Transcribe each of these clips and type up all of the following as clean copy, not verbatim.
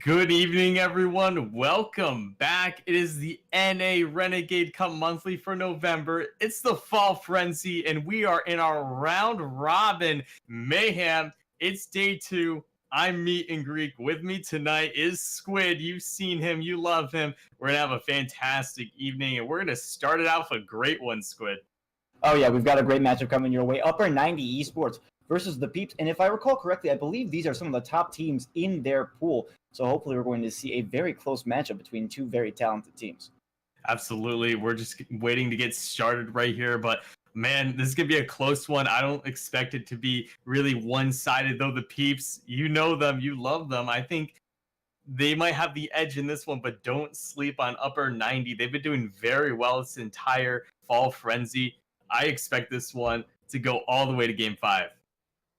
Good evening, everyone. Welcome back. It is the NA Renegade Cup Monthly for November. It's the Fall Frenzy, and we are in our round robin mayhem. It's day 2. I'm Meat and Greek. With me tonight is Squid. You've seen him. You love him. We're going to have a fantastic evening, and we're going to start it off a great one, Squid. Oh, yeah. We've got a great matchup coming your way. Upper 90 Esports versus the Peeps. And if I recall correctly, I believe these are some of the top teams in their pool. So hopefully we're going to see a very close matchup between two very talented teams. Absolutely. We're just waiting to get started right here. But, man, this is going to be a close one. I don't expect it to be really one-sided, though. The Peeps, you know them. You love them. I think they might have the edge in this one, but don't sleep on Upper 90. They've been doing very well this entire Fall Frenzy. I expect this one to go all the way to Game 5.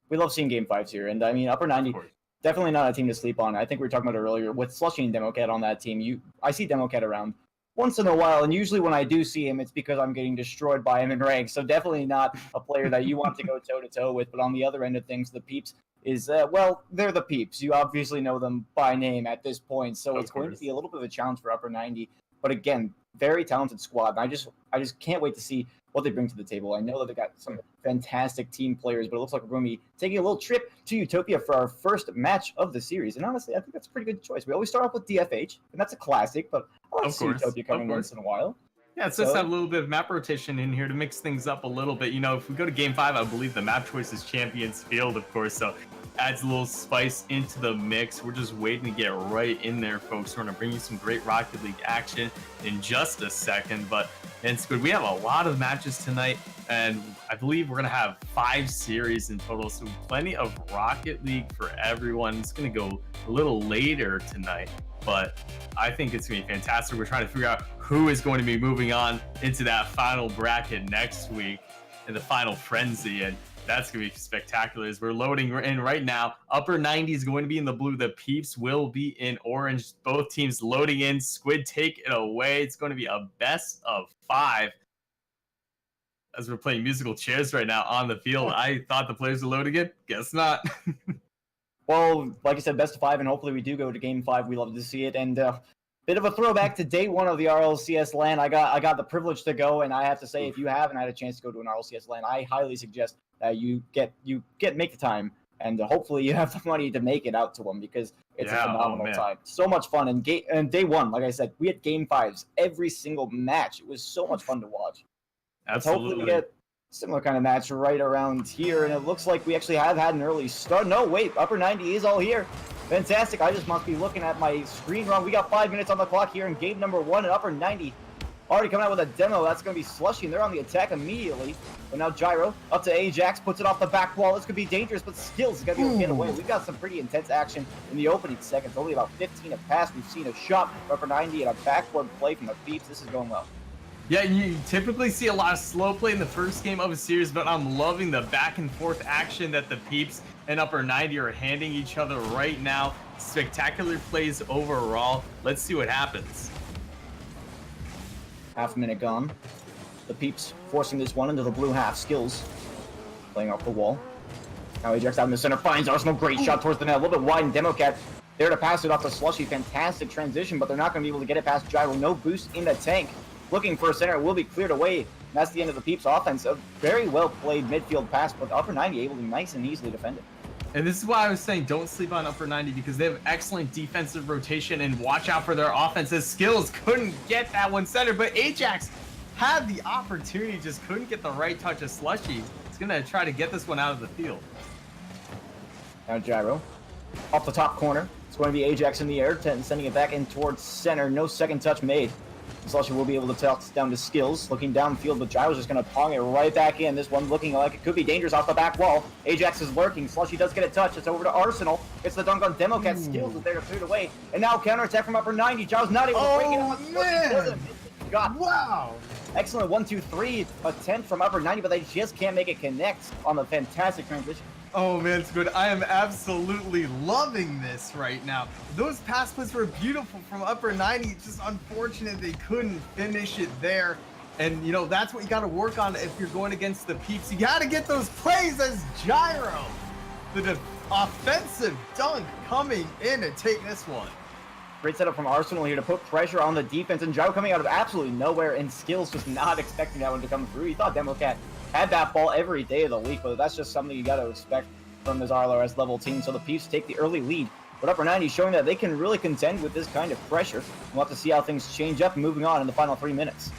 We love seeing Game 5s here. And, I mean, Upper 90... definitely not a team to sleep on. I think we were talking about it earlier. With Slushy and Democat on that team, I see Democat around once in a while, and usually when I do see him, it's because I'm getting destroyed by him in ranks. So definitely not a player that you want to go toe-to-toe with. But on the other end of things, the Peeps is, well, they're the Peeps. You obviously know them by name at this point, so it's going to be a little bit of a challenge for Upper 90. But again, very talented squad. And I just can't wait to see what they bring to the table. I know that they got some fantastic team players, but it looks like we're going to be taking a little trip to Utopia for our first match of the series. And honestly, I think that's a pretty good choice. We always start off with DFH, and that's a classic, but I like to see Utopia coming once in a while. Yeah, it's just have a little bit of map rotation in here to mix things up a little bit. You know, if we go to Game 5, I believe the map choice is Champions Field, of course, so adds a little spice into the mix. We're just waiting to get right in there, folks. We're going to bring you some great Rocket League action in just a second. But, man, Squid, we have a lot of matches tonight, and I believe we're going to have 5 series in total, so plenty of Rocket League for everyone. It's going to go a little later tonight, but I think it's going to be fantastic. We're trying to figure out who is going to be moving on into that final bracket next week in the final frenzy. And That's going to be spectacular as we're loading in right now. Upper 90 is going to be in the blue. The Peeps will be in orange. Both teams loading in. Squid take it away. It's going to be a best of 5 as we're playing musical chairs right now on the field. I thought the players were loading in. Guess not. Well, like I said, best of 5, and hopefully we do go to Game 5. We love to see it. And bit of a throwback to day 1 of the RLCS LAN. I got the privilege to go, and I have to say, if you haven't had a chance to go to an RLCS LAN, I highly suggest that you make the time, and hopefully you have the money to make it out to them, because it's a phenomenal time. So much fun. And day 1, like I said, we had Game 5s every single match. It was so much fun to watch. Absolutely. Hopefully we get similar kind of match right around here, and it looks like we actually have had an early start. No, wait, upper 90 is all here. Fantastic. I just must be looking at my screen wrong. We got 5 minutes on the clock here in game number 1, and upper 90 already coming out with a demo. That's going to be Slushy, and they're on the attack immediately. But now Gyro up to Ajax, puts it off the back wall. This could be dangerous, but Skills is going to be able to get away. We've got some pretty intense action in the opening seconds. Only about 15 have passed. We've seen a shot from upper 90 and a backward play from the Peeps. This is going well. Yeah, you typically see a lot of slow play in the first game of a series, but I'm loving the back and forth action that the Peeps and upper 90 are handing each other right now. Spectacular plays overall. Let's see what happens. Half a minute gone. The Peeps forcing this one into the blue half. Skills playing off the wall. Now Ajax out in the center finds Arsenal. Great shot towards the net. A little bit wide, and Democat there to pass it off to Slushy. Fantastic transition, but they're not going to be able to get it past Gyro. No boost in the tank. Looking for a center, it will be cleared away. And that's the end of the Peeps offense. A very well played midfield pass, but the upper 90 able to nice and easily defend it. And this is why I was saying don't sleep on upper 90, because they have excellent defensive rotation, and watch out for their offenses. Skills couldn't get that one center, but Ajax had the opportunity, just couldn't get the right touch of Slushy. It's going to try to get this one out of the field. Now Gyro off the top corner. It's going to be Ajax in the air, sending it back in towards center. No second touch made. Slushy will be able to toss down to Skills, looking downfield, but Gyro's just going to pong it right back in. This one looking like it could be dangerous off the back wall. Ajax is lurking. Slushy does get a touch. It's over to Arsenal. It's the dunk on Democat. Skills is there to clear it away. And now counterattack from upper 90. Gyro's not able to break it out. Man. Wow. Excellent 1-2-3 attempt from upper 90, but they just can't make it connect on the fantastic transition. Oh man, it's good. I am absolutely loving this right now. Those pass plays were beautiful from upper 90. It's just unfortunate they couldn't finish it there. And you know, that's what you got to work on if you're going against the Peeps. You got to get those plays as Gyro. The offensive dunk coming in to take this one. Great setup from Arsenal here to put pressure on the defense, and Gyro coming out of absolutely nowhere, and Skills just not expecting that one to come through. He thought Democat had that ball every day of the week, but that's just something you got to expect from this RLRS level team. So the Peeps take the early lead, but upper 90 showing that they can really contend with this kind of pressure. We'll have to see how things change up moving on in the final 3 minutes.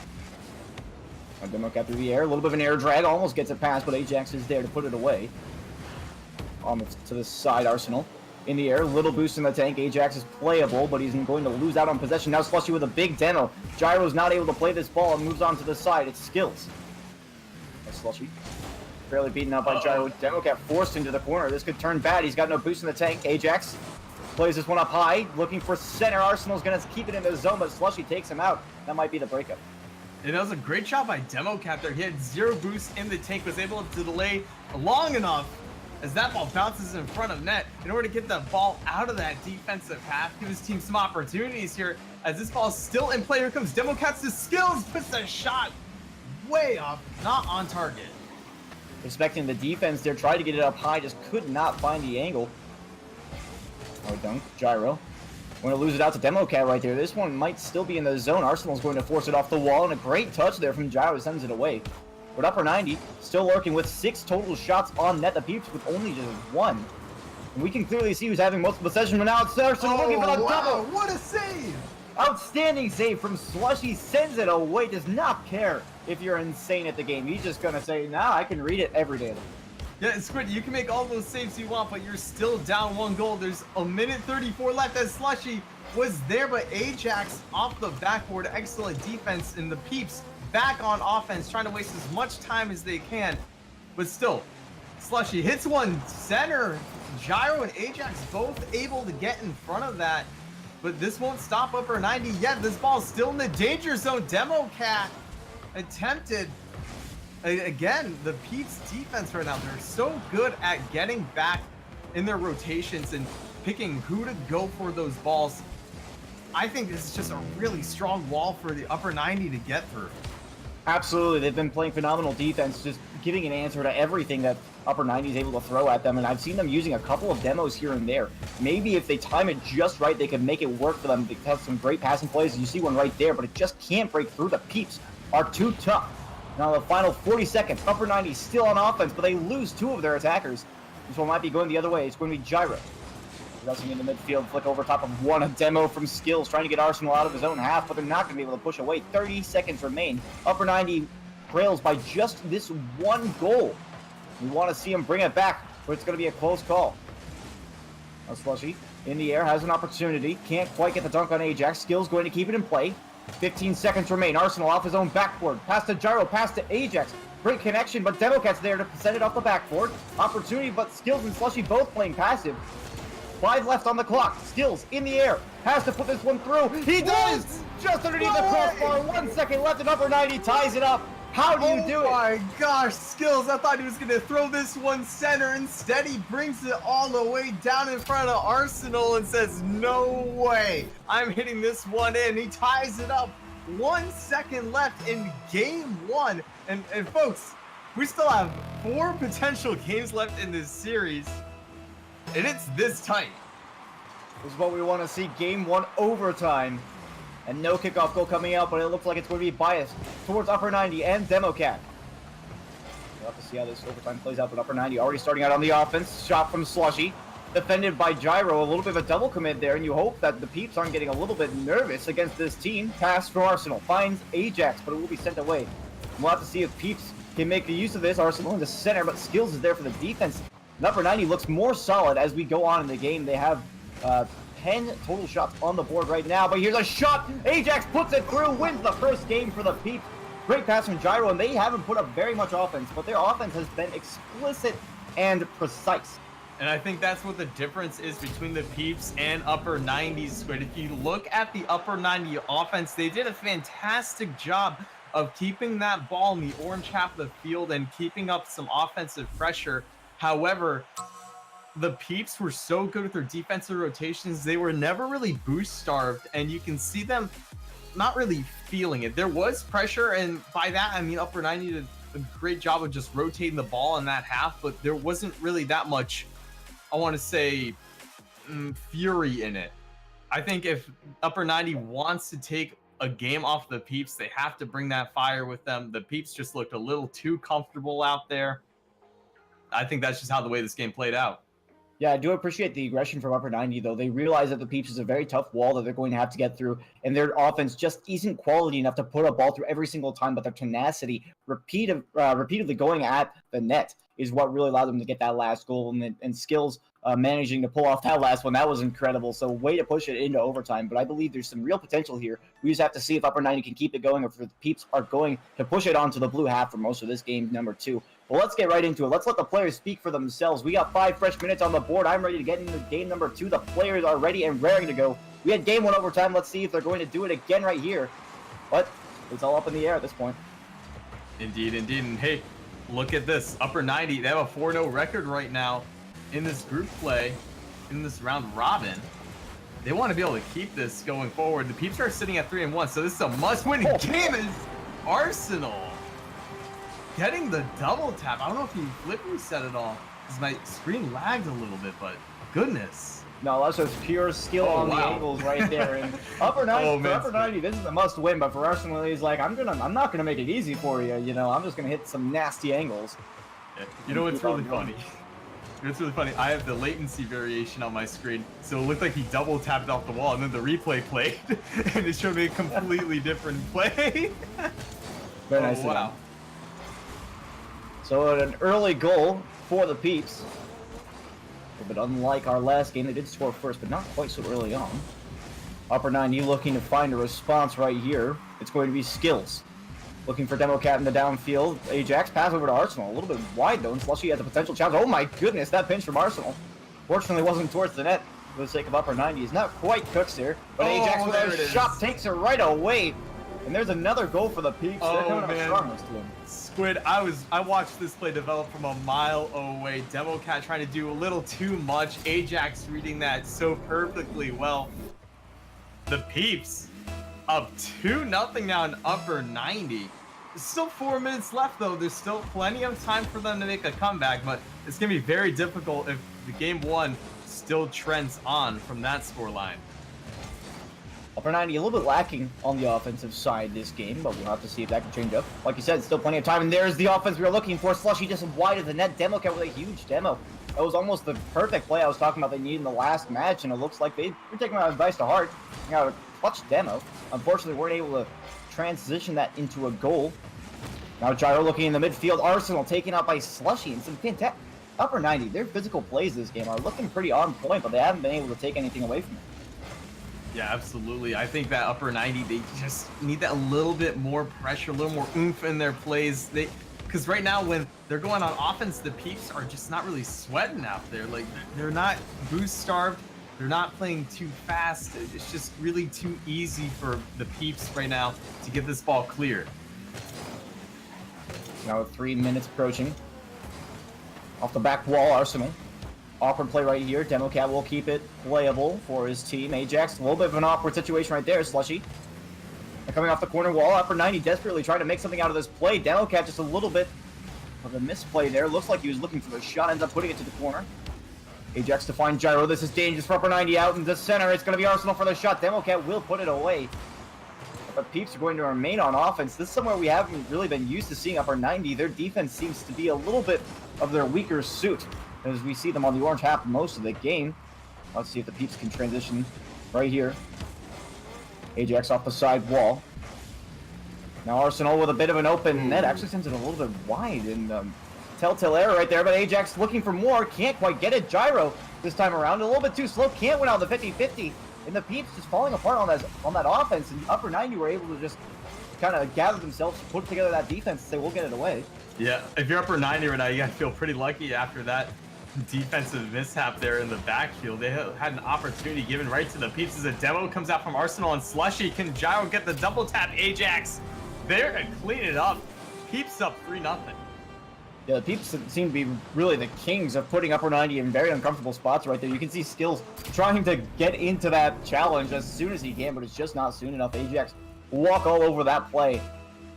Now Democat through the air, a little bit of an air drag, almost gets it past, but Ajax is there to put it away. To the side, Arsenal in the air, little boost in the tank. Ajax is playable, but he's going to lose out on possession. Now Slushy with a big demo. Gyro's not able to play this ball and moves on to the side. It's Skills. Slushy fairly beaten up by Gyro. Democat forced into the corner. This could turn bad. He's got no boost in the tank. Ajax plays this one up high, looking for center. Arsenal's going to keep it in the zone, but Slushy takes him out. That might be the breakup. And that was a great job by Democat there. He had 0 boost in the tank, was able to delay long enough as that ball bounces in front of net in order to get the ball out of that defensive half, give his team some opportunities here as this ball is still in play. Here comes Democats to Skills, puts a shot way off, not on target. Respecting the defense there, tried to get it up high, just could not find the angle. Oh, dunk, Gyro. Going to lose it out to Democat right there. This one might still be in the zone. Arsenal's going to force it off the wall, and a great touch there from Gyro sends it away. But upper 90, still working with 6 total shots on net. The Peeps with only just 1. And we can clearly see who's having most possession, but now it's Arsenal looking for the double. What a save! Outstanding save from Slushy, sends it away, does not care if you're insane at the game. He's just going to say, nah, I can read it every day. Yeah, Squid, you can make all those saves you want, but you're still down 1 goal. There's a minute 34 left as Slushy was there, but Ajax off the backboard. Excellent defense, and the Peeps back on offense, trying to waste as much time as they can. But still, Slushy hits one center. Gyro and Ajax both able to get in front of that. But this won't stop upper 90 yet. This ball's still in the danger zone. Democat attempted again, the Pete's defense right now, they're so good at getting back in their rotations and picking who to go for those balls. I think this is just a really strong wall for the upper 90 to get through. Absolutely. They've been playing phenomenal defense, just giving an answer to everything that upper 90 is able to throw at them. And I've seen them using a couple of demos here and there. Maybe if they time it just right, they can make it work for them. They have some great passing plays. You see one right there, but it just can't break through. The Peeps are too tough. Now the final 40 seconds, upper 90 still on offense, but they lose 2 of their attackers. This one might be going the other way. It's going to be Gyro. Wrestling in the midfield, flick over top of one, a demo from Skills, trying to get Arsenal out of his own half, but they're not going to be able to push away. 30 seconds remain. Upper 90 trails by just this one goal. We want to see him bring it back, but it's going to be a close call. Now Slushy in the air, has an opportunity, can't quite get the dunk on Ajax. Skills going to keep it in play. 15 seconds remain. Arsenal off his own backboard. Pass to Gyro, pass to Ajax. Great connection, but Democat's there to send it off the backboard. Opportunity, but Skills and Slushy both playing passive. 5 left on the clock. Skills in the air. Has to put this one through. He does! Just underneath the crossbar. 1 second left and upper 90 ties it up. How do you do it? Oh my gosh, Skills. I thought he was going to throw this one center. Instead, he brings it all the way down in front of Arsenal and says, no way. I'm hitting this one in. He ties it up. 1 second left in game 1. And folks, we still have 4 potential games left in this series. And it's this tight. This is what we want to see. Game 1 overtime. And no kickoff goal coming out, but it looks like it's going to be biased towards upper 90 and Democat. We'll have to see how this overtime plays out, but upper 90 already starting out on the offense. Shot from Slushy. Defended by Gyro. A little bit of a double commit there, and you hope that the Peeps aren't getting a little bit nervous against this team. Pass for Arsenal. Finds Ajax, but it will be sent away. We'll have to see if Peeps can make the use of this. Arsenal in the center, but Skills is there for the defense. And upper 90 looks more solid as we go on in the game. They have 10 total shots on the board right now, but here's a shot. Ajax puts it through, wins the first game for the Peeps. Great pass from Gyro, and they haven't put up very much offense, but their offense has been explicit and precise. And I think that's what the difference is between the Peeps and upper 90s Squid. If you look at the upper 90 offense, they did a fantastic job of keeping that ball in the orange half of the field and keeping up some offensive pressure. However, the Peeps were so good with their defensive rotations, they were never really boost starved, and you can see them not really feeling it. There was pressure, and by that I mean upper 90 did a great job of just rotating the ball in that half, but there wasn't really that much, I want to say, fury in it. I think if upper 90 wants to take a game off the Peeps, they have to bring that fire with them. The Peeps just looked a little too comfortable out there. I think that's just how the way this game played out. Yeah, I do appreciate the aggression from upper 90, though. They realize that the Peeps is a very tough wall that they're going to have to get through, and their offense just isn't quality enough to put a ball through every single time, but their tenacity, repeatedly going at the net is what really allowed them to get that last goal, and Skills managing to pull off that last one. That was incredible. So way to push it into overtime, but I believe there's some real potential here. We just have to see if upper 90 can keep it going, or if the Peeps are going to push it onto the blue half for most of this game number 2. Well, let's get right into it. Let's let the players speak for themselves. We got 5 fresh minutes on the board. I'm ready to get into game number 2. The players are ready and raring to go. We had game 1 overtime. Let's see if they're going to do it again right here. But it's all up in the air at this point. Indeed, indeed. And hey, look at this. Upper 90, they have a 4-0 record right now in this group play, in this round robin. They want to be able to keep this going forward. The Peeps are sitting at 3-1, so this is a must-win game. Is Arsenal getting the double tap? I don't know if you flip reset at all, because my screen lagged a little bit, but goodness. No, that's just pure skill on the angles right there. And upper 90, for upper 90, this is a must win, but for Arsenal, he's like, I'm not gonna make it easy for you. You know, I'm just gonna hit some nasty angles. Yeah. You know what's really funny? It's really funny. I have the latency variation on my screen, so it looked like he double tapped off the wall, and then the replay played, and it showed me a completely different play. Very nice. Wow. So an early goal for the Peeps. But unlike our last game, they did score first, but not quite so early on. Upper 90 looking to find a response right here. It's going to be Skills. Looking for Democat in the downfield. Ajax pass over to Arsenal. A little bit wide though, and Slushy has a potential challenge. Oh my goodness, that pinch from Arsenal. Fortunately wasn't towards the net for the sake of upper 90. He's not quite cooks here, but Ajax with a shot takes it right away. And there's another goal for the Peeps. They're coming up strong this team. Squid, I watched this play develop from a mile away. Democat trying to do a little too much. Ajax reading that so perfectly well. The Peeps up 2-0 now in upper 90. There's still 4 minutes left though. There's still plenty of time for them to make a comeback, but it's gonna be very difficult if the game one still trends on from that scoreline. Upper 90 a little bit lacking on the offensive side this game, but we'll have to see if that can change up. Like you said, still plenty of time, and there's the offense we were looking for. Slushy just wide of the net. Democat with a huge demo. That was almost the perfect play I was talking about they needed in the last match, and it looks like they're taking my advice to heart. You got a clutch demo. Unfortunately, weren't able to transition that into a goal. Now Gyro looking in the midfield. Arsenal taken out by Slushy, and some fantastic upper 90. Their physical plays this game are looking pretty on point, but they haven't been able to take anything away from it. Yeah, absolutely. I think that upper 90, they just need that a little bit more pressure, a little more oomph in their plays. Because right now, when they're going on offense, the Peeps are just not really sweating out there. Like, they're not boost starved. They're not playing too fast. It's just really too easy for the Peeps right now to get this ball clear. Now with 3 minutes approaching. Off the back wall, Arsenal. Awkward play right here. Democat will keep it playable for his team. Ajax, a little bit of an awkward situation right there. Slushy. They're coming off the corner wall. Upper 90 desperately trying to make something out of this play. Democat just a little bit of a misplay there. Looks like he was looking for the shot. Ends up putting it to the corner. Ajax to find Gyro. This is dangerous for Upper 90 out in the center. It's going to be Arsenal for the shot. Democat will put it away. But the Peeps are going to remain on offense. This is somewhere we haven't really been used to seeing Upper 90. Their defense seems to be a little bit of their weaker suit, as we see them on the orange half most of the game. Let's see if the Peeps can transition right here. Ajax off the side wall. Now Arsenal with a bit of an open net. Actually sends it a little bit wide, and telltale error right there, but Ajax looking for more. Can't quite get it. Gyro this time around. A little bit too slow. Can't win out the 50-50. And the Peeps just falling apart on that offense. And Upper 90 were able to just kind of gather themselves, put together that defense, and say, we'll get it away. Yeah, if you're Upper 90 right now, you gotta feel pretty lucky after that defensive mishap there in the backfield. They had an opportunity given right to the Peeps as a demo comes out from Arsenal, and Slushy. Can Gyro get the double tap? Ajax there to clean it up. Peeps up 3-0. Yeah, the Peeps seem to be really the kings of putting Upper 90 in very uncomfortable spots right there. You can see Skills trying to get into that challenge as soon as he can, but it's just not soon enough. Ajax walk all over that play.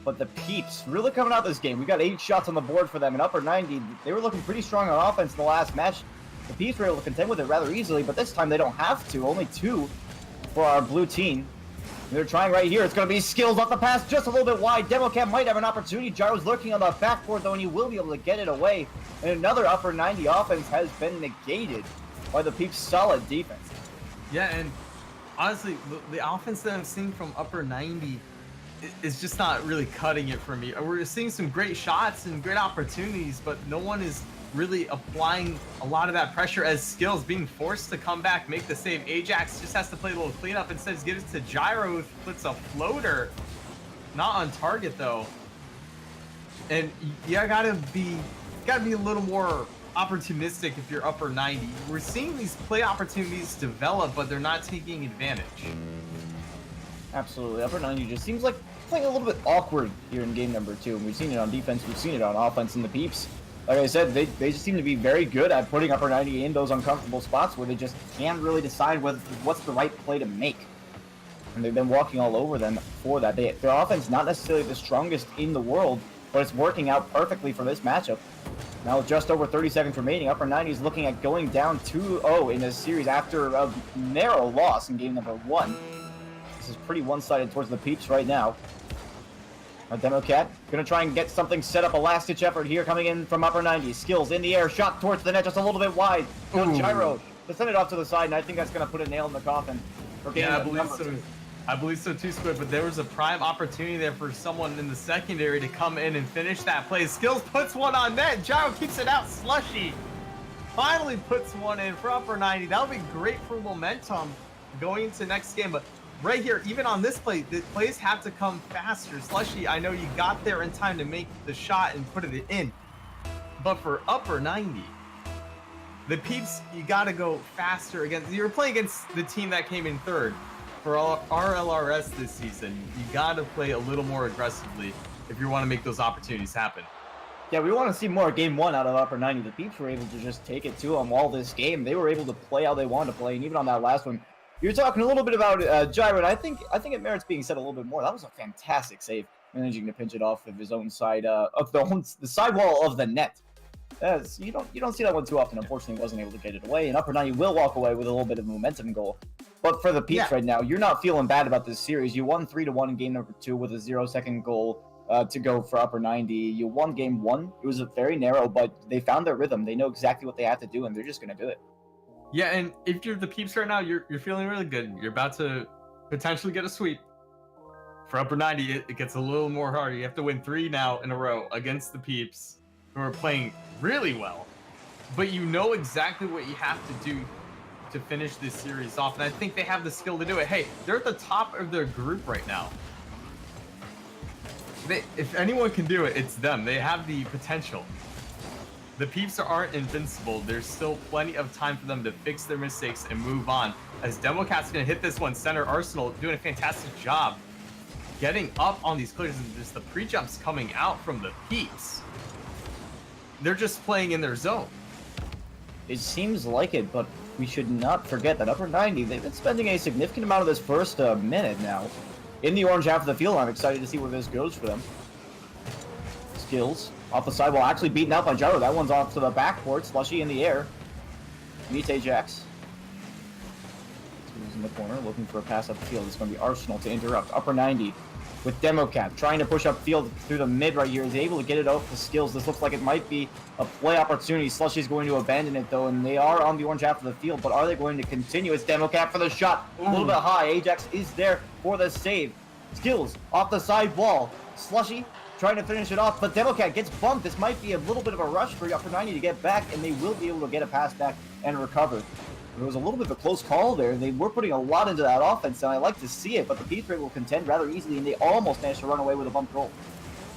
But the Peeps really coming out this game. We got 8 shots on the board for them. And Upper 90, they were looking pretty strong on offense in the last match. The Peeps were able to contend with it rather easily, but this time they don't have to. Only 2 for our blue team. They're trying right here. It's going to be Skills off the pass just a little bit wide. Democat might have an opportunity. Gyro's lurking on the backboard, though, and he will be able to get it away. And another Upper 90 offense has been negated by the Peeps' solid defense. Yeah, and honestly, the offense that I'm seeing from Upper 90 is just not really cutting it for me. We're seeing some great shots and great opportunities, but no one is really applying a lot of that pressure as Skills being forced to come back, make the save. Ajax just has to play a little cleanup and says give it to Gyro, who puts a floater. Not on target though. And you gotta be a little more opportunistic if you're Upper 90. We're seeing these play opportunities develop, but they're not taking advantage. Absolutely. Upper 90 just seems like playing a little bit awkward here in game number 2. And we've seen it on defense, we've seen it on offense, and the Peeps, like I said, they just seem to be very good at putting Upper 90 in those uncomfortable spots where they just can't really decide what's the right play to make. And they've been walking all over them for that. Their offense not necessarily the strongest in the world, but it's working out perfectly for this matchup. Now with just over 30 seconds remaining, Upper 90 is looking at going down 2-0 in this series after a narrow loss in game number 1. This is pretty one-sided towards the Peeps right now. Democat gonna try and get something set up, a last-ditch effort here coming in from Upper 90. Skills in the air, shot towards the net just a little bit wide. Gyro to send it off to the side, and I think that's gonna put a nail in the coffin. Yeah, I believe so. I believe so too, Squid, but there was a prime opportunity there for someone in the secondary to come in and finish that play. Skills puts one on net. Gyro keeps it out. Slushy finally puts one in for Upper 90. That would be great for momentum going into next game, but right here, even on this play, the plays have to come faster. Slushy, I know you got there in time to make the shot and put it in, but for Upper 90, the Peeps, you got to go faster against. You're playing against the team that came in 3rd. For RLRS this season, you got to play a little more aggressively. if you want to make those opportunities happen. Yeah, we want to see more game 1 out of Upper 90. The Peeps were able to just take it to them all this game. They were able to play how they wanted to play, and even on that last one, you're talking a little bit about Gyro, and I think it merits being said a little bit more. That was a fantastic save, managing to pinch it off of his own side, of the sidewall of the net. You don't see that one too often. Unfortunately, wasn't able to get it away, and Upper 90 will walk away with a little bit of a momentum goal. But for the Peeps right now, you're not feeling bad about this series. You won 3-1 in game number 2 with a 0-second goal to go for Upper 90. You won game 1. It was very narrow, but they found their rhythm. They know exactly what they have to do, and they're just going to do it. Yeah, and if you're the Peeps right now, you're feeling really good. You're about to potentially get a sweep. For Upper 90, it gets a little more harder. You have to win 3 now in a row against the Peeps, who are playing really well. But you know exactly what you have to do to finish this series off, and I think they have the skill to do it. Hey, they're at the top of their group right now. If anyone can do it, it's them. They have the potential. The Peeps aren't invincible. There's still plenty of time for them to fix their mistakes and move on. As Democat's going to hit this one, center Arsenal doing a fantastic job getting up on these clears, and just the pre-jumps coming out from the Peeps. They're just playing in their zone. It seems like it, but we should not forget that Upper 90, they've been spending a significant amount of this first minute now in the orange half of the field. I'm excited to see where this goes for them. Skills off the sidewall, actually beaten out by Gyro. That one's off to the backboard. Slushy in the air. Meets Ajax. He's in the corner, looking for a pass up the field. It's going to be Arsenal to interrupt. Upper 90 with Democat trying to push up field through the mid right here. He's able to get it out for Skills. This looks like it might be a play opportunity. Slushy's going to abandon it though, and they are on the orange half of the field, but are they going to continue? It's Democat for the shot. A little bit high. Ajax is there for the save. Skills off the side wall. Slushy trying to finish it off, but Democat gets bumped. This might be a little bit of a rush for Upper 90 to get back, and they will be able to get a pass back and recover. It was a little bit of a close call there. They were putting a lot into that offense, and I like to see it, but the Peeps will contend rather easily, and they almost managed to run away with a bumped goal.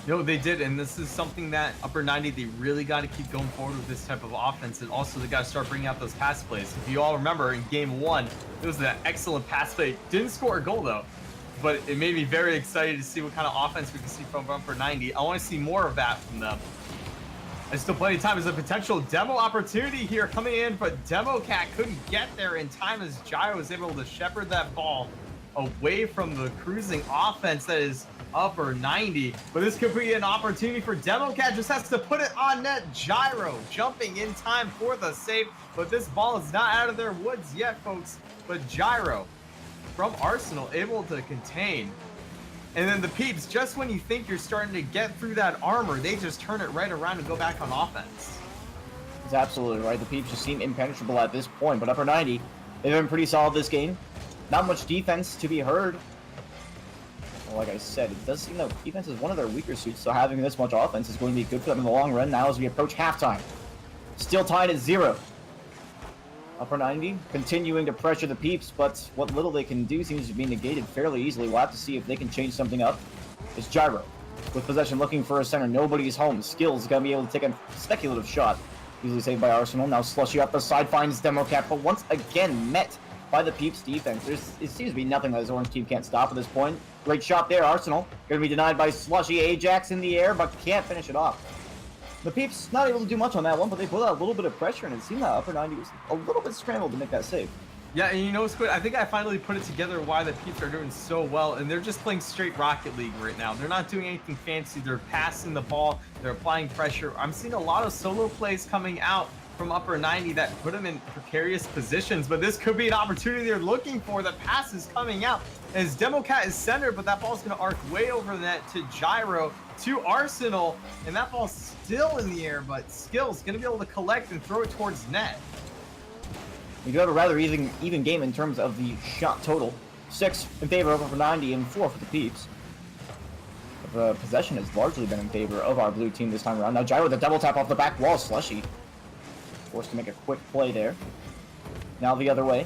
No, they did, and this is something that Upper 90, they really got to keep going forward with this type of offense, and also they got to start bringing out those pass plays. If you all remember, in game 1, it was that excellent pass play. Didn't score a goal, though, but it made me very excited to see what kind of offense we can see from Upper 90. I want to see more of that from them. There's still plenty of time. There's a potential demo opportunity here coming in, but Democat couldn't get there in time as Gyro was able to shepherd that ball away from the cruising offense that is Upper 90. But this could be an opportunity for Democat. Just has to put it on net. Gyro jumping in time for the save, but this ball is not out of their woods yet, folks. But Gyro from Arsenal able to contain. And then the Peeps, just when you think you're starting to get through that armor, they just turn it right around and go back on offense. That's absolutely right. The Peeps just seem impenetrable at this point, but Upper 90, they've been pretty solid this game. Not much defense to be heard. Well, like I said, it does seem that defense is one of their weaker suits, so having this much offense is going to be good for them in the long run now as we approach halftime. Still tied at 0. Upper 90 continuing to pressure the Peeps, but what little they can do seems to be negated fairly easily. We'll have to see if they can change something up. It's Gyro with possession looking for a center. Nobody's home. Skills going to be able to take a speculative shot. Easily saved by Arsenal. Now Slushy up the side finds Democat, but once again met by the Peeps defense. It seems to be nothing that this orange team can't stop at this point. Great shot there. Arsenal going to be denied by Slushy. Ajax in the air, but can't finish it off. The Peeps not able to do much on that one, but they put out a little bit of pressure, and it seemed that Upper 90 was a little bit scrambled to make that save. Yeah, and you know what's good? I think I finally put it together why the Peeps are doing so well, and they're just playing straight Rocket League right now. They're not doing anything fancy. They're passing the ball. They're applying pressure. I'm seeing a lot of solo plays coming out from Upper 90 that put them in precarious positions, but this could be an opportunity they're looking for. The pass is coming out as Democat is centered, but that ball's going to arc way over the net to Gyro, to Arsenal, and that ball's still in the air, but Skills going to be able to collect and throw it towards net. We do have a rather even game in terms of the shot total. 6 in favor of Upper 90 and 4 for the Peeps. The possession has largely been in favor of our blue team this time around. Now Gyro with a double tap off the back wall. Slushy forced to make a quick play there. Now the other way.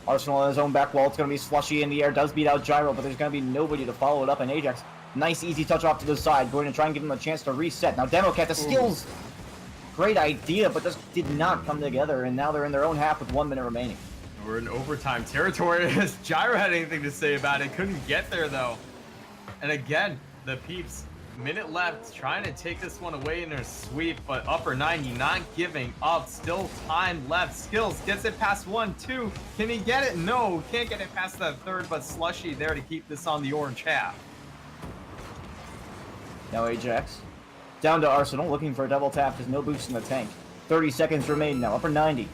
Arsenal on his own back wall. It's going to be Slushy in the air. Does beat out Gyro, but there's going to be nobody to follow it up. And Ajax, nice easy touch off to the side. Going to try and give him a chance to reset. Now Democat, the Skills. Great idea, but just did not come together. And now they're in their own half with 1 minute remaining. We're in overtime territory. As Gyro had anything to say about it. Couldn't get there, though. And again, the Peeps Minute left, trying to take this one away in a sweep, but upper 90 not giving up. Still time left. Skills gets it past 1, 2. Can he get it? No, can't get it past that third, but Slushy there to keep this on the orange half. Now Ajax down to Arsenal, looking for a double tap. There's no boost in the tank. 30 seconds remain now. Upper 90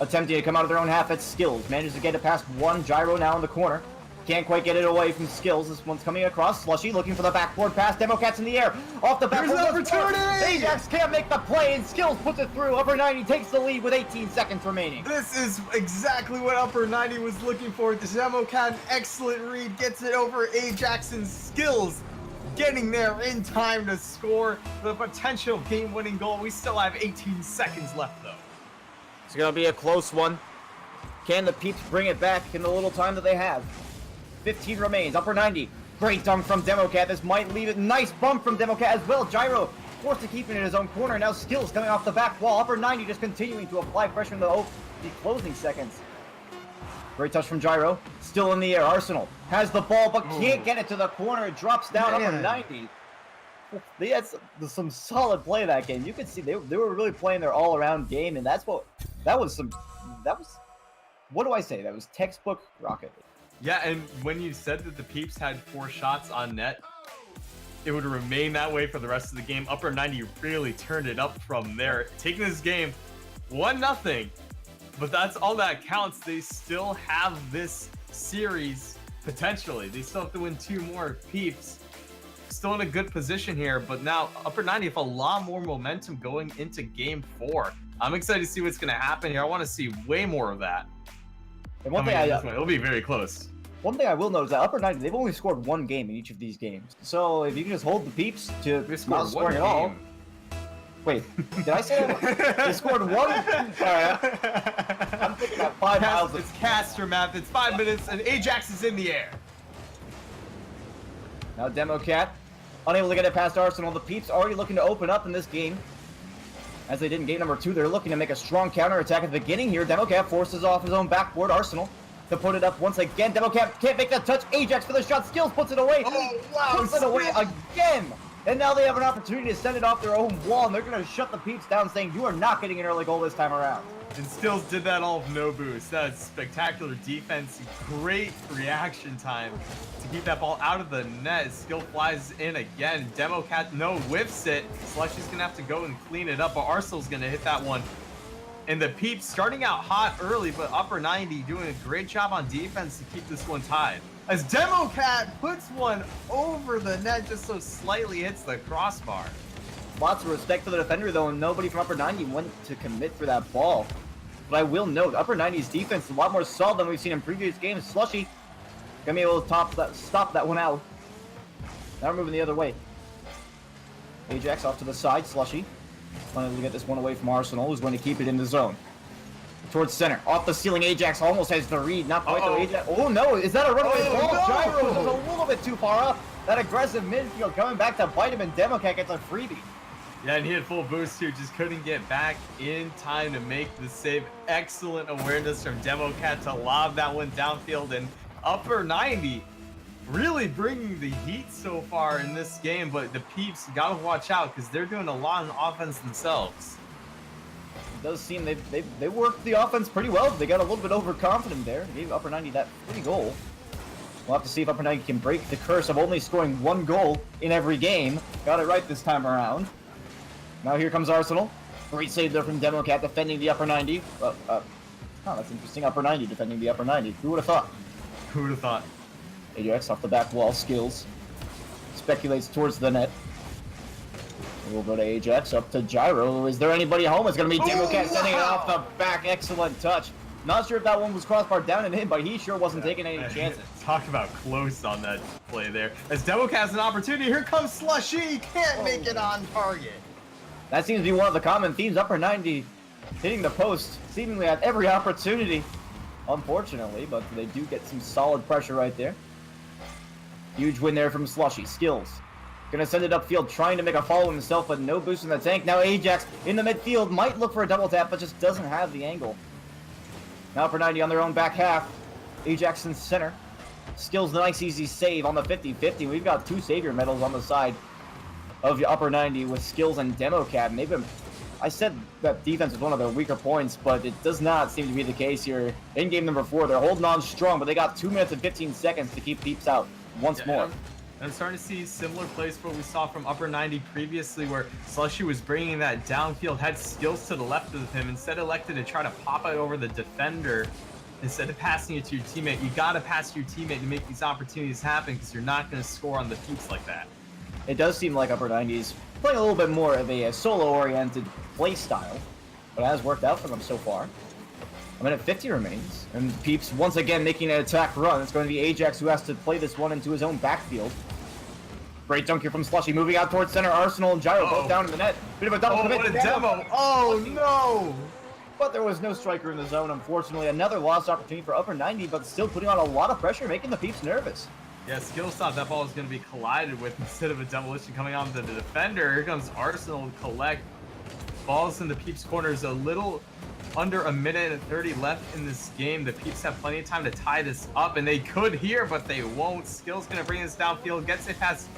attempting to come out of their own half. It's Skills. Manages to get it past one. Gyro now in the corner. Can't quite get it away from Skills. This one's coming across. Slushy looking for the backboard pass. Democat's in the air. Off the backboard. There's an opportunity! Ajax can't make the play, and Skills puts it through. Upper 90 takes the lead with 18 seconds remaining. This is exactly what Upper 90 was looking for. Democat, an excellent read, gets it over Ajax, and Skills getting there in time to score the potential game-winning goal. We still have 18 seconds left, though. It's going to be a close one. Can the Peeps bring it back in the little time that they have? 15 remains. Upper 90. Great dunk from Democat. This might leave it. Nice bump from Democat as well. Gyro forced to keep it in his own corner. Now Skills coming off the back wall. Upper 90 just continuing to apply pressure in the closing seconds. Great touch from Gyro. Still in the air. Arsenal has the ball but can't get it to the corner. It drops down. Upper 90. They had some solid play that game. You could see they were really playing their all-around game, and that was what do I say? That was textbook Rocket League. Yeah, and when you said that the Peeps had 4 shots on net, it would remain that way for the rest of the game. Upper 90 really turned it up from there, taking this game 1-0. But that's all that counts. They still have this series potentially. They still have to win 2 more. Peeps still in a good position here, but now Upper 90 have a lot more momentum going into game 4. I'm excited to see what's going to happen here. I want to see way more of that. And one thing it'll be very close. One thing I will note is that Upper 90, they've only scored 1 game in each of these games. So if you can just hold the Peeps to not scoring at all. Wait, did I say that? They scored 1? All right. I'm thinking about 5 miles. It's caster math. It's 5 minutes, and Ajax is in the air. Now Democat, unable to get it past Arsenal. The Peeps already looking to open up in this game. As they did in game number 2, they're looking to make a strong counterattack at the beginning here. Democat forces off his own backboard. Arsenal to put it up once again. Democat can't make that touch. Ajax for the shot. Skills puts it away. Oh, wow. Puts it away again. And now they have an opportunity to send it off their own wall, and they're going to shut the Peeps down, saying, you are not getting an early goal this time around. And Stills did that all with no boost. That's spectacular defense. Great reaction time to keep that ball out of the net. Skill flies in again. Democat, no, whiffs it. Slushy's going to have to go and clean it up, but Arsenal's going to hit that one. And the Peeps starting out hot early, but Upper 90 doing a great job on defense to keep this one tied. As Democat puts one over the net, just so slightly hits the crossbar. Lots of respect for the defender, though, and nobody from Upper 90 went to commit for that ball. But I will note, Upper 90's defense is a lot more solid than we've seen in previous games. Slushy gonna be able to stop that one out. Now we're moving the other way. Ajax off to the side. Slushy wanting to get this one away from Arsenal, who's going to keep it in the zone. Towards center. Off the ceiling, Ajax almost has the read. Not quite though. Ajax. Oh no, is that a runaway ball? No. Gyro was a little bit too far up. That aggressive midfield coming back to bite him, and Democat gets a freebie. Yeah, and he had full boost too, just couldn't get back in time to make the save. Excellent awareness from Democat to lob that one downfield, and Upper 90 really bringing the heat so far in this game, but the Peeps gotta watch out because they're doing a lot on offense themselves. It does seem they worked the offense pretty well. They got a little bit overconfident there. Gave Upper 90 that free goal. We'll have to see if Upper 90 can break the curse of only scoring 1 goal in every game. Got it right this time around. Now here comes Arsenal. Great save there from Democat defending the Upper 90. That's interesting. Upper 90 defending the Upper 90. Who would have thought? Who would have thought? Ajax off the back wall. Skills. Speculates towards the net. We'll go to Ajax. Up to Gyro. Is there anybody home? It's going to be Democat sending it off the back. Excellent touch. Not sure if that one was crossbar down and in, but he sure wasn't taking any chances. Talk about close on that play there. As Democat has an opportunity, here comes Slushy. Can't make it on target. That seems to be one of the common themes. Upper 90 hitting the post seemingly at every opportunity, unfortunately, but they do get some solid pressure right there. Huge win there from Slushy. Skills gonna send it upfield, trying to make a follow himself, but no boost in the tank. Now Ajax in the midfield might look for a double tap, but just doesn't have the angle. Now Upper 90 on their own back half. Ajax in center. Skills, nice easy save on the 50-50. We've got 2 savior medals on the side. of the upper 90 with skills and demo cat. And they've been, I said that defense is one of their weaker points, but it does not seem to be the case here. In game number 4, they're holding on strong, but they got 2 minutes and 15 seconds to keep Peeps out once more. I'm starting to see similar plays to what we saw from upper 90 previously, where Slushy was bringing that downfield, had skills to the left of him, instead elected to try to pop it over the defender. Instead of passing it to your teammate, you gotta pass to your teammate to make these opportunities happen, because you're not gonna score on the Peeps like that. It does seem like upper 90s playing a little bit more of a solo-oriented play style, but it has worked out for them so far. A minute 50 remains, and Peeps once again making an attack run. It's going to be Ajax who has to play this one into his own backfield. Great dunk here from Slushy, moving out towards center. Arsenal and Gyro both down in the net. Bit of a double commit. What a demo! Oh no! But there was no striker in the zone, unfortunately. Another lost opportunity for upper 90, but still putting on a lot of pressure, making the Peeps nervous. Yeah, skills thought that ball was going to be collided with instead of a demolition coming on to the defender. Here comes Arsenal to collect. Balls in the Peeps corners, a little under a minute and 30 left in this game. The Peeps have plenty of time to tie this up, and they could here, but they won't. Skills going to bring this downfield, gets it past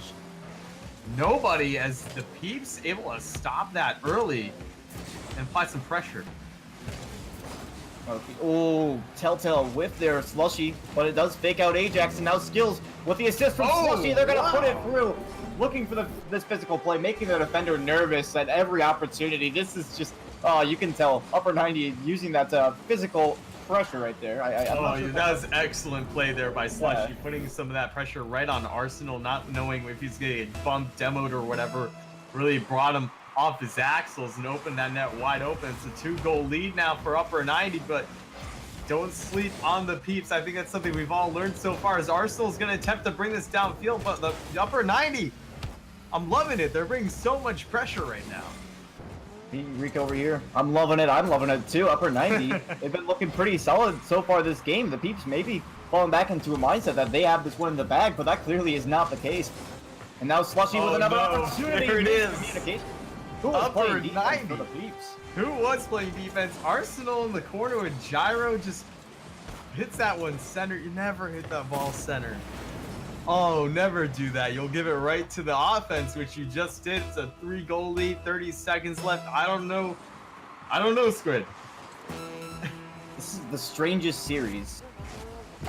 nobody as the Peeps able to stop that early and apply some pressure. Okay. Oh, Telltale with their Slushy, but it does fake out Ajax, and now Skills with the assist from Slushy. They're going to put it through, looking for this physical play, making the defender nervous at every opportunity. This is just, oh, you can tell, upper 90 using that physical pressure right there. That was excellent play there by Slushy, putting some of that pressure right on Arsenal, not knowing if he's going to get bumped, demoed, or whatever. Really brought him off his axles and opened that net wide open. It's a 2-goal lead now for upper 90, but don't sleep on the Peeps. I think that's something we've all learned so far, as Arsenal's going to attempt to bring this downfield, but the upper 90, I'm loving it. They're bringing so much pressure right now. Rico over here. I'm loving it. I'm loving it too. Upper 90. They've been looking pretty solid so far this game. The Peeps maybe falling back into a mindset that they have this one in the bag, but that clearly is not the case. And now Slushy with another opportunity. There it is. Communication. Who was Upper playing defense 90 for the Peeps? Who was playing defense? Arsenal in the corner with Gyro just hits that one center. You never hit that ball center. Oh, never do that. You'll give it right to the offense, which you just did. It's a 3-goal lead, 30 seconds left. I don't know, Squid. This is the strangest series.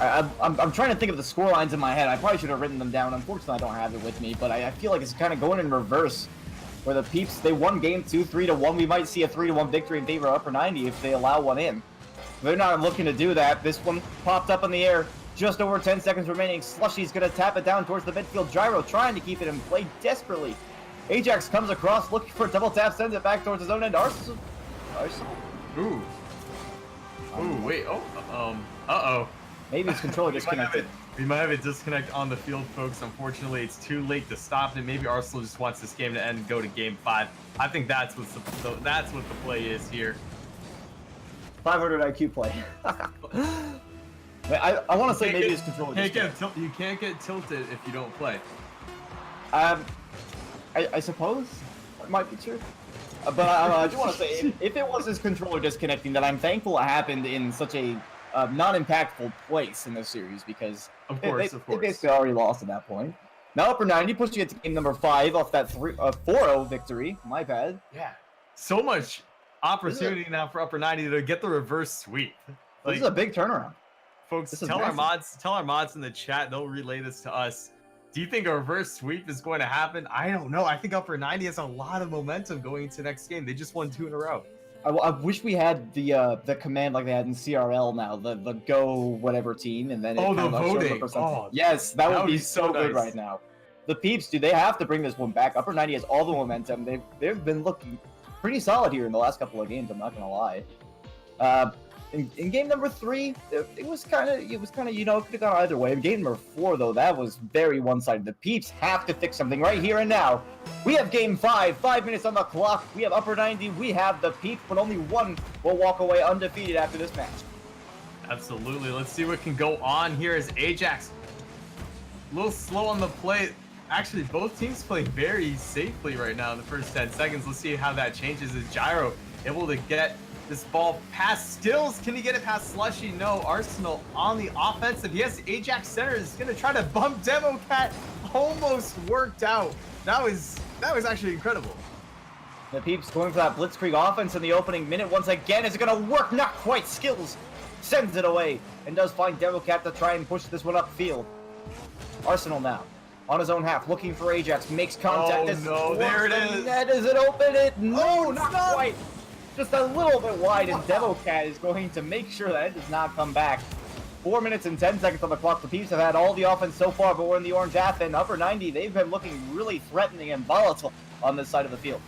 I'm trying to think of the score lines in my head. I probably should have written them down. Unfortunately, I don't have it with me, but I feel like it's kind of going in reverse, where the Peeps, they won game 2, 3-1. We might see a 3-1 victory in favor of upper 90 if they allow one in. They're not looking to do that. This one popped up in the air. Just over 10 seconds remaining. Slushy's going to tap it down towards the midfield. Gyro trying to keep it in play desperately. Ajax comes across looking for a double tap, sends it back towards his own end. Arsenal. Ooh, wait. Uh-oh. Maybe his controller disconnected. We might have a disconnect on the field, folks. Unfortunately, it's too late to stop it. Maybe Arsenal just wants this game to end and go to game 5. I think that's what the play is here. 500 IQ play. I want to say maybe his controller disconnected. You can't get tilted if you don't play. I suppose it might be true. But I do want to say, if it was his controller disconnecting, then I'm thankful it happened in such a non-impactful place in this series, because they basically already lost at that point. Now upper 90 pushing it to game number 5 off that 4-0 victory. My bad. Yeah. So much opportunity now for upper 90 to get the reverse sweep. This is a big turnaround. Folks, tell our mods in the chat. They'll relay this to us. Do you think a reverse sweep is going to happen? I don't know. I think upper 90 has a lot of momentum going into next game. They just won 2 in a row. I wish we had the command like they had in CRL now, the go whatever team, and then the voting. Yes, that would be so good nice right now. The Peeps, do they have to bring this one back? Upper 90 has all the momentum. They've been looking pretty solid here in the last couple of games. I'm not gonna lie. In game number 3, it was kind of it could have gone either way. In game number 4 though, that was very one-sided. The Peeps have to fix something right here and now. We have game 5, 5 minutes on the clock. We have upper 90. We have the Peeps, but only one will walk away undefeated after this match. Absolutely. Let's see what can go on here as Ajax a little slow on the play. Actually, both teams play very safely right now in the first 10 seconds. Let's see how that changes as Gyro able to get this ball past Stills. Can he get it past Slushy? No. Arsenal on the offensive. Yes, Ajax center is going to try to bump Demo Cat. almost worked out. That was actually incredible. The Peeps going for that blitzkrieg offense in the opening minute once again. Is it going to work? Not quite. Skills sends it away and does find Democat to try and push this one upfield. Arsenal now on his own half, looking for Ajax, makes contact. Oh no, there it is. Net, does it open it? No, not not. quite. Just a little bit wide, and Democat is going to make sure that it does not come back. 4 minutes and 10 seconds on the clock. The Peeps have had all the offense so far, but we're in the orange half, and upper 90, they've been looking really threatening and volatile on this side of the field.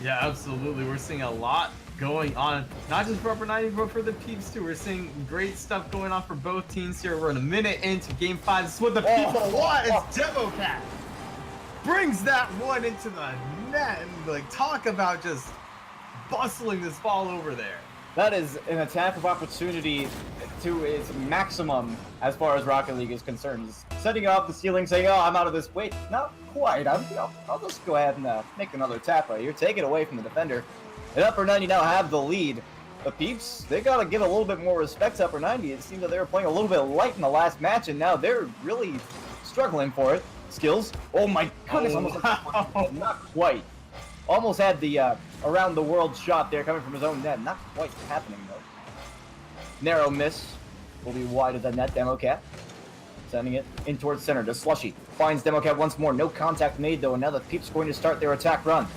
Yeah, absolutely. We're seeing a lot going on, not just for upper 90, but for the Peeps too. We're seeing great stuff going on for both teams here. We're in a minute into game 5. This is what the people want. It's Democat brings that one into the net, and like talk about just bustling this ball over there. That is an attack of opportunity to its maximum as far as Rocket League is concerned. He's setting up the ceiling, saying, "Oh, I'm out of this." Wait, not quite. I'll just go ahead and make another tap right here. Take it away from the defender. And upper 90 now have the lead. The Peeps, they got to give a little bit more respect to upper 90. It seems that they were playing a little bit light in the last match, and now they're really struggling for it. Skills. Oh my goodness, almost not quite. Almost had the around the world shot there coming from his own net. Not quite happening though. Narrow miss. Will be wide of the net. Democat sending it in towards center to Slushy. Finds Democat once more. No contact made though, and now the Peeps going to start their attack run.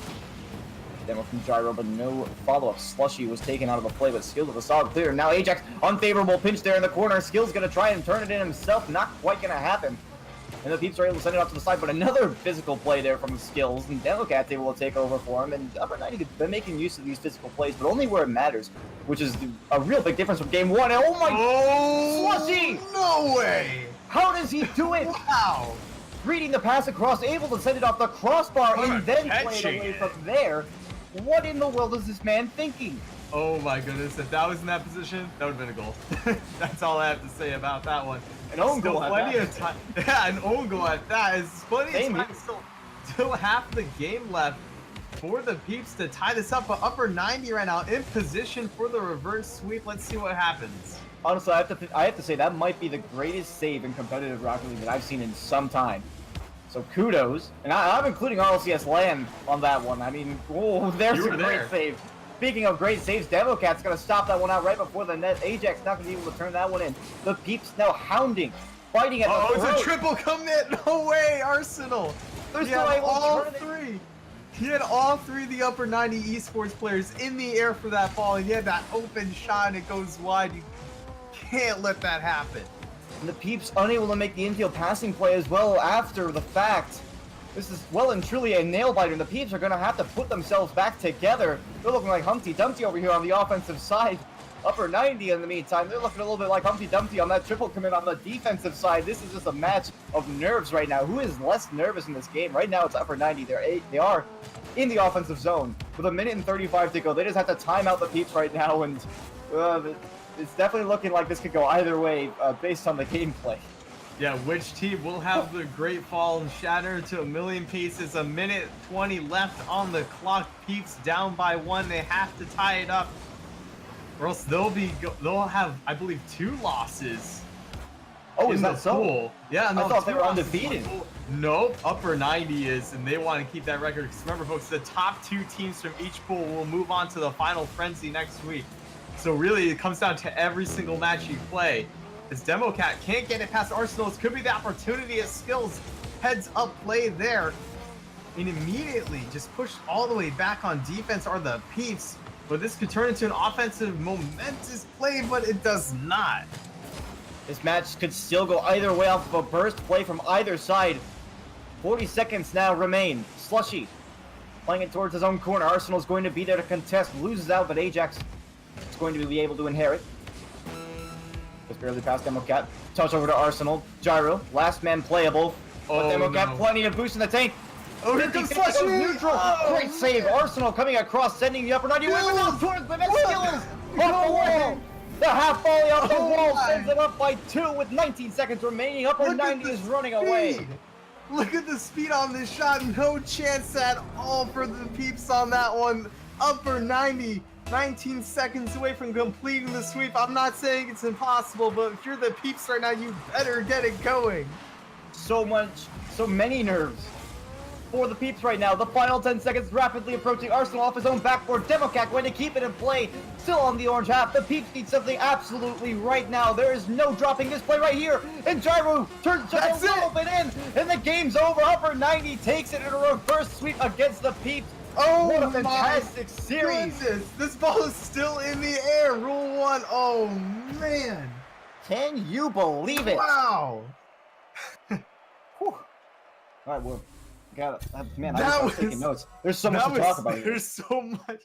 Demo from Gyro, but no follow-up. Slushy was taken out of the play, but Skills with a solid clear. Now Ajax, unfavorable pinch there in the corner. Skills going to try and turn it in himself. Not quite going to happen. And the Peeps are able to send it off to the side, but another physical play there from Skills, and Democat's able to take over for him. And upper 90 have been making use of these physical plays, but only where it matters, which is a real big difference from game 1. Oh my! Slushy! No way! How does he do it? Wow! Reading the pass across, able to send it off the crossbar, and then play it away from there. What in the world is this man thinking? Oh my goodness, if that was in that position, that would have been a goal. That's all I have to say about that one. An own goal at plenty that. of time. Yeah, an own goal at that. Is plenty of time. Still half the game left for the Peeps to tie this up. But upper 90 right now in position for the reverse sweep. Let's see what happens. Honestly, I have to say that might be the greatest save in competitive Rocket League that I've seen in some time. So kudos, and I'm including RLCS Land on that one. I mean, oh, there's a great save. Speaking of great saves, Democat's going to stop that one out right before the net. Ajax not going to be able to turn that one in. The Peeps now hounding, fighting at the throat. It's a triple commit. No way, Arsenal. They're still able all to turn three. He had all three of the upper 90 esports players in the air for that ball, and he had that open shot and it goes wide. You can't let that happen. And the Peeps unable to make the infield passing play as well after the fact. This is well and truly a nail-biter, and the Peeps are going to have to put themselves back together. They're looking like Humpty Dumpty over here on the offensive side. Upper 90 in the meantime, they're looking a little bit like Humpty Dumpty on that triple commit on the defensive side. This is just a match of nerves right now. Who is less nervous in this game? Right now it's upper 90. They are in the offensive zone. With a minute and 35 to go, they just have to time out the Peeps right now, and it's definitely looking like this could go either way based on the gameplay. Yeah, which team will have the great fall and shatter to a million pieces? A minute 20 left on the clock. Peeps down by 1. They have to tie it up, or else they'll have, I believe, 2 losses. Oh, is that so? Yeah, I thought they were undefeated. Nope, upper 90 is, and they want to keep that record. Because remember, folks, the top 2 teams from each pool will move on to the final frenzy next week. So really, it comes down to every single match you play. As Democat can't get it past Arsenal, this could be the opportunity as Skills heads up play there. And immediately just pushed all the way back on defense are the Peeps. But this could turn into an offensive momentous play, but it does not. This match could still go either way off of a burst play from either side. 40 seconds now remain. Slushy playing it towards his own corner. Arsenal's going to be there to contest. Loses out, but Ajax is going to be able to inherit. Just barely past Democat. Touch over to Arsenal. Gyro, last man playable. But Democat, plenty of boost in the tank. Oh, here comes Slushy! Neutral. Great save. Arsenal coming across, sending the upper 90 away, but now towards the net. Skills off the wall. The half volley off the wall sends it up by 2 with 19 seconds remaining. Upper 90 is running away. Look at the speed on this shot. No chance at all for the Peeps on that one. Upper 90. 19 seconds away from completing the sweep. I'm not saying it's impossible, but if you're the Peeps right now, you better get it going. So much So many nerves for the Peeps right now. The final 10 seconds rapidly approaching. Arsenal off his own backboard. Democat going to keep it in play. Still on the orange half. The Peeps need something absolutely right now. There is no dropping this play right here. And Gyro turns just a little bit in. And the game's over. Upper 90 takes it in a reverse sweep against the Peeps. Oh, what a fantastic series. Goodness. This ball is still in the air. Rule 1. Oh, man. Can you believe it? Wow. All right, well, got it. Man, That I was was- taking notes. There's so much to talk about here. There's so much.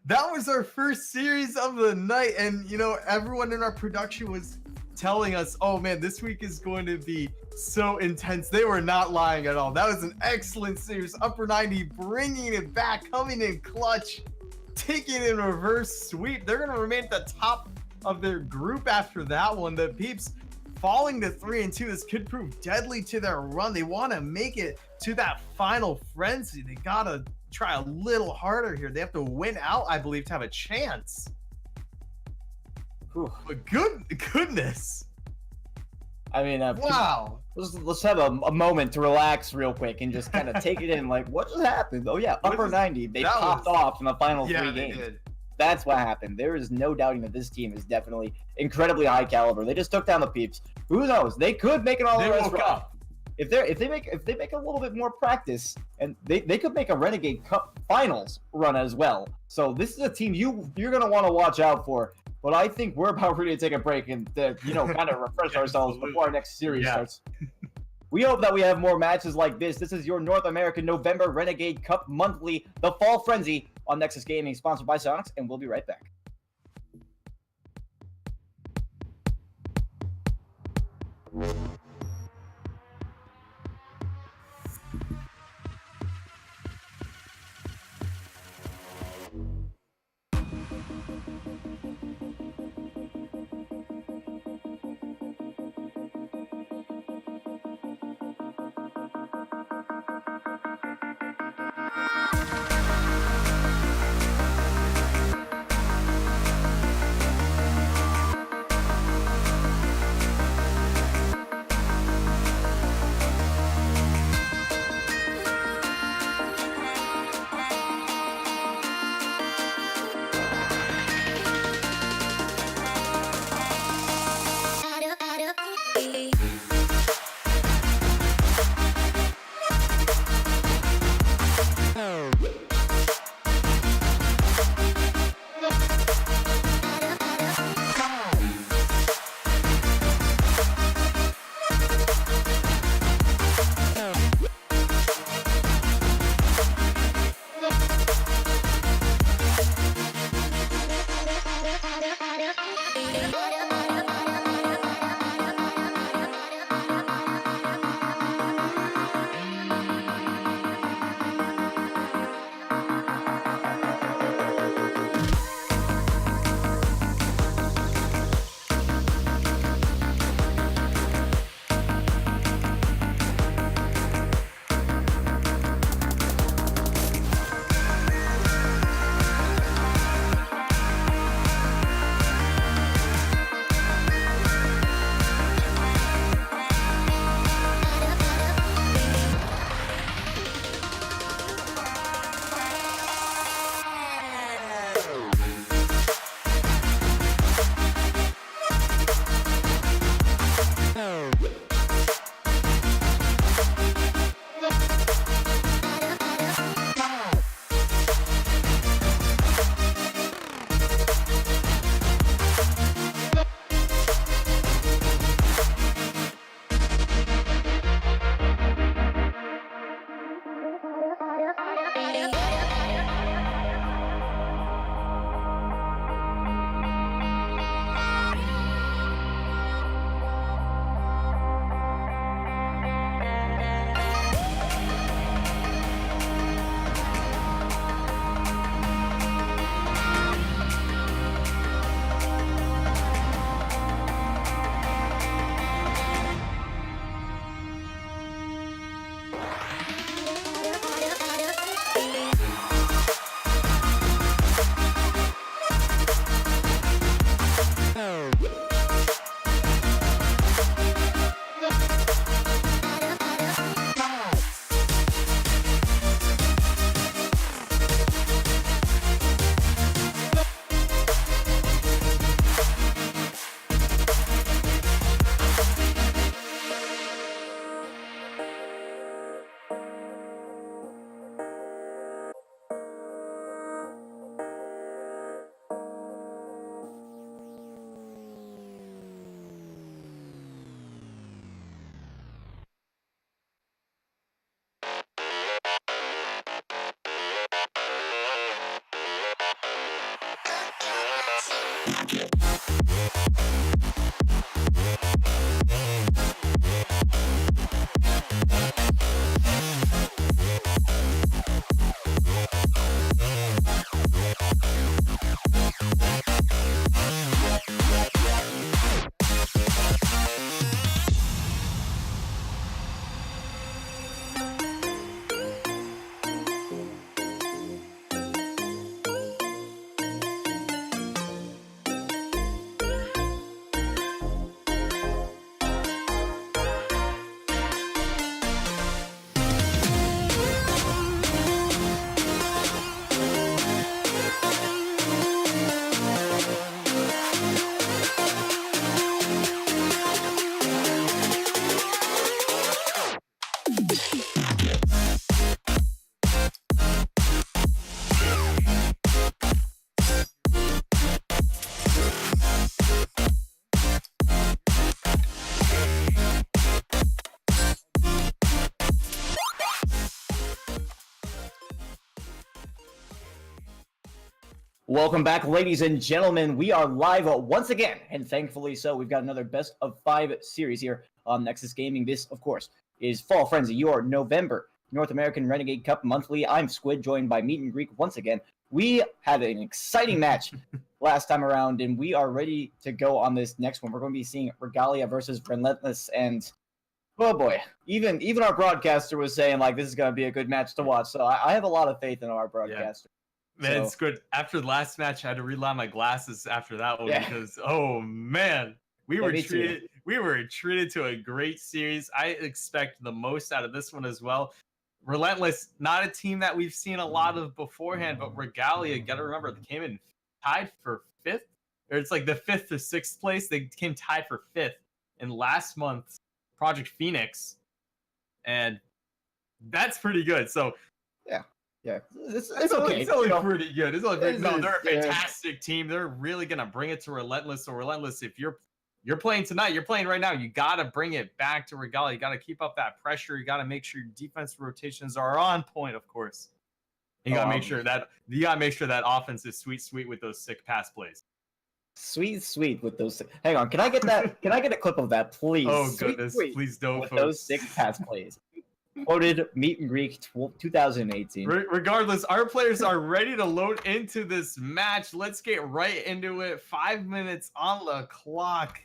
That was our first series of the night, and you know, everyone in our production was telling us, oh man, this week is going to be so intense. They were not lying at all. That was an excellent series. Upper 90 bringing it back, coming in clutch, taking it in reverse sweep. They're going to remain at the top of their group after that one. The Peeps falling to 3-2. This could prove deadly to their run. They want to make it to that final frenzy. They got to try a little harder here. They have to win out, I believe, to have a chance. Whew. But goodness. I mean, Wow. let's have a moment to relax real quick and just kind of take it in. Like, what just happened? Oh yeah, upper 90. They that popped was- off in the final Yeah, three they games. did. That's what happened. There is no doubting that this team is definitely incredibly high caliber. They just took down the Peeps. Who knows? They could make it all They the rest woke run. up. If they make a little bit more practice, and they could make a Renegade Cup Finals run as well. So this is a team you're gonna want to watch out for. But I think we're about ready to take a break and kind of refresh ourselves before our next series starts. We hope that we have more matches like this. This is your North American November Renegade Cup Monthly, the Fall Frenzy on Nexus Gaming, sponsored by Sonics, and we'll be right back. Welcome back, ladies and gentlemen. We are live once again, and thankfully so. We've got another best of 5 series here on Nexus Gaming. This, of course, is Fall Frenzy, your November North American Renegade Cup monthly. I'm Squid, joined by Meet and Greek once again. We had an exciting match last time around, and we are ready to go on this next one. We're going to be seeing Regalia versus Relentless, and oh boy, even our broadcaster was saying like this is going to be a good match to watch. So I have a lot of faith in our broadcaster. Man, it's good. After the last match, I had to reline my glasses after that one because, oh man, we were treated to a great series. I expect the most out of this one as well. Relentless, not a team that we've seen a lot of beforehand, but Regalia, got to remember, they came in tied for 5th, or it's like the 5th to 6th place. They came tied for 5th in last month's Project Phoenix, and that's pretty good. So yeah, it's okay. It's only pretty good. It's only pretty, no, they're a fantastic team. They're really gonna bring it to Relentless. So Relentless, if you're playing tonight, you're playing right now, you gotta bring it back to Regalia. You gotta keep up that pressure. You gotta make sure your defense rotations are on point, of course. You gotta make sure that offense is sweet with those sick pass plays. Sweet with those. Hang on, can I get that? Can I get a clip of that, please? Oh goodness, please don't. With those 6 pass plays. Quoted Meet and Greek 2018. Regardless, our players are ready to load into this match. Let's get right into it. 5 minutes on the clock.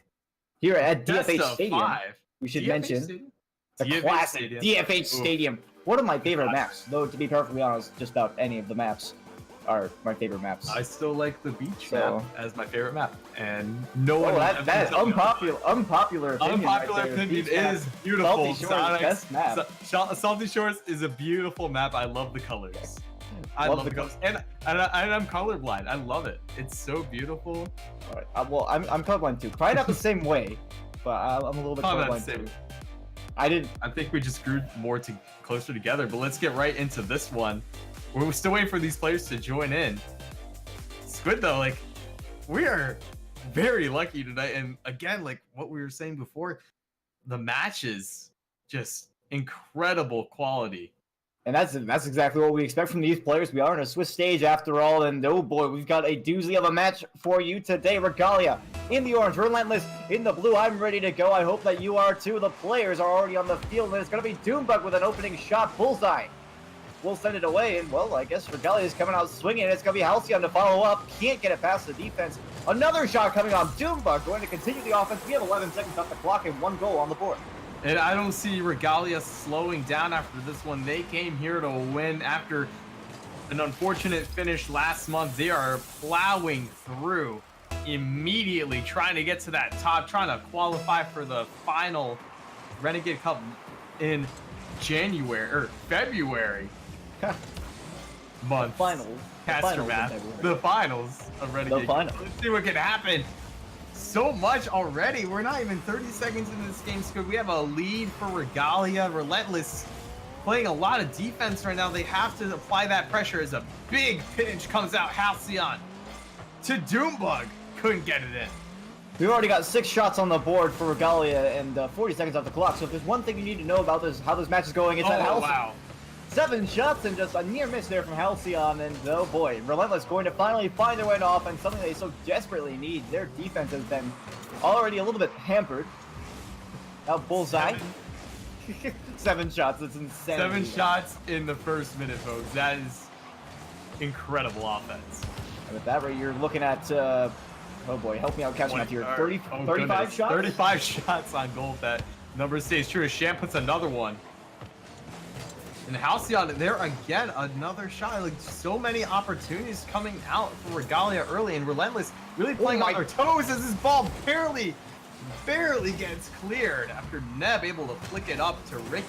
Here at DFH Stadium, 5. we should DFH mention Stadium? the DFH classic Stadium. DFH Stadium. One of my favorite maps, though to be perfectly honest, just about any of the maps are my favorite maps. I still like the beach map as my favorite map, and no one. That is unpopular opinion. Unpopular opinion is beautiful. Salty Shores, best map. Salty Shores is a beautiful map. I love the colors. I love the colors, and I'm colorblind. I love it. It's so beautiful. All right. Well, I'm colorblind too. Probably not the same way, but I'm a little bit colorblind too. I think we just grew closer together. But let's get right into this one. We're still waiting for these players to join in. Squid though, like, we are very lucky tonight, and again, like what we were saying before, the matches just incredible quality. And that's exactly what we expect from these players. We are on a Swiss stage after all, and oh boy, we've got a doozy of a match for you today. Regalia in the orange, Relentless in the blue. I'm ready to go. I hope that you are too. The players are already on the field, and it's going to be Doombug with an opening shot. Bullseye. We'll send it away, and well, I guess Regalia is coming out swinging. It's going to be Halcyon to follow up. Can't get it past the defense. Another shot coming on Doombug, going to continue the offense. We have 11 seconds off the clock and 1 goal on the board. And I don't see Regalia slowing down after this one. They came here to win after an unfortunate finish last month. They are plowing through immediately, trying to get to that top, trying to qualify for the final Renegade Cup in February. Month. The finals of Renegade. Let's see what can happen. So much already. We're not even 30 seconds into this game, Squid. We have a lead for Regalia. Relentless playing a lot of defense right now. They have to apply that pressure as a big pinch comes out. Halcyon to Doombug. Couldn't get it in. We've already got 6 shots on the board for Regalia and 40 seconds off the clock. So if there's one thing you need to know about this, how this match is going, it's that Halcyon. Wow. 7 shots and just a near miss there from Halcyon, and oh boy, Relentless going to finally find their way to offense, something they so desperately need. Their defense has been already a little bit hampered. Now Bullseye. 7 shots, that's insane. 7 shots in the first minute, folks. That is incredible offense. And with that rate, you're looking at, oh boy, help me out catching up here. 35 goodness. shots? 35 shots on goal. That number stays true. Sham puts another one. And Halcyon, there again, another shot. Like, so many opportunities coming out for Regalia early, and Relentless really playing on their toes as this ball barely gets cleared after Neb able to flick it up to Ricky.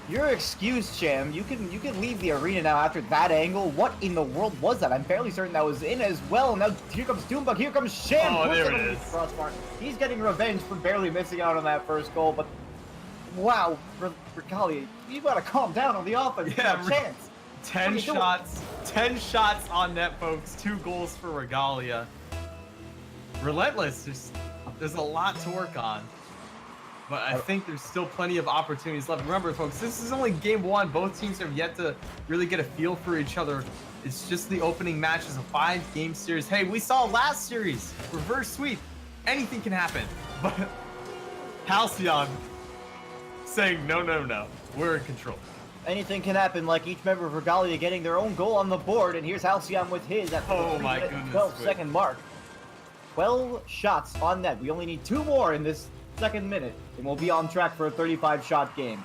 You're excused, Sham. You can leave the arena now after that angle. What in the world was that? I'm fairly certain that was in as well. Now here comes Doombug, here comes Sham. Oh, there it is. Crossbar. He's getting revenge for barely missing out on that first goal, but wow, Regalia, you gotta calm down on the offense. Yeah, chance. 10 shots, 10 shots on net, folks. 2 goals for Regalia. Relentless, there's a lot to work on. But I think there's still plenty of opportunities left. Remember, folks, this is only game 1. Both teams have yet to really get a feel for each other. It's just the opening match is a 5-game series. Hey, we saw last series, reverse sweep. Anything can happen. But Halcyon saying, no, we're in control. Anything can happen, like each member of Regalia getting their own goal on the board, and here's Halcyon with his at the 12-second mark. 12 shots on net. We only need 2 more in this second minute, and we'll be on track for a 35-shot game.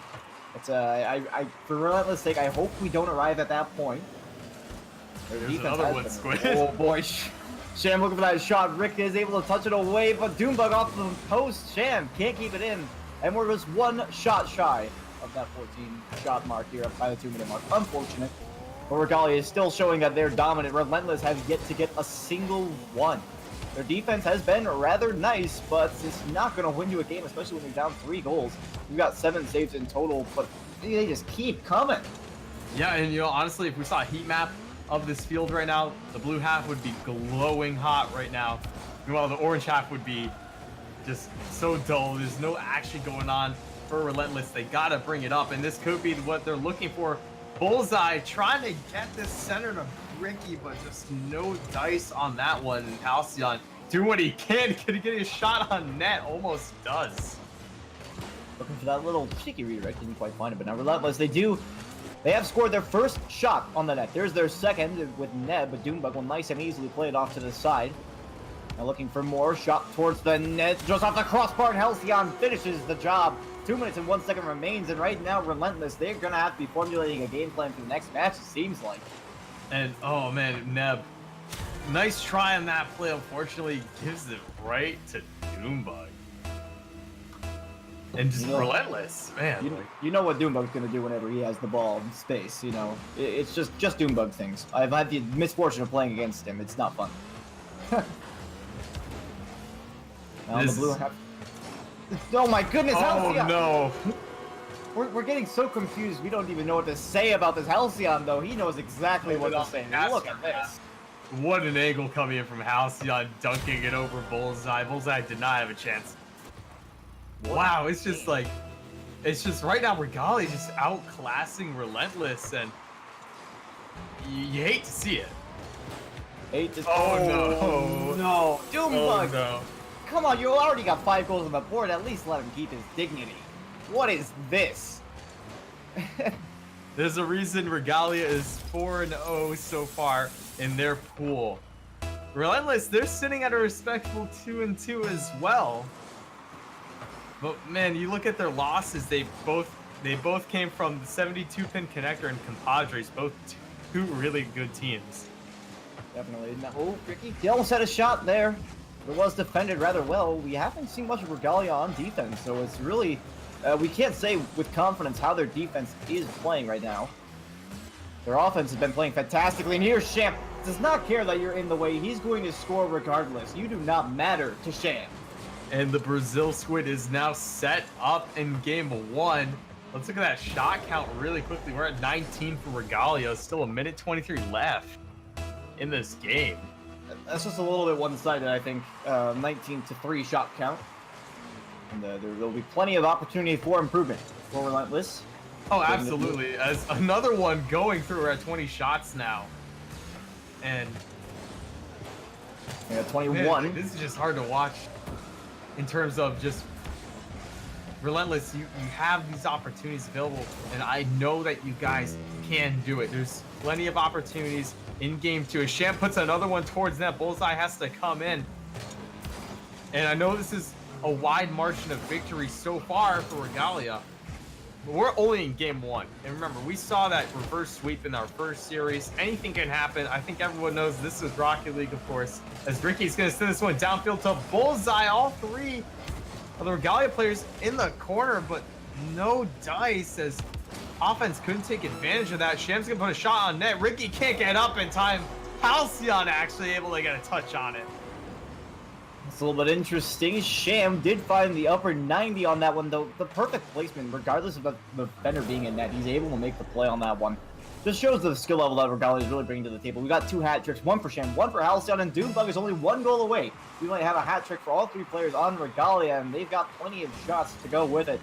It's for Relentless' sake, I hope we don't arrive at that point. There's another one, Squid. Oh boy, Sham looking for that shot. Rick is able to touch it away, but Doombug off the post. Sham can't keep it in, and we're just 1 shot shy of that 14-shot mark here by the 2-minute mark. Unfortunate, but Regalia is still showing that they're dominant. Relentless has yet to get a single one. Their defense has been rather nice, but it's not going to win you a game, especially when you're down 3 goals. We've got 7 saves in total, but they just keep coming. Yeah, and honestly, if we saw a heat map of this field right now, the blue half would be glowing hot right now. Meanwhile, the orange half would be just so dull. There's no action going on for Relentless. They got to bring it up, and this could be what they're looking for. Bullseye trying to get this center to Ricky, but just no dice on that one. And Halcyon doing what he can to get his shot on net. Almost does. Looking for that little cheeky redirect. Didn't quite find it, but now Relentless, they have scored their first shot on the net. There's their second with Neb, but Doombug will nice and easily play it off to the side. Now looking for more. Shot towards the net. Just off the crossbar, and Halcyon finishes the job. 2 minutes and 1 second remains, and right now, Relentless, they're going to have to be formulating a game plan for the next match, it seems like. And, oh man, Neb, nice try on that play. Unfortunately, gives it right to Doombug. And just Relentless, man. You know what Doombug's going to do whenever he has the ball in space, It's just Doombug things. I've had the misfortune of playing against him. It's not fun. Now the blue half. Oh my goodness, Halcyon! Oh no! We're getting so confused, we don't even know what to say about this Halcyon, though. He knows exactly what to say. Look at this. What an angle coming in from Halcyon, dunking it over Bullseye. Bullseye did not have a chance. Wow, it's just like, right now, Regalia just outclassing Relentless, and you hate to see it. Oh no. Doombug! Oh no. Come on, you already got 5 goals on the board. At least let him keep his dignity. What is this? There's a reason Regalia is 4-0 so far in their pool. Relentless, they're sitting at a respectable 2-2 as well. But man, you look at their losses. They both came from the 72-pin connector and Compadres, both 2 really good teams. Definitely. Oh, Ricky, he almost had a shot there. It was defended rather well. We haven't seen much of Regalia on defense, so it's really, we can't say with confidence how their defense is playing right now. Their offense has been playing fantastically, and here's Sham. Does not care that you're in the way. He's going to score regardless. You do not matter to Sham. And the Brazil Squid is now set up in game 1. Let's look at that shot count really quickly. We're at 19 for Regalia. Still a minute 23 left in this game. That's just a little bit one-sided, I think. 19-3 shot count. And there'll be plenty of opportunity for improvement for Relentless. Oh, absolutely. As another one going through, we're at 20 shots now. And yeah, 21. Man, this is just hard to watch in terms of just Relentless. You have these opportunities available, and I know that you guys can do it. There's plenty of opportunities in game 2. As Sham puts another one towards net, Bullseye has to come in. And I know this is a wide margin of victory so far for Regalia. But we're only in game 1. And remember, we saw that reverse sweep in our first series. Anything can happen. I think everyone knows this is Rocket League, of course. As Ricky's going to send this one downfield to Bullseye. All 3 of the Regalia players in the corner, but no dice as offense couldn't take advantage of that. Sham's going to put a shot on net. Ricky can't get up in time. Halcyon actually able to get a touch on it. It's a little bit interesting. Sham did find the upper 90 on that one, though. The perfect placement, regardless of the defender being in net. He's able to make the play on that one. Just shows the skill level that Regalia is really bringing to the table. We got 2 hat tricks, 1 for Sham, 1 for Halcyon, and Doombug is only 1 goal away. We might have a hat trick for all 3 players on Regalia, and they've got plenty of shots to go with it.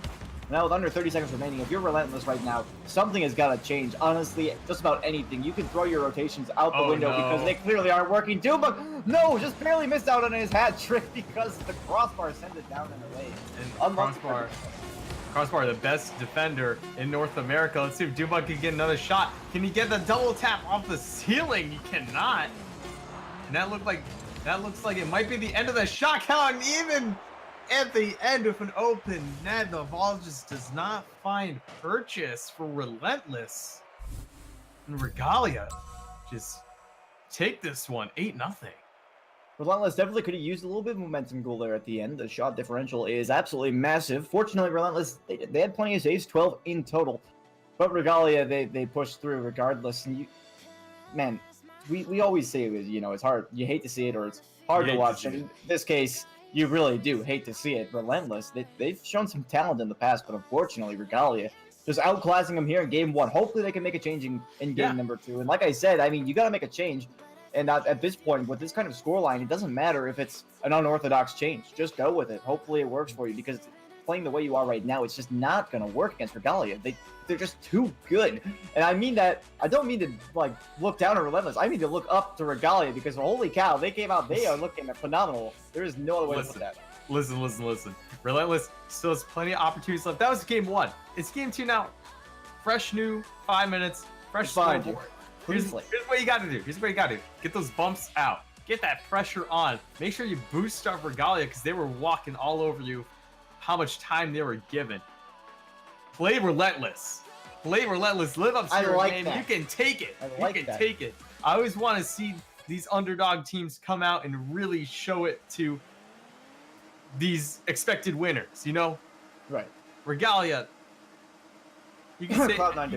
Now, with under 30 seconds remaining, if you're Relentless right now, something has got to change. Honestly, just about anything. You can throw your rotations out the window because they clearly aren't working. Doombug, no, just barely missed out on his hat trick because the crossbar sent it down and away. And Crossbar, the best defender in North America. Let's see if Doombug can get another shot. Can he get the double tap off the ceiling? He cannot. And that looks like it might be the end of the shot count. And even at the end of an open net, the ball just does not find purchase for Relentless. And Regalia just take this one 8-0. Relentless definitely could have used a little bit of momentum goal there at the end. The shot differential is absolutely massive. Fortunately, Relentless, they had plenty of saves, 12 in total. But Regalia, they pushed through regardless. And man, we always say it was, it's hard. You hate to see it or it's hard to watch. And in this case, you really do hate to see it. Relentless, they've shown some talent in the past, but unfortunately, Regalia just outclassing them here in game 1. Hopefully, they can make a change in game number 2. And like I said, I mean, you got to make a change. And at this point, with this kind of scoreline, it doesn't matter if it's an unorthodox change. Just go with it. Hopefully it works for you because playing the way you are right now, it's just not going to work against Regalia. They're just too good. And I mean that, I don't mean to look down at Relentless. I mean to look up to Regalia because holy cow, they came out, they are looking phenomenal. There is no other way to put that. Listen. Relentless still has plenty of opportunities left. That was game 1. It's game 2 now. Fresh new 5 minutes. Fresh scoreboard. Here's what you got to do. Get those bumps out. Get that pressure on. Make sure you boost up Regalia because they were walking all over you how much time they were given. Play Relentless. Live up to your game. You can take it. Take it. I always want to see these underdog teams come out and really show it to these expected winners, Right. Regalia. You can say, listen. I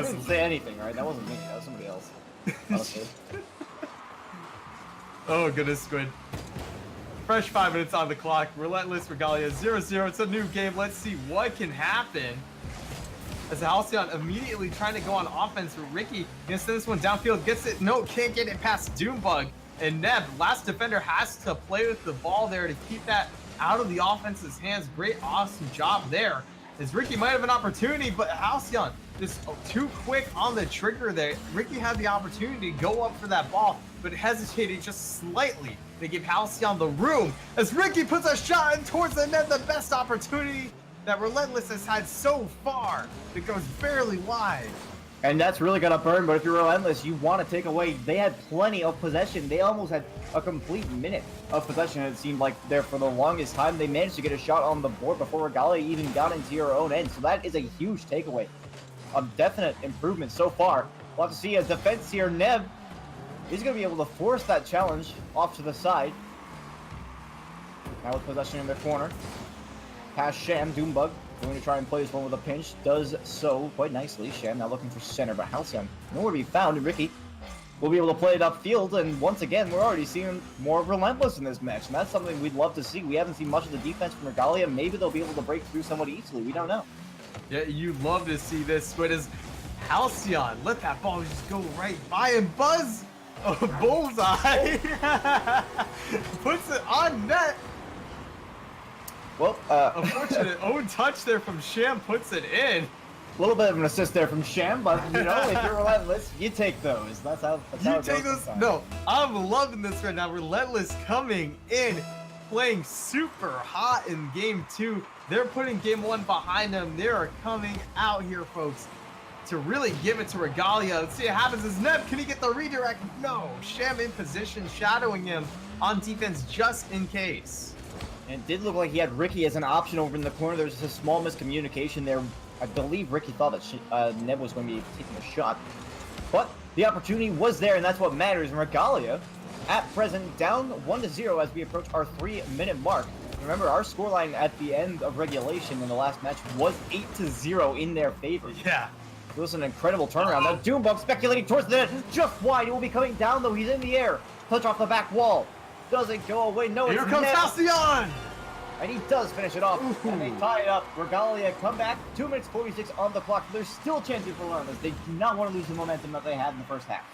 didn't say anything, right? That wasn't me. That was somebody else. Okay. Oh, goodness, Squid. Fresh 5 minutes on the clock. Relentless Regalia 0-0. It's a new game. Let's see what can happen. As Halcyon immediately trying to go on offense with Ricky. Gonna send this one downfield. Gets it. No, can't get it past Doombug. And Neb, last defender, has to play with the ball there to keep that out of the offense's hands. Great, awesome job there. As Ricky might have an opportunity, but Halcyon just too quick on the trigger there. Ricky had the opportunity to go up for that ball, but hesitated just slightly. They give Halcyon the room as Ricky puts a shot in towards the net. The best opportunity that Relentless has had so far. It goes barely wide. And that's really gonna burn, but if you're Relentless, you want to take away. They had plenty of possession. They almost had a complete minute of possession, it seemed like there for the longest time. They managed to get a shot on the board before Regalia even got into your own end. So that is a huge takeaway. A definite improvement so far. We'll have to see a defense here. Neb is going to be able to force that challenge off to the side. Now with possession in their corner. Past Sham, Doombug. Going to try and play this one with a pinch. Does so quite nicely. Sham now looking for center, but Halcyon nowhere to be found. And Ricky will be able to play it upfield. And once again, we're already seeing more of Relentless in this match. And that's something we'd love to see. We haven't seen much of the defense from Regalia. Maybe they'll be able to break through somewhat easily. We don't know. Yeah, you'd love to see this, but as Halcyon let that ball just go right by and buzz a bullseye. Puts it on net. Well, Unfortunate own touch there from Sham puts it in. a little bit of an assist there from Sham, but you know, if you're relentless, you take those. That's how You it take goes those. sometimes. No, I'm loving this right now. Relentless coming in, playing super hot in game 2. They're putting game 1 behind them. They are coming out here, folks, to really give it to Regalia. Let's see what happens. Is Neb, can he get the redirect? No. Sham in position, shadowing him on defense just in case. And it did look like he had Ricky as an option over in the corner. There was just a small miscommunication there. I believe Ricky thought that Neb was going to be taking a shot. But the opportunity was there, and that's what matters. And Regalia, at present, down 1-0 as we approach our 3-minute mark. Remember, our scoreline at the end of regulation in the last match was 8-0 in their favor. Yeah. It was an incredible turnaround. Now Doombug speculating towards the net, just wide. He will be coming down, though. He's in the air. Touch off the back wall. Doesn't go away. No, Here it's comes Neb. Halcyon! And he does finish it off. Ooh. And they tie it up. Regalia come back. 2 minutes 46 on the clock. There's still chances for Relentless. They do not want to lose the momentum that they had in the first half.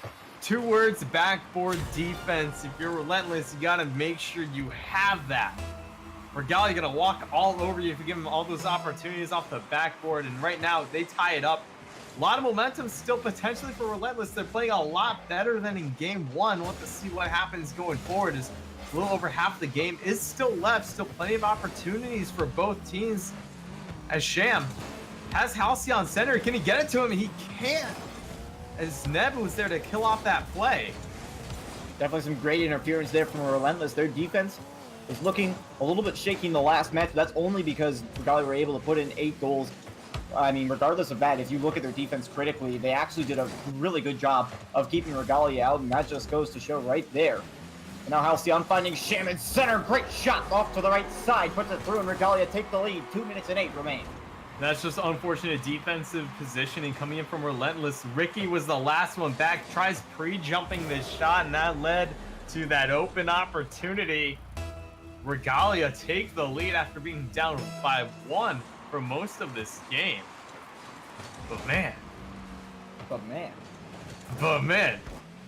2 words, backboard defense. If you're relentless, you gotta make sure you have that. Regalia gonna walk all over you if you give them all those opportunities off the backboard. And right now, they tie it up. A lot of momentum still potentially for Relentless. They're playing a lot better than in game 1. We'll have to see what happens going forward. As a little over half the game is still left. Still plenty of opportunities for both teams. As Sham has Halcyon center. Can he get it to him? He can't. As Neb was there to kill off that play. Definitely some great interference there from Relentless. Their defense is looking a little bit shaky in the last match. But that's only because Regalia were able to put in 8 goals. I mean, regardless of that, if you look at their defense critically, they actually did a really good job of keeping Regalia out, and that just goes to show right there. And now Halcyon finding Sham in center. Great shot off to the right side. Puts it through, and Regalia take the lead. 2 minutes and 8 remain. That's just unfortunate defensive positioning coming in from Relentless. Ricky was the last one back, tries pre-jumping this shot, and that led to that open opportunity. Regalia take the lead after being down by 1 for most of this game. But man,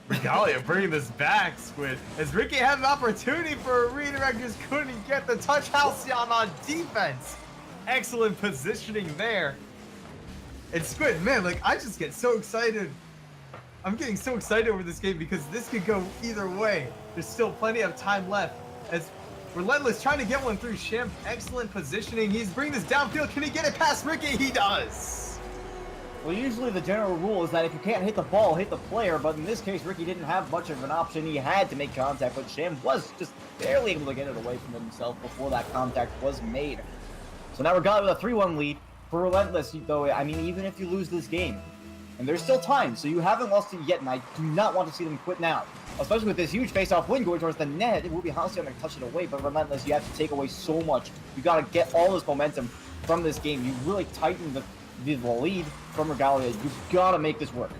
Regalia bringing this back, Squid. As Ricky had an opportunity for a redirect, just couldn't get the touch. Halcyon on defense. Excellent positioning there. And Squid, man, like, I just get so excited. I'm getting so excited over this game because this could go either way. There's still plenty of time left. As Relentless trying to get one through Sham. Excellent positioning. He's bringing this downfield. Can he get it past Ricky? He does. Well, usually the general rule is that if you can't hit the ball, hit the player. But in this case, Ricky didn't have much of an option. He had to make contact, but Sham was just barely able to get it away from himself before that contact was made. So now Regalia with a 3-1 lead for Relentless, though. I mean, even if you lose this game, and there's still time, so you haven't lost it yet, and I do not want to see them quit now. Especially with this huge face-off win going towards the net, it will be Halcyon to touch it away, but Relentless, you have to take away so much. You got to get all this momentum from this game. You really tighten the lead from Regalia. You've got to make this work.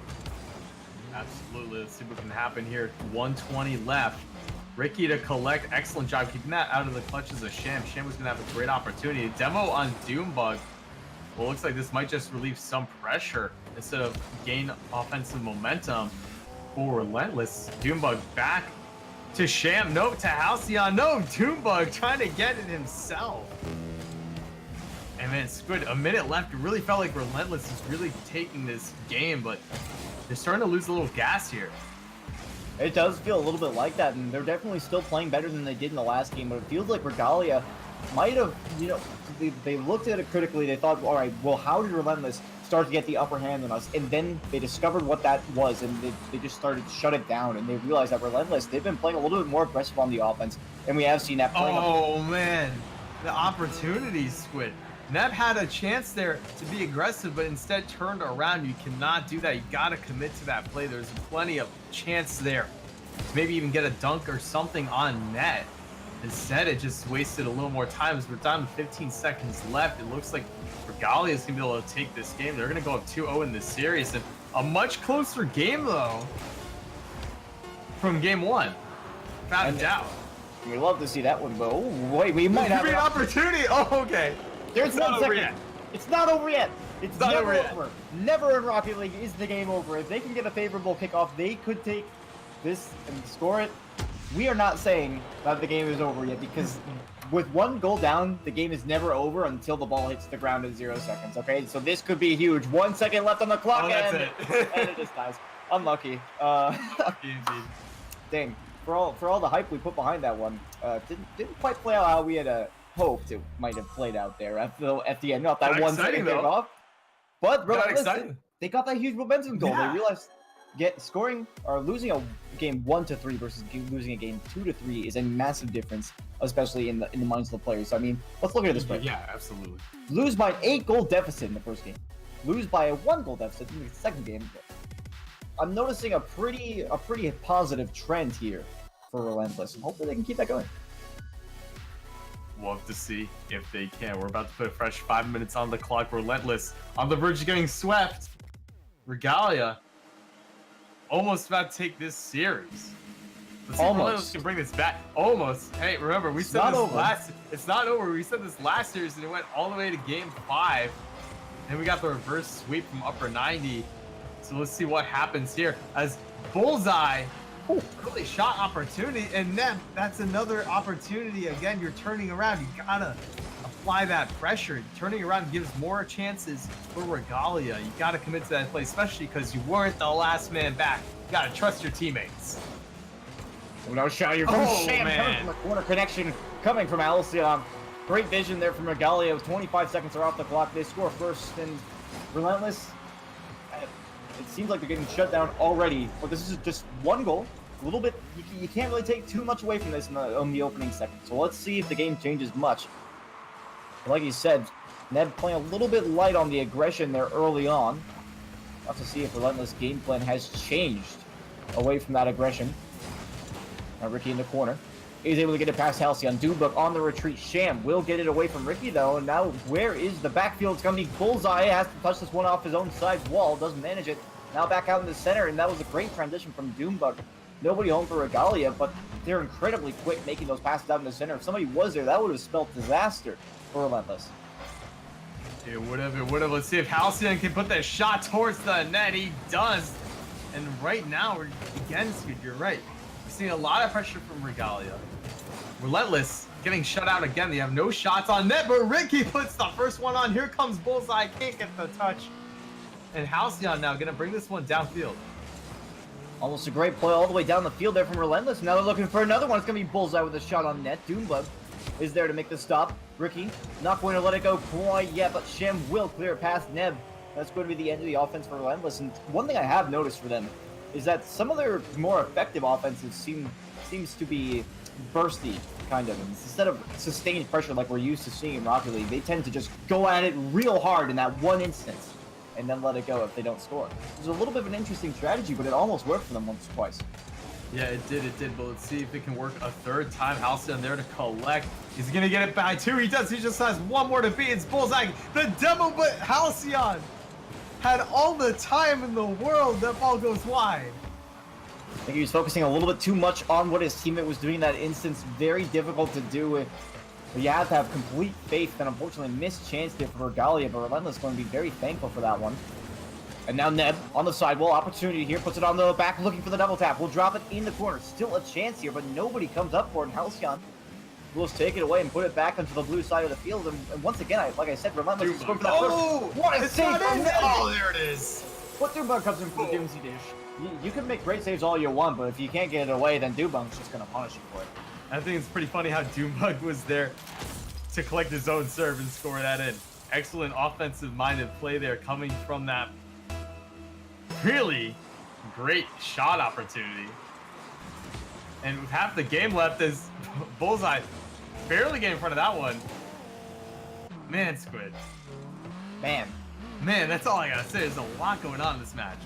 Absolutely. Let's see what can happen here. 120 left. Ricky to collect. Excellent job keeping that out of the clutches of Sham. Sham was going to have a great opportunity. Demo on Doombug. Well, looks like this might just relieve some pressure instead of gain offensive momentum for Relentless. Doombug back to Sham. Nope, to Halcyon. No, Doombug trying to get it himself. And man, Squid, a minute left. It really felt like Relentless is really taking this game, but they're starting to lose a little gas here. It does feel a little bit like that, and they're definitely still playing better than they did in the last game, but it feels like Regalia might have, you know, they looked at it critically. They thought, all right, well, how did Relentless start to get the upper hand on us? And then they discovered what that was, and they just started to shut it down, and they realized that Relentless, they've been playing a little bit more aggressive on the offense, and we have seen that playing man, the opportunities, Squid. Neb had a chance there to be aggressive, but instead turned around. You cannot do that. You got to commit to that play. There's plenty of chance there to maybe even get a dunk or something on net. Instead, it just wasted a little more time. As we're down to 15 seconds left, it looks like Regalia is going to be able to take this game. They're going to go up 2-0 in this series. And a much closer game, though, from game 1. Without a doubt. We love to see that one, but oh, wait, we might have an opportunity. Oh, okay. There's 1 second. It's not over yet. It's not never over. Never in Rocket League is the game over. If they can get a favorable kickoff, they could take this and score it. we are not saying that the game is over yet, because with 1 goal down, the game is never over until the ball hits the ground at 0 seconds, okay? So this could be huge. 1 second left on the clock, that's and, it. and it just dies. Unlucky. Dang. For all the hype we put behind that one, didn't quite play out how we had hoped it might have played out there at the end. Not that Got 1 exciting, second though. off. But Got Relentless, exciting. they got that huge momentum goal. Yeah. They realized scoring or losing a game 1-3 versus losing a game 2-3 is a massive difference, especially in the minds of the players. So, I mean, let's look at it this way. Yeah, absolutely. Lose by an 8-goal deficit in the first game. Lose by a 1-goal deficit in the second game. I'm noticing a pretty positive trend here for Relentless. Hopefully they can keep that going. We'll have to see if they can. We're about to put a fresh 5 minutes on the clock. Relentless on the verge of getting swept. Regalia almost about to take this series. Let's see if Relentless can bring this back. Almost. Hey, remember, we said this it's not over. We said this last series and it went all the way to game 5. And we got the reverse sweep from upper 90. So let's see what happens here as Bullseye really shot opportunity, and then That's another opportunity. Again, you're turning around. You gotta apply that pressure. Turning around gives more chances for Regalia. You gotta commit to that play, especially because you weren't the last man back. You gotta trust your teammates. No shot here from Sham, man. coming from the corner connection, coming from Alcyon. Great vision there from Regalia. 25 seconds are off the clock. They score first, and Relentless, it seems like they're getting shut down already. But this is just 1 goal. A little bit, you can't really take too much away from this in the opening second. So let's see if the game changes much. Like you said, Ned playing a little bit light on the aggression there early on. We'll have to see if Relentless game plan has changed away from that aggression. Now Ricky in the corner. He's able to get it past Halcyon. Dubuk on the retreat. Sham will get it away from Ricky, though. And now where is the backfield? It's going to be Bullseye. Has to touch this one off his own side wall. Doesn't manage it. Now back out in the center, and that was a great transition from Doombug. Nobody home for Regalia, but they're incredibly quick making those passes out in the center. If somebody was there, that would have spelled disaster for Relentless. it would have. Let's see if Halcyon can put that shot towards the net. He does. And right now, we're again, Scoot, you're right. We're seeing a lot of pressure from Regalia. Relentless getting shut out again. They have no shots on net, but Ricky puts the first one on. Here comes Bullseye. Can't get the touch. And Halcyon now gonna bring this one downfield. Almost a great play all the way down the field there from Relentless. Now they're looking for another one. It's going to be Bullseye with a shot on net. Doombug is there to make the stop. Ricky not going to let it go quite yet, but Shem will clear it past Neb. That's going to be the end of the offense for Relentless. And one thing I have noticed for them is that some of their more effective offenses seems to be bursty, kind of. Instead of sustained pressure like we're used to seeing in Rocket League, they tend to just go at it real hard in that one instance and then let it go if they don't score. It's a little bit of an interesting strategy, but it almost worked for them once or twice. Yeah, it did, but let's see if it can work a third time. Halcyon there to collect. He's gonna get it by 2. He does. He just has 1 more to beat. It's Bullseye. The demo, but Halcyon had all the time in the world. That ball goes wide. I think he was focusing a little bit too much on what his teammate was doing in that instance. Very difficult to do. But you have to have complete faith, and unfortunately missed chance there for Regalia, but Relentless going to be very thankful for that one. And now Neb on the sidewall, opportunity here, puts it on the back, looking for the double tap. We'll drop it in the corner. Still a chance here, but nobody comes up for it. And Halcyon will just take it away and put it back onto the blue side of the field. And once again, like I said, Relentless is going for that first. What a save from Neb! Oh, there it is. What Dubug comes in for the Doomsday Dish. You can make great saves all you want, but if you can't get it away, then Dubug's just going to punish you for it. I think it's pretty funny how Doombug was there to collect his own serve and score that in. Excellent offensive-minded play there coming from that really great shot opportunity. And with half the game left, as Bullseye barely get in front of that one. Man, Squid. Man, that's all I gotta say. There's a lot going on in this match.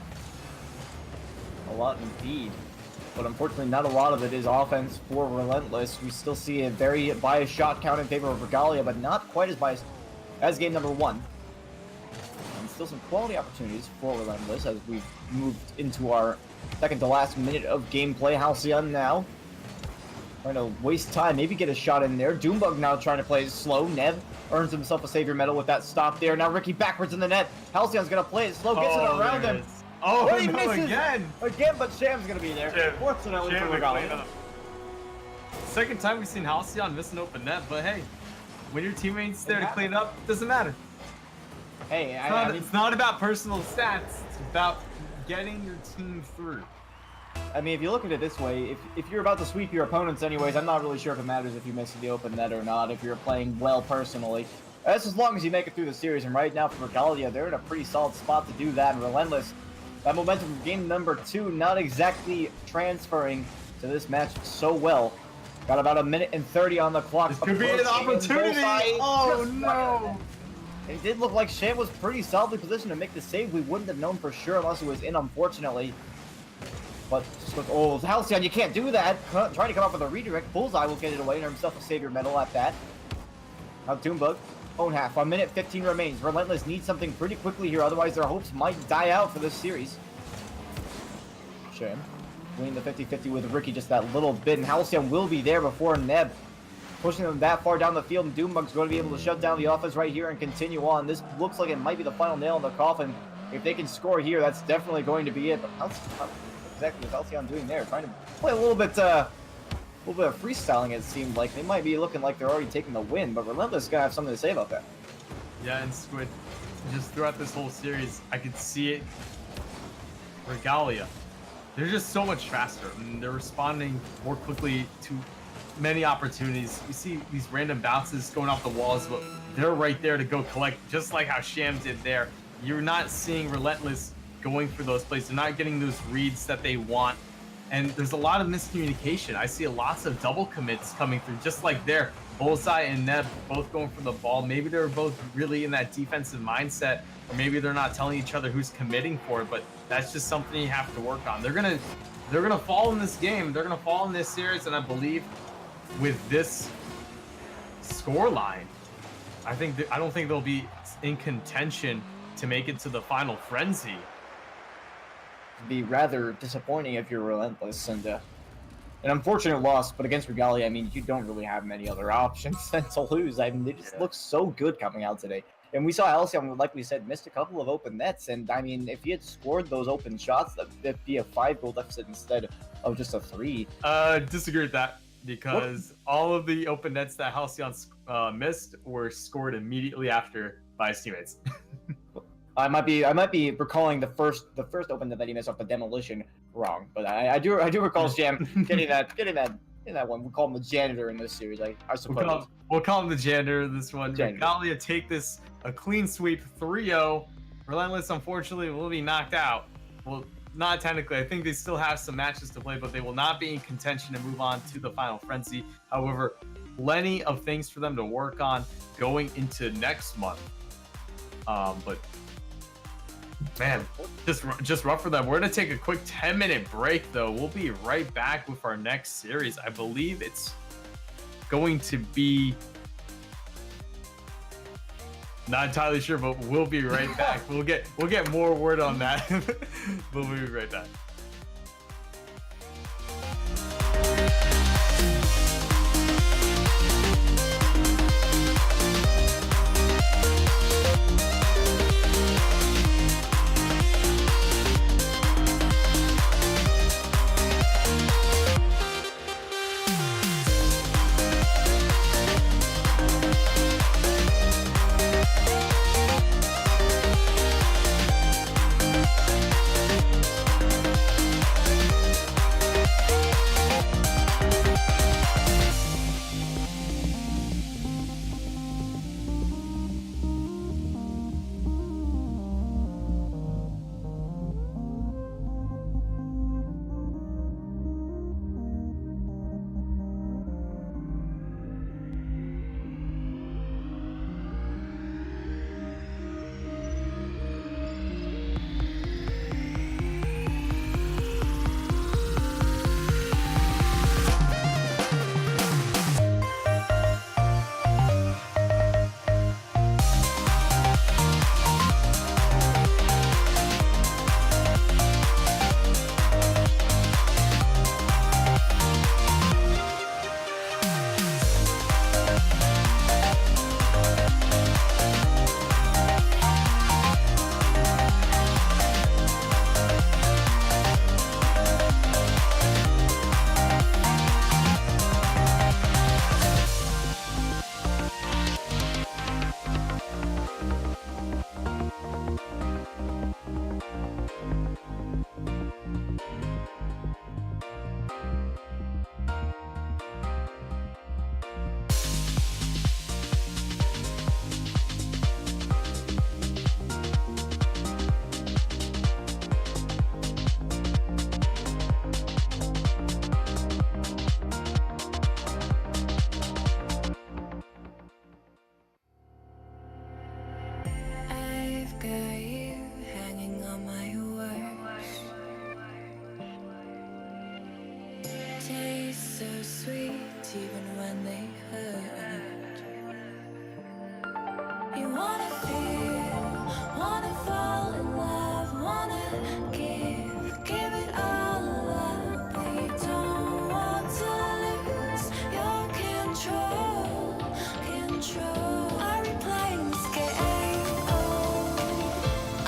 a lot indeed. But unfortunately, not a lot of it is offense for Relentless. We still see a very biased shot count in favor of Regalia, but not quite as biased as game number 1. And still some quality opportunities for Relentless as we've moved into our second to last minute of gameplay. Halcyon now trying to waste time, maybe get a shot in there. Doombug now trying to play it slow. Nev earns himself a savior medal with that stop there. Now Ricky backwards in the net. Halcyon's going to play it slow, gets it around him. Oh, But he no, misses again. Again, but Sham's going to be there. Sham. Fortunately Sham for to clean Regalia. up. second time we've seen Halcyon miss an open net, but hey, when your teammate's there to clean it up, it doesn't matter. Hey, It's not about personal stats. It's about getting your team through. I mean, if you look at it this way, if you're about to sweep your opponents anyways, I'm not really sure if it matters if you miss the open net or not, if you're playing well personally. That's as long as you make it through the series, and right now for Regalia, they're in a pretty solid spot to do that, and Relentless, that momentum from game number 2, not exactly transferring to this match so well. Got about 1:30 on the clock. This could be an opportunity! Oh no! It did look like Sham was pretty solidly positioned to make the save. We wouldn't have known for sure unless it was in, unfortunately. But just with, oh, Halcyon, you can't do that. Trying to come up with a redirect. Bullseye will get it away and himself a savior medal at that. Now Doombug, own half. 1:15 remains. Relentless needs something pretty quickly here, otherwise their hopes might die out for this series. Sham winning the 50-50 with Ricky just that little bit, and Halcyon will be there before Neb. Pushing them that far down the field, and Doombug's going to be able to shut down the offense right here and continue on. This looks like it might be the final nail in the coffin. If they can score here, that's definitely going to be it. But how exactly was Halcyon doing there? Trying to play a little bit of freestyling, it seemed like. They might be looking like they're already taking the win, but Relentless is going to have something to say about that. Yeah, and Squid, just throughout this whole series, I could see it. Regalia, they're just so much faster, and they're responding more quickly to many opportunities. You see these random bounces going off the walls, but they're right there to go collect, just like how Sham did there. You're not seeing Relentless going for those plays. They're not getting those reads that they want, and there's a lot of miscommunication. I see lots of double commits coming through, just like there. Bullseye and Neb both going for the ball. Maybe they're both really in that defensive mindset, or maybe they're not telling each other who's committing for it, but that's just something you have to work on. They're gonna fall in this game. They're gonna fall in this series, and I believe with this score line, I don't think they'll be in contention to make it to the final frenzy. It'd be rather disappointing if you're Relentless, and an unfortunate loss, but against Regalia, I mean, you don't really have many other options than to lose. I mean, they just look so good coming out today. And we saw Halcyon, like we said, missed a couple of open nets, and I mean, if he had scored those open shots, that'd be a 5-goal deficit instead of just a 3. Disagree with that. Because all of the open nets that Halcyon missed were scored immediately after by his teammates. I might be recalling the first open net that he missed off the demolition wrong, but I do recall Sham getting that one. We call him the janitor in this series. I suppose we'll call him the janitor. This one. Janitor. Regalia take this a clean sweep 3-0. Relentless, unfortunately, will be knocked out. Well, not technically. I think they still have some matches to play, but they will not be in contention to move on to the final frenzy. However, plenty of things for them to work on going into next month. But man, just rough for them. We're gonna take a quick 10-minute break, though. We'll be right back with our next series. I believe it's going to be. Not entirely sure, but we'll be right back. We'll get more word on that. We'll be right back. so sweet even when they hurt. You wanna feel, wanna fall in love, wanna give it all up, but you don't want to lose your control. Are we playing this game? Oh,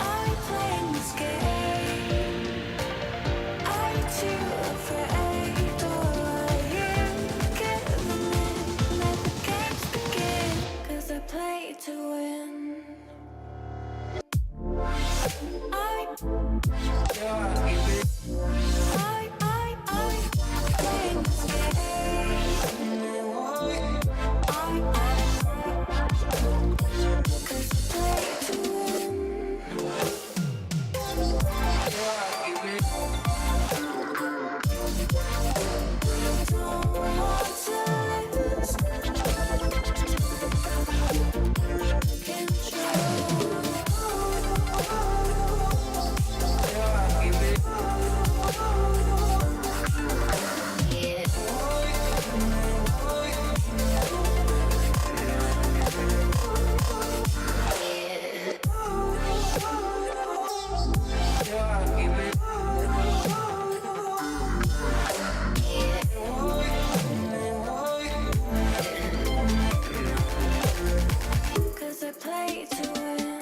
are we playing this game? Are you too afraid, or are you giving in? Let the games begin, 'cause I play to win. I playing this game. 'Cause I play to win. Don't want to lose Cause I play to win.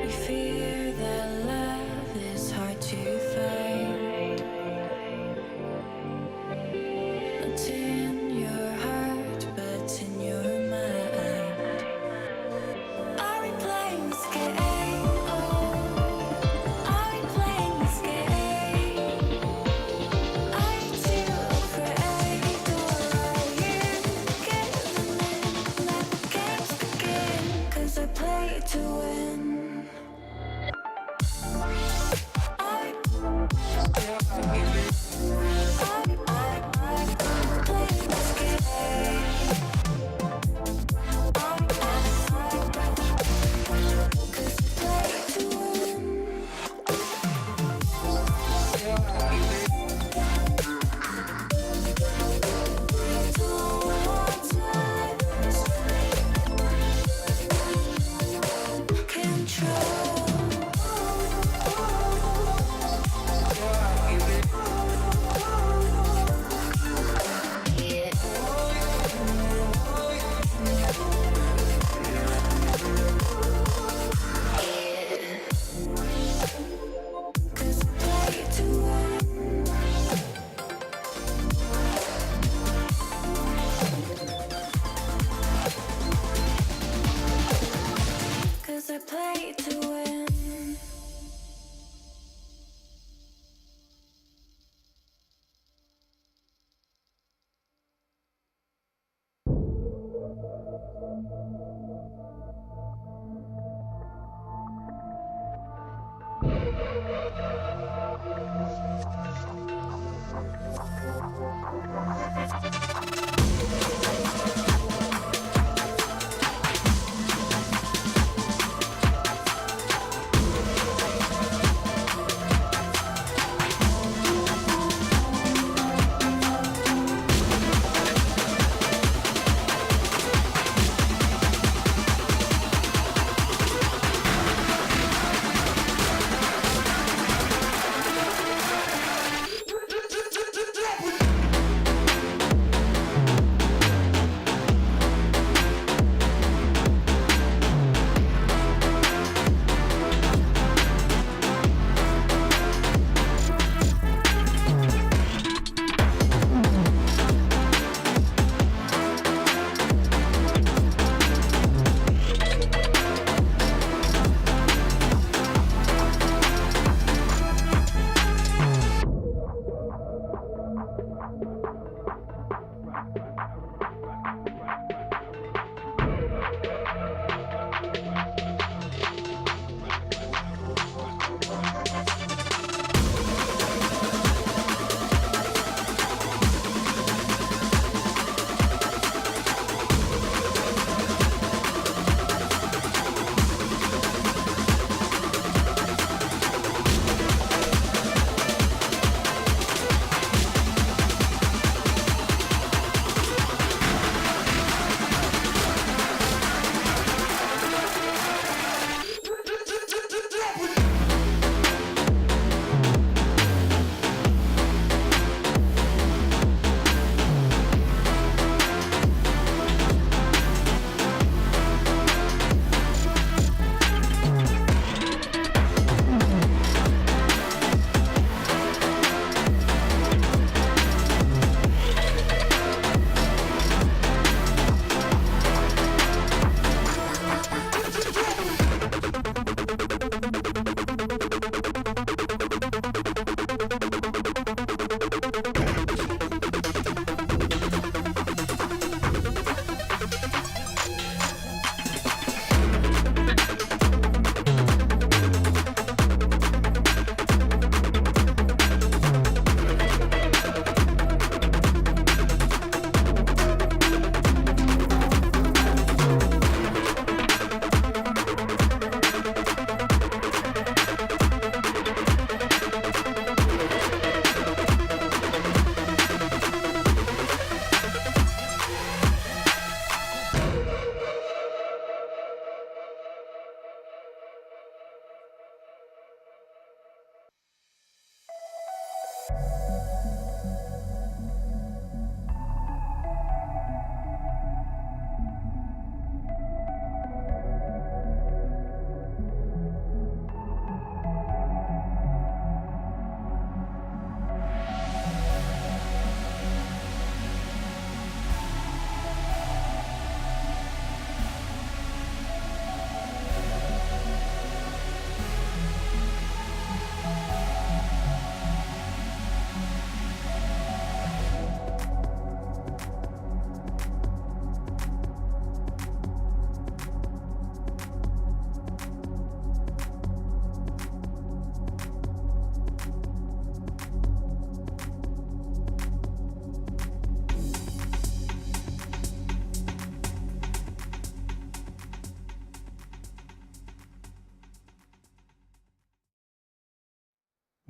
You fear that love is hard to find. Not in your heart, but in your mind. Are we playing this game? Oh, are we playing this game? Are you too afraid, or are you giving in? Let the games begin, 'cause I play to win. I playing this game. Cause I play to win.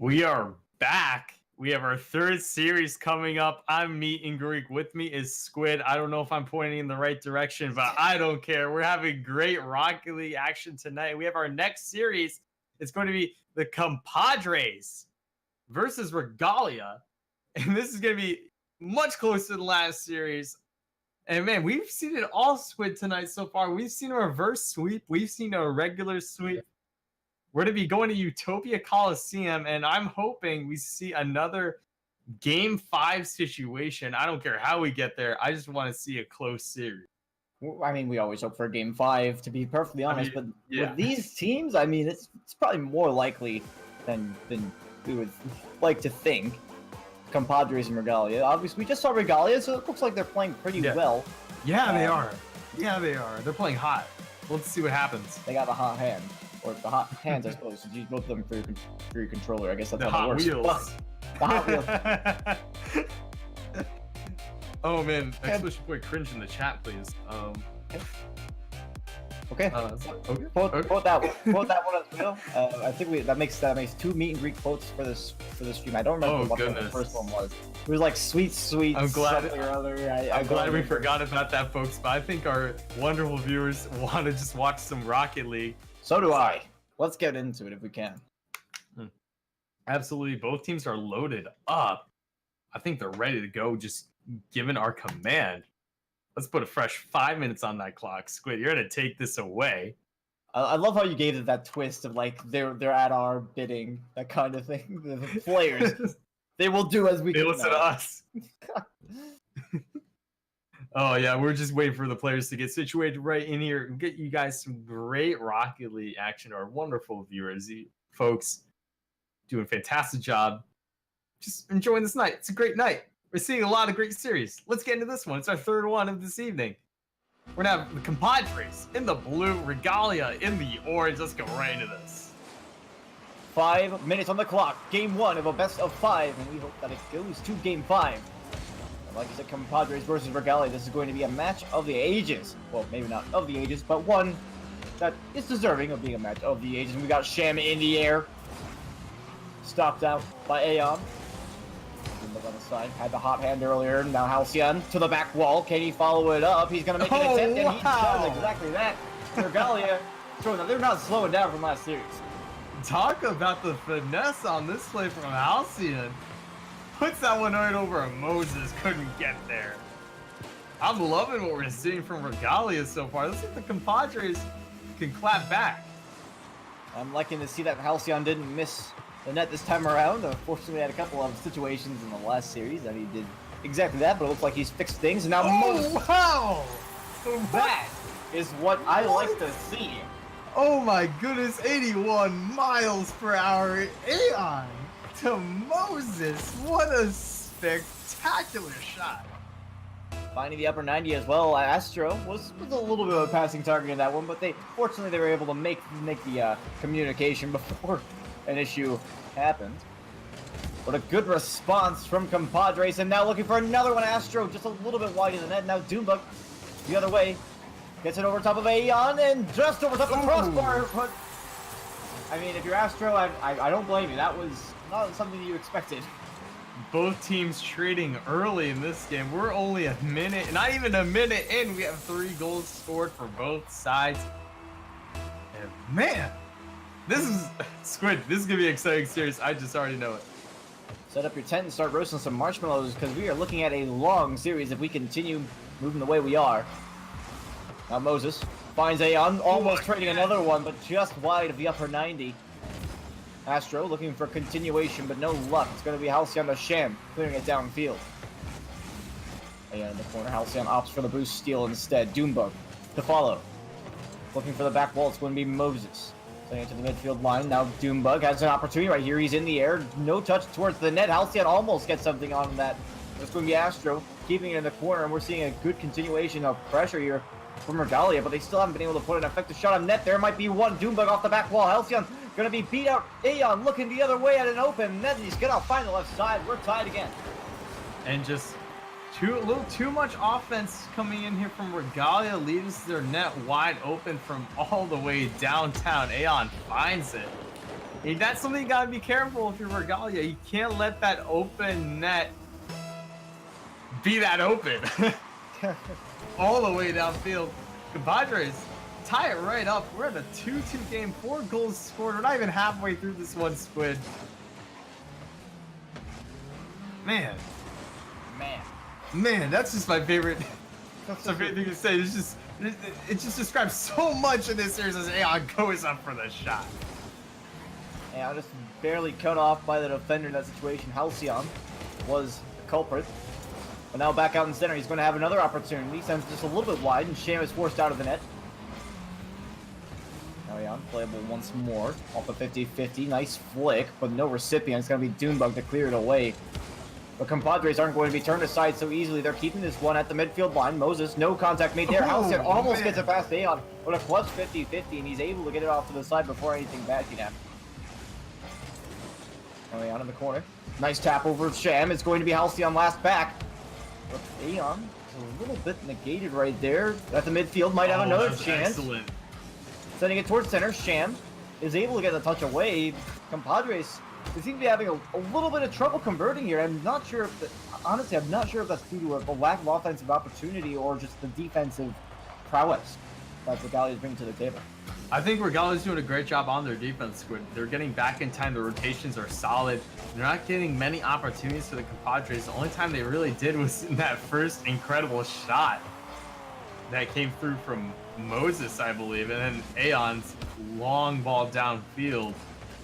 We are back. We have our third series coming up. I'm Meat and Greek. With me is Squid. I don't know if I'm pointing in the right direction, but I don't care. We're having great Rocket League action tonight. We have our next series. It's going to be the Compadres versus Regalia. And this is going to be much closer than last series. And man, we've seen it all, Squid, tonight so far. We've seen a reverse sweep. We've seen a regular sweep. We're going to be going to Utopia Coliseum, and I'm hoping we see another Game 5 situation. I don't care how we get there. I just want to see a close series. I mean, we always hope for a Game 5, to be perfectly honest. But with these teams, I mean, it's probably more likely than we would like to think. Compadres and Regalia. Obviously, we just saw Regalia, so it looks like they're playing pretty well. Yeah, they are. Yeah, they are. They're playing hot. Let's see what happens. They got a hot hand. Or the hot hands, I suppose. You use both of them for your controller. I guess that's the how it works. Wheels. The Hot Wheels. Oh man, exclamation point cringe in the chat, please. Okay. Okay. Quote that one as well. I think that makes two Meet and Greek quotes for this stream. I don't remember what the first one was. It was like sweet. I'm glad. Something or other. I'm glad we forgot about that, folks. But I think our wonderful viewers want to just watch some Rocket League. So do I. Let's get into it if we can. Absolutely. Both teams are loaded up. I think they're ready to go, just given our command. Let's put a fresh 5 minutes on that clock. Squid, you're going to take this away. I love how you gave it that twist of like they're at our bidding, that kind of thing. The players, they will do as we They listen to us. Oh, yeah, we're just waiting for the players to get situated right in here and get you guys some great Rocket League action. Our wonderful viewers, you folks, doing a fantastic job. Just enjoying this night. It's a great night. We're seeing a lot of great series. Let's get into this one. It's our third one of this evening. We're going to have the Compadres in the blue, Regalia in the orange. Let's go right into this. 5 minutes on the clock. Game 1 of a best of 5, and we hope that it goes to Game 5. Like I said, Compadres versus Regalia, this is going to be a match of the ages. Well, maybe not of the ages, but one that is deserving of being a match of the ages. And we got Sham in the air. Stopped out by Aeon. Look on the side. Had the hot hand earlier. Now Halcyon to the back wall. Can he follow it up? He's going to make an attempt, and he does exactly that. Regalia, they're not slowing down from last series. Talk about the finesse on this play from Halcyon. Puts that one right over, and Moses couldn't get there. I'm loving what we're seeing from Regalia so far. Looks like the Compadres can clap back. I'm liking to see that Halcyon didn't miss the net this time around. Unfortunately, we had a couple of situations in the last series that he did exactly that, but it looks like he's fixed things. And now Moses. Wow! That is what I like to see. Oh my goodness, 81 miles per hour. Aeon to Moses. What a spectacular shot. Finding the upper 90 as well. Astro was a little bit of a passing target in that one, but fortunately they were able to make the communication before an issue happened. But a good response from Compadres, and now looking for another one. Astro just a little bit wide in the net. Now Doombug the other way gets it over top of Aeon and just over top of the crossbar. But I mean, if you're Astro, I don't blame you. That was not something you expected. Both teams trading early in this game. We're only a minute, not even a minute in. We have 3 goals scored for both sides. And man, this is Squid. This is gonna be an exciting series. I just already know it. Set up your tent and start roasting some marshmallows because we are looking at a long series if we continue moving the way we are. Now Moses finds Aeon, almost trading another one, but just wide of the upper 90. Astro looking for continuation, but no luck. It's going to be Halcyon to Sham, clearing it downfield. Aeon in the corner. Halcyon opts for the boost steal instead. Doombug to follow. Looking for the back wall. It's going to be Moses. Sending it to the midfield line. Now Doombug has an opportunity right here. He's in the air. No touch towards the net. Halcyon almost gets something on that. It's going to be Astro keeping it in the corner, and we're seeing a good continuation of pressure here from Regalia, but they still haven't been able to put an effective shot on net. There might be one. Doombug off the back wall. Halcyon going to be beat out. Aeon looking the other way at an open net, and he's going to find the left side. We're tied again. And just a little too much offense coming in here from Regalia, leaves their net wide open from all the way downtown. Aeon finds it. Hey, that's something you gotta be careful if you're Regalia. You can't let that open net be that open. All the way downfield. Compadres tie it right up. We're at a 2-2 game, 4 goals scored. We're not even halfway through this one, Squid. Man, that's just my favorite. That's my favorite thing to say. It just describes so much in this series as Aeon goes up for the shot. Yeah, just barely cut off by the defender in that situation. Halcyon was the culprit. But now back out in center, he's going to have another opportunity. Sends just a little bit wide, and Sham is forced out of the net. Aeon playable once more. Off the 50-50. Nice flick, but no recipient. It's going to be Doombug to clear it away. But Compadres aren't going to be turned aside so easily. They're keeping this one at the midfield line. Moses, no contact made there. Halcyon almost gets it past Aeon, but a clutch 50-50, and he's able to get it off to the side before anything bad can happen. Aeon in the corner. Nice tap over Sham. It's going to be Halcyon last back. But Aeon is a little bit negated right there. At the midfield, might have another chance. Excellent. Sending it towards center. Sham is able to get the touch away. Compadres, they seem to be having a little bit of trouble converting here. I'm not sure if, honestly, I'm not sure if that's due to a lack of offensive opportunity or just the defensive prowess that Regalia is bringing to the table. I think Regalia's doing a great job on their defense, Squid. They're getting back in time. The rotations are solid. They're not getting many opportunities for the Compadres. The only time they really did was in that first incredible shot that came through from Moses, I believe, and then Aeon's long ball downfield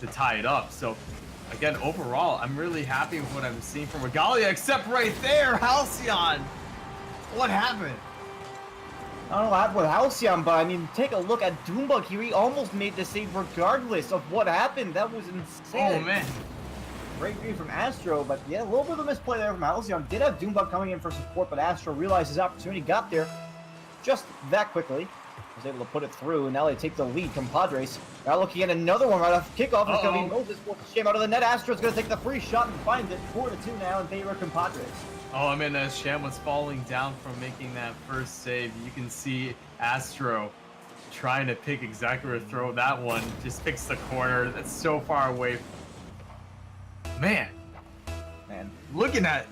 to tie it up. So, again, overall, I'm really happy with what I'm seeing from Regalia, except right there, Halcyon. What happened? I don't know what happened with Halcyon, but I mean, take a look at Doombug here. He almost made the save regardless of what happened. That was insane. Oh, man. Great read from Astro, but yeah, a little bit of a misplay there from Halcyon. Did have Doombug coming in for support, but Astro realized his opportunity, got there just that quickly. Was able to put it through, and now they take the lead. Compadres now looking at another one right off kickoff. It's going to be Moses. Sham out of the net. Astro's going to take the free shot and find it. 4-2 now in favor of Compadres. Oh, I mean, as Sham was falling down from making that first save, you can see Astro trying to pick exactly where to throw that one. Just picks the corner. That's so far away. Man. Looking at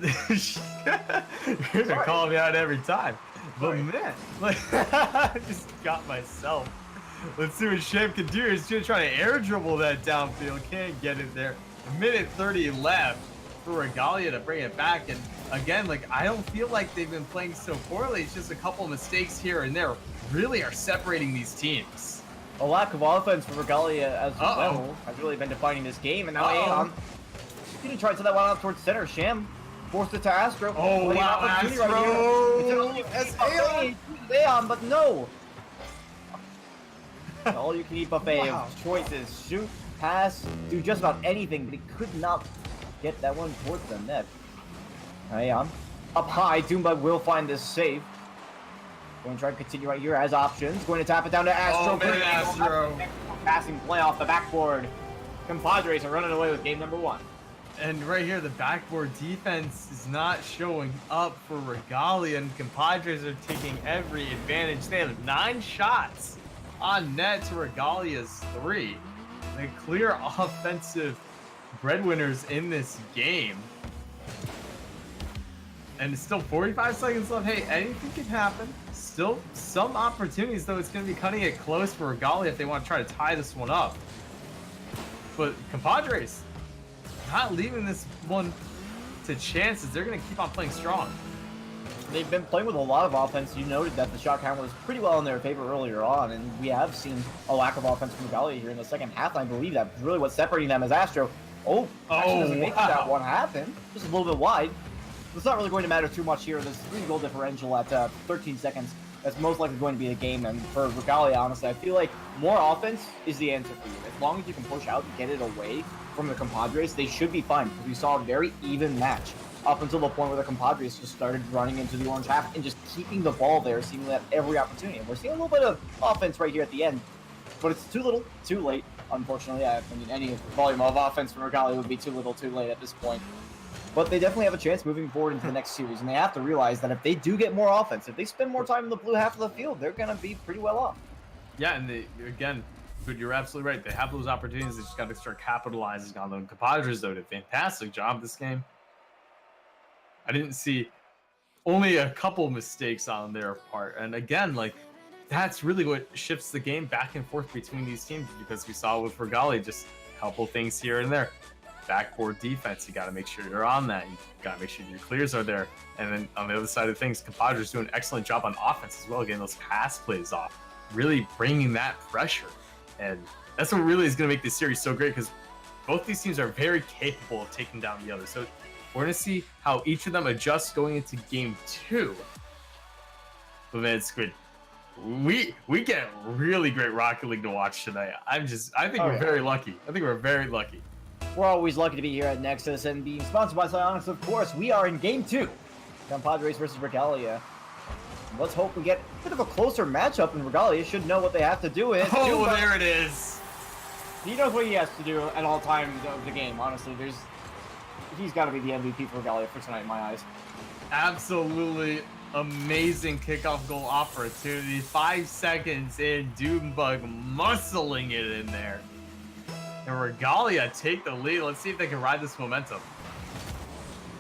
you're gonna call me out every time. But man, like, I just got myself. Let's see what Sham can do. He's gonna try to air dribble that downfield. Can't get it there. A minute 30 left for Regalia to bring it back. And again, like, I don't feel like they've been playing so poorly. It's just a couple of mistakes here and there really are separating these teams. A lack of offense for Regalia as well has really been defining this game. And now Aeon gonna try to send that one out towards center. Sham forced it to Astro. Oh, wow, Astro! It's Aeon, but no. All you can eat buffet of choices. Shoot, pass, do just about anything, but he could not get that one towards the net. Aeon up high. Doombug will find this save. Going to try to continue right here as options. Going to tap it down to Astro. Oh, man, Astro. Passing play off the backboard. Compadres are running away with game number 1. And right here, the backboard defense is not showing up for Regalia, and Compadres are taking every advantage. They have 9 shots on net to Regalia's 3. They're clear offensive breadwinners in this game. And it's still 45 seconds left. Hey, anything can happen. Still some opportunities, though. It's going to be cutting it close for Regalia if they want to try to tie this one up. But Compadres not leaving this one to chances. They're going to keep on playing strong. They've been playing with a lot of offense. You noted that the shot count was pretty well in their favor earlier on, and we have seen a lack of offense from Regalia here in the second half. I believe that's really what's separating them as Astro. Actually doesn't make that one happen. Just a little bit wide. It's not really going to matter too much here. There's 3-goal differential at 13 seconds. That's most likely going to be the game. And for Regalia, honestly, I feel like more offense is the answer for you. As long as you can push out and get it away from the Compadres, they should be fine. Because we saw a very even match up until the point where the Compadres just started running into the orange half and just keeping the ball there, seemingly at every opportunity. And we're seeing a little bit of offense right here at the end. But it's too little, too late, unfortunately. I mean, any volume of offense from Regalia would be too little, too late at this point. But they definitely have a chance moving forward into the next series, and they have to realize that if they do get more offense, if they spend more time in the blue half of the field, they're going to be pretty well off. Yeah, and again, But you're absolutely right. They have those opportunities. They just got to start capitalizing on them. Compadres, though, did a fantastic job this game. I didn't see only a couple mistakes on their part. And again, like, that's really what shifts the game back and forth between these teams, because we saw with Regalia just a couple things here and there. Backboard defense, you got to make sure you're on that. You got to make sure your clears are there. And then on the other side of things, Compadres doing an excellent job on offense as well, getting those pass plays off, really bringing that pressure. And that's what really is going to make this series so great, because both these teams are very capable of taking down the other. So we're going to see how each of them adjusts going into game 2. But man, it's good. We get really great Rocket League to watch tonight. I think we're very lucky. I think we're very lucky. We're always lucky to be here at Nexus and being sponsored by Psyonix, of course. We are in game 2. Compadres versus Regalia. Let's hope we get a bit of a closer matchup, and Regalia should know what they have to do. There it is. He knows what he has to do at all times of the game, honestly. He's got to be the MVP for Regalia for tonight in my eyes. Absolutely amazing kickoff goal opportunity. 5 seconds in, Doombug muscling it in there. And Regalia take the lead. Let's see if they can ride this momentum.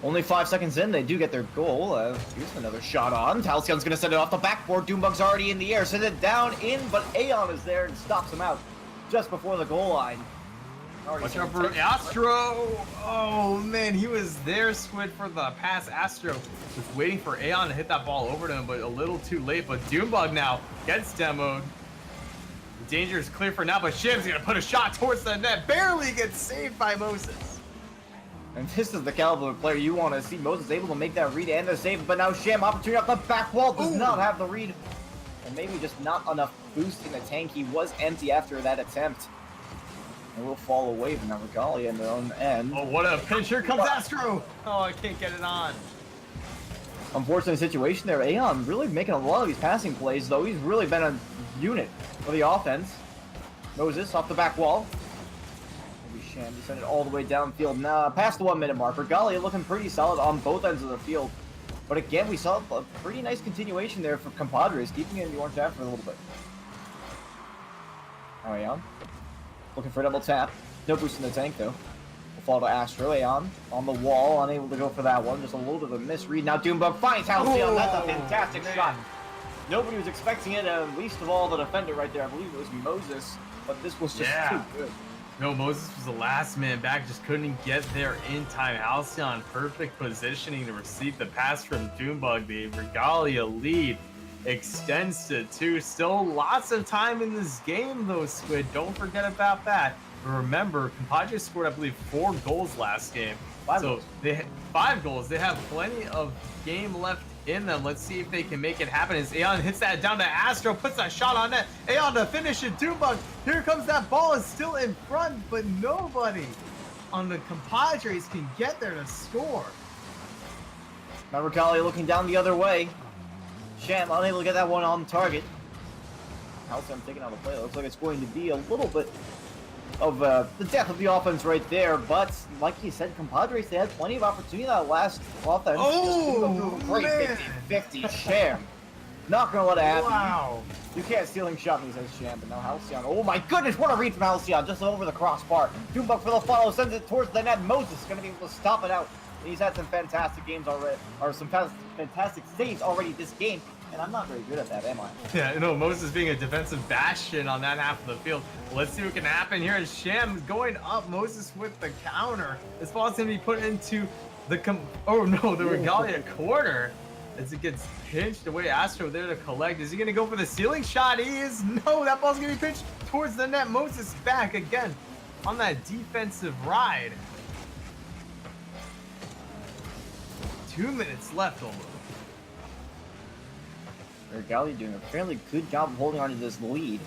Only 5 seconds in, they do get their goal. Here's another shot on. Halcyon's going to send it off the backboard. Doombug's already in the air. Send it down in, but Aeon is there and stops him out just before the goal line. Watch out for Astro. Oh man, he was There, Squid, for the pass. Astro was waiting for Aeon to hit that ball over to him, but a little too late. But Doombug now gets demoed. The danger is clear for now, but Shim's going to put a shot towards the net. barely gets saved by Moses. And this is the caliber of player you want to see. Moses able to make that read and the save, but now Sham, opportunity off the back wall, does not have the read. And maybe just not enough boost in the tank. He was empty after that attempt. And will fall away from Regalia in their own end. Oh, what a pinch. Here comes Astro. Oh, I can't get it on. Unfortunate situation there. Aeon really making a lot of these passing plays, though. He's really been a unit for the offense. Moses off the back wall. Maybe Sham to send it all the way downfield. Now, past the 1 minute mark. Regalia looking pretty solid on both ends of the field. But again, we saw a pretty nice continuation there for Compadres, keeping it in the orange half for a little bit. Now Aeon looking for a double tap. No boost in the tank, though. We'll fall to Astro. Aeon on the wall, unable to go for that one. Just a little bit of a misread. Now Doombug finds Halcyon. That's a fantastic shot. Nobody was expecting it, least of all the defender right there. I believe it was Moses, but this was just too good. No, Moses was the last man back, just couldn't get there in time. Halcyon, perfect positioning to receive the pass from Doombug. The Regalia lead extends to 2. Still lots of time in this game, though, Squid. Don't forget about that. But remember, Compadres scored, I believe, 4 goals last game. 5 so goals. they had 5 goals. They have plenty of game left in them. Let's see if they can make it happen. As Aeon hits that down to Astro, puts that shot on net. Aeon to finish it. Doombug, here comes that ball. Is still in front, but nobody on the Compadres can get there to score. Now Regalia looking down the other way. Sham unable to get that one on target. Halcyon taking out the play. Looks like it's going to be a little bit of the depth of the offense right there, but like you said, Compadres, they had plenty of opportunity that last offense. Oh, great man. 50-50. Sham not gonna let it happen. Wow. You can't stealing shot me, says Sham, but now Halcyon. Oh my goodness, what a read from Halcyon, just over the crossbar. Doombug for the follow, sends it towards the net. Moses is gonna be able to stop it out. He's had some fantastic games already, or some fantastic saves already this game. And I'm not very good at that, am I? Yeah, no, Moses being a defensive bastion on that half of the field. Let's see what can happen here. As Sham going up, Moses with the counter. This ball's going to be put into the Regalia corner as it gets pinched away. Astro there to collect. Is he going to go for the ceiling shot? He is. No, that ball's going to be pitched towards the net. Moses back again on that defensive ride. 2 minutes left almost. Regalia doing a fairly good job of holding on to this lead.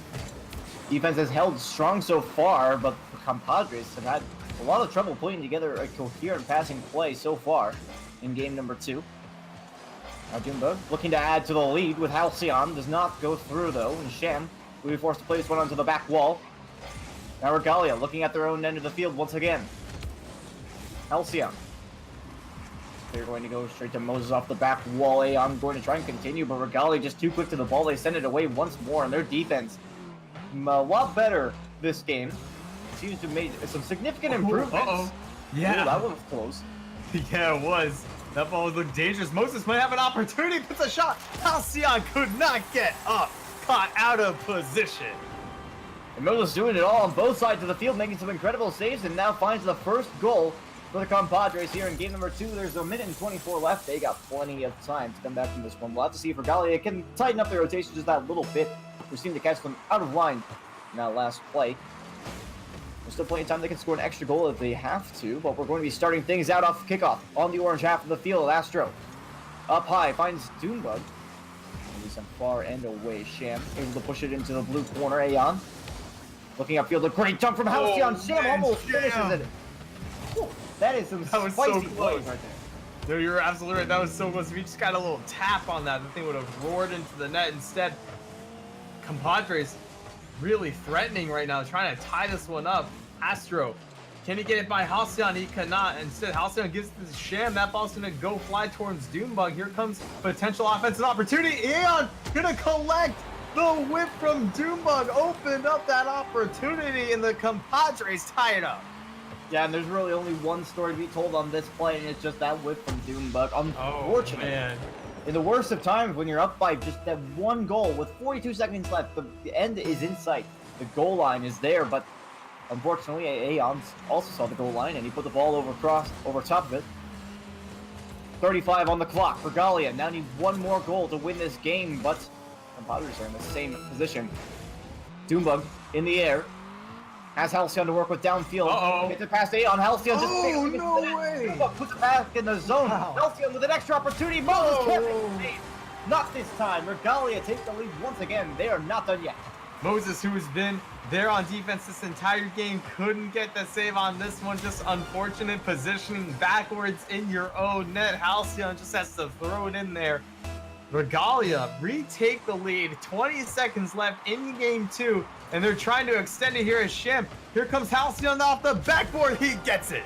Defense has held strong so far, but the Compadres have had a lot of trouble putting together a coherent passing play so far in game number 2. Now Doombug looking to add to the lead with Halcyon. Does not go through though, and Sham will be forced to play this one onto the back wall. Now Regalia looking at their own end of the field once again. Halcyon. They're going to go straight to Moses off the back wall. I'm going to try and continue, but Regalia just too quick to the ball. They send it away once more, and their defense a lot better this game. Seems to have made some significant improvements. Yeah. Ooh, that was close. Yeah, it was. That ball looked dangerous. Moses might have an opportunity. Puts a shot. Halcyon could not get up. Caught out of position. And Moses doing it all on both sides of the field, making some incredible saves, and now finds the first goal for the compadres here in game number 2. There's a minute and 24 left. They got plenty of time to come back from this one. We'll have to see if Regalia can tighten up their rotation just that little bit. We seem to catch them out of line in that last play. There's still plenty of time. They can score an extra goal if they have to, but we're going to be starting things out off kickoff on the orange half of the field. Astro up high, finds Doombug. Maybe some far end away. Sham able to push it into the blue corner. Aeon looking upfield, a great jump from Halcyon. Sham almost finishes it. Whew, that is some That was spicy so plays close. right there. No, you're absolutely right. That was so close. If you just got a little tap on that, the thing would have roared into the net. Instead, compadres really threatening right now, trying to tie this one up. Astro, can he get it by Halcyon? He cannot. Instead, Halcyon gives it to Sham. That ball's going to go fly towards Doombug. Here comes potential offensive opportunity. Aeon going to collect the whip from Doombug. Opened up that opportunity, and the compadres tie it up. Yeah, and there's really only one story to be told on this play, and it's just that whip from Doombug. Unfortunately, man. in the worst of times, when you're up by just that one goal with 42 seconds left, the end is in sight. The goal line is there, but unfortunately, Aeon also saw the goal line, and he put the ball over top of it. 35 on the clock for Regalia. Now need one more goal to win this game, but the Padres are in the same position. Doombug in the air. Has Halcyon to work with downfield. Gets it past Aeon. Halcyon just takes it. No way! Doombug puts it back in the zone. Wow. Halcyon with an extra opportunity. Moses can't make the save. Not this time. Regalia takes the lead once again. They are not done yet. Moses, who has been there on defense this entire game, couldn't get the save on this one. Just unfortunate positioning backwards in your own net. Halcyon just has to throw it in there. Regalia retake the lead. 20 seconds left in game 2, and they're trying to extend it here as Sham. Here comes Halcyon off the backboard. He gets it.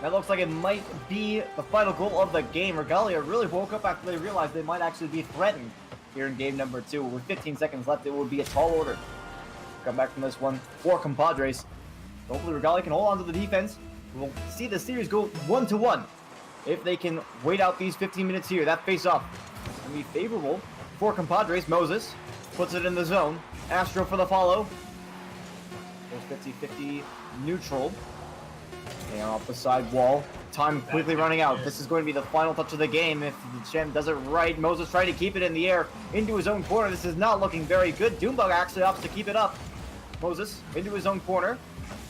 That looks like it might be the final goal of the game. Regalia really woke up after they realized they might actually be threatened here in game number 2. With 15 seconds left, it would be a tall order. Come back from this one for compadres. Hopefully Regalia can hold on to the defense. We'll see the series go 1-1. If they can wait out these 15 minutes here, that face-off will be favorable for compadres. Moses puts it in the zone. Astro for the follow. There's 50-50 neutral. Hang off the side wall. Time quickly running out. This is going to be the final touch of the game. If Shem does it right, Moses trying to keep it in the air into his own corner. This is not looking very good. Doombug actually opts to keep it up. Moses into his own corner.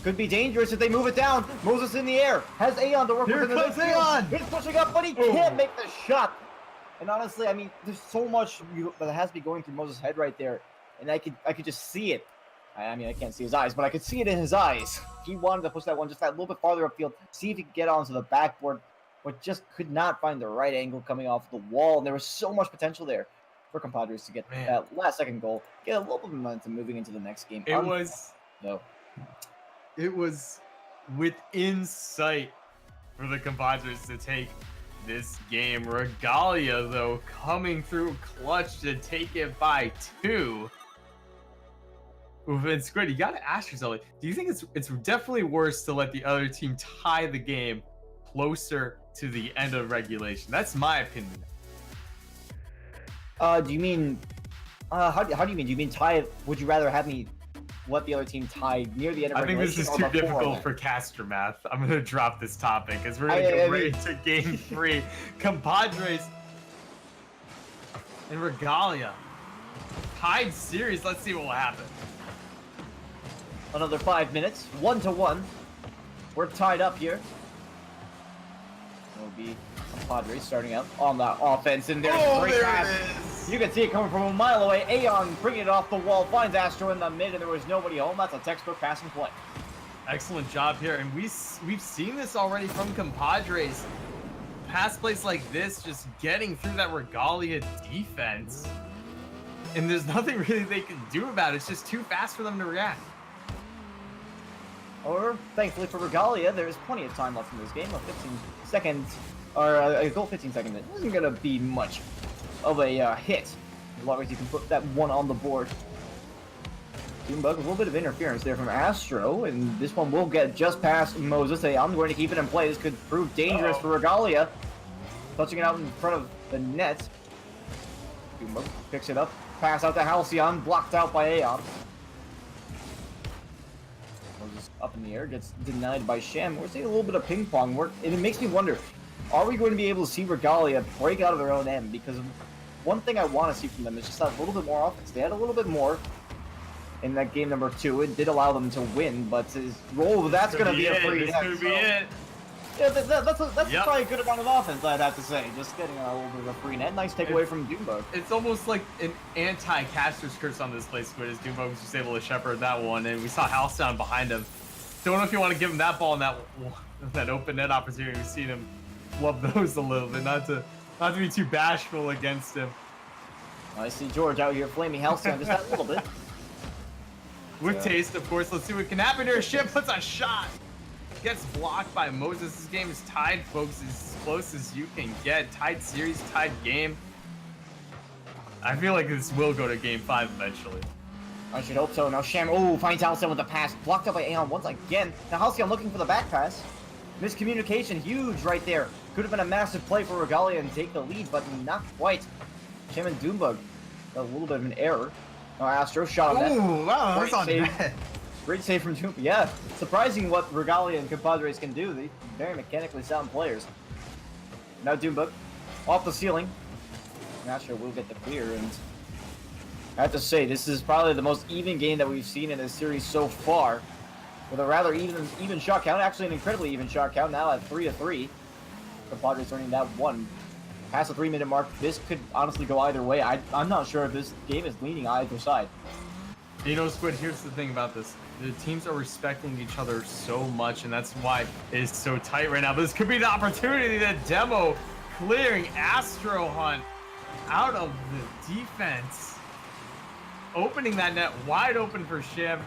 Could be dangerous if they move it down. Moses in the air. Has Aeon to work with. Here comes Aeon! He's pushing up, but he can't make the shot. And honestly, I mean, there's so much that has to be going through Moses' head right there. And I could just see it. I mean, I can't see his eyes, but I could see it in his eyes. He wanted to push that one just that little bit farther upfield, see if he could get onto the backboard, but just could not find the right angle coming off the wall. And there was so much potential there for compadres to get that last second goal, get a little bit of momentum moving into the next game. It was within sight for the compadres to take this game. Regalia, though, coming through clutch to take it by 2. Ooh, it's great. You got to ask yourself, do you think it's definitely worse to let the other team tie the game closer to the end of regulation? That's my opinion. Do you mean, how do you mean? Do you mean tie it? Would you rather have me let the other team tie near the end of I think regulation? this is too difficult for caster math. I'm going to drop this topic as we're going to go right into game 3. Compadres and Regalia. Tied series. Let's see what will happen. Another 5 minutes, 1-1. We're tied up here. It'll be Padres starting out on that offense, and there's a great pass. You can see it coming from a mile away. Aeon bringing it off the wall, finds Astro in the mid, and there was nobody home. That's a textbook pass and play. Excellent job here, and we've seen this already from compadres. Pass plays like this, just getting through that Regalia defense, and there's nothing really they can do about it. It's just too fast for them to react. Or, thankfully for Regalia, there's plenty of time left in this game. A 15 seconds, or a goal 15 seconds, it isn't going to be much of a hit, as long as you can put that one on the board. Doombug, a little bit of interference there from Astro, and this one will get just past Moses. I'm going to keep it in play. This could prove dangerous for Regalia. Touching it out in front of the net. Doombug picks it up. Pass out to Halcyon, blocked out by Aeon. Moses up in the air, gets denied by Sham. We're seeing a little bit of ping pong work, and it makes me wonder, are we going to be able to see Regalia break out of their own end? Because one thing I want to see from them is just that little bit more offense. They had a little bit more in that game number 2. It did allow them to win, but that's going to be a free hit. This could be it. Yeah, that's probably a good amount of offense, I'd have to say. Just getting a little bit of a free net. Nice takeaway from Doombug. It's almost like an anti-caster's curse on this play, Squid, as Doombug was just able to shepherd that one, and we saw Halcyon behind him. Don't know if you want to give him that ball in that open net opportunity. We've seen him love those a little bit, not to be too bashful against him. I see George out here flaming Halcyon just a little bit. With taste, of course. Let's see what can happen here. Ship puts a shot. Gets blocked by Moses. This game is tied, folks. As close as you can get. Tied series, tied game. I feel like this will go to game 5 eventually. I should hope so. Now Sham, finds Halcyon with the pass. Blocked up by Aeon once again. Now Halcyon looking for the back pass. Miscommunication, huge right there. Could have been a massive play for Regalia and take the lead, but not quite. Sham and Doombug, a little bit of an error. Now Astro shot on that. Ooh, wow, that was on net. Great save from Doombug. Yeah, surprising what Regalia and Compadres can do. They're very mechanically sound players. Now Doombug, off the ceiling. Astro will get the clear, and I have to say, this is probably the most even game that we've seen in this series so far. With a rather even shot count, actually an incredibly even shot count, now at 3-3. Compadres earning that one. Past the 3-minute mark, this could honestly go either way. I'm not sure if this game is leaning either side. You know, Squid, here's the thing about this. The teams are respecting each other so much, and that's why it is so tight right now. But this could be the opportunity to demo clearing Astro Hunt out of the defense. Opening that net wide open for Shiv.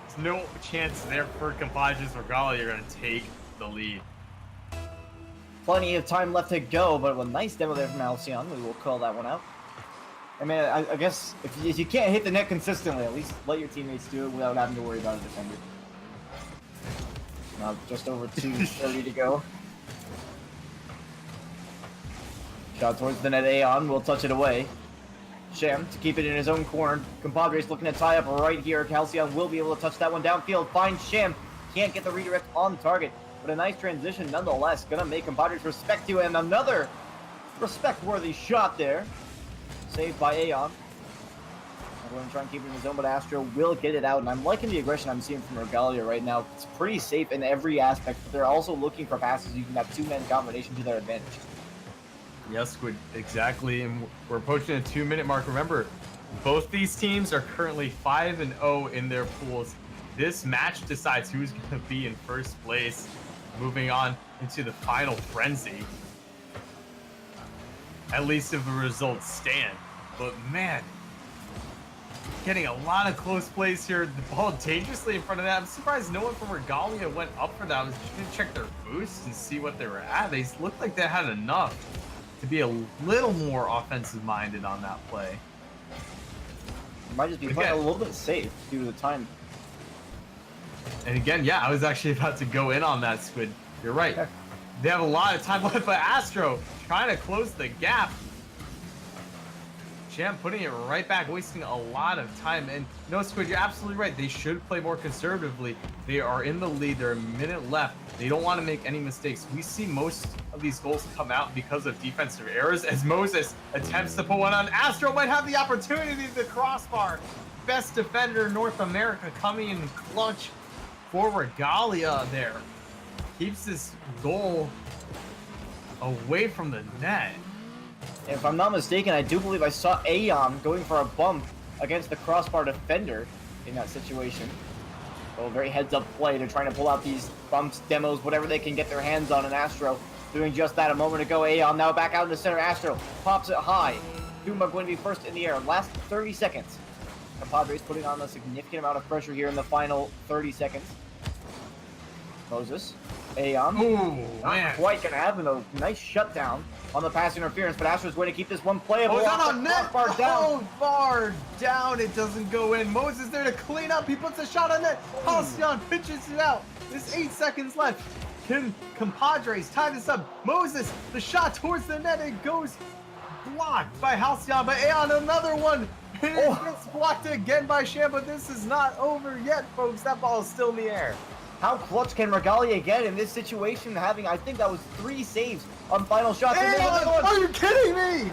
There's no chance there for Compadres or Regalia are going to take the lead. Plenty of time left to go, but a nice demo there from Halcyon. We will call that one out. I mean, I guess if you can't hit the net consistently, at least let your teammates do it without having to worry about a defender. Now just over 2:30 to go. Shot towards the net. Aeon will touch it away. Sham to keep it in his own corner. Compadres looking to tie up right here. Halcyon will be able to touch that one downfield. Finds Sham. Can't get the redirect on target, but a nice transition nonetheless. Gonna make Compadres respect you, and another respect-worthy shot there. Saved by Aeon. I'm going to try and keep it in his zone, but Astro will get it out, and I'm liking the aggression I'm seeing from Regalia right now. It's pretty safe in every aspect, but they're also looking for passes using that two-man combination to their advantage. Yes, Squid, exactly, and we're approaching a 2-minute mark. Remember, both these teams are currently 5-0 in their pools. This match decides who's going to be in first place, moving on into the final frenzy. At least if the results stand. But man, getting a lot of close plays here. The ball dangerously in front of that. I'm surprised no one from Regalia went up for that. I was just going to check their boosts and see what they were at. They looked like they had enough to be a little more offensive minded on that play. Might just be playing a little bit safe due to the time. And again, yeah, I was actually about to go in on that, Squid. You're right. Yeah. They have a lot of time left, but Astro trying to close the gap. Jam putting it right back, wasting a lot of time. And no, Squid, you're absolutely right. They should play more conservatively. They are in the lead. They're a minute left. They don't want to make any mistakes. We see most of these goals come out because of defensive errors as Moses attempts to put one on. Astro might have the opportunity to crossbar. Best defender in North America coming in clutch for Regalia there. Keeps this goal away from the net. If I'm not mistaken, I do believe I saw Aeon going for a bump against the crossbar defender in that situation. So a very heads-up play. They're trying to pull out these bumps, demos, whatever they can get their hands on, and Astro doing just that a moment ago. Aeon now back out in the center. Astro pops it high. Doombug going to be first in the air. Last 30 seconds. The Padres putting on a significant amount of pressure here in the final 30 seconds. Moses Aeon. Ooh, Not man. quite gonna happen. A nice shutdown on the pass interference, but Astro's going to keep this one playable. Oh, is that Off on the net? crossbar down. Oh, far down. It doesn't go in. Moses there to clean up. He puts a shot on net. Halcyon pitches it out. There's 8 seconds left. Can compadres tie this up? Moses, the shot towards the net. It goes blocked by Halcyon, but Aeon another one. And it gets blocked again by Sham, but this is not over yet, folks. That ball is still in the air. How clutch can Regalia get in this situation, having, I think that was 3 saves on final shots? And there's Aeon, another one. are you kidding me?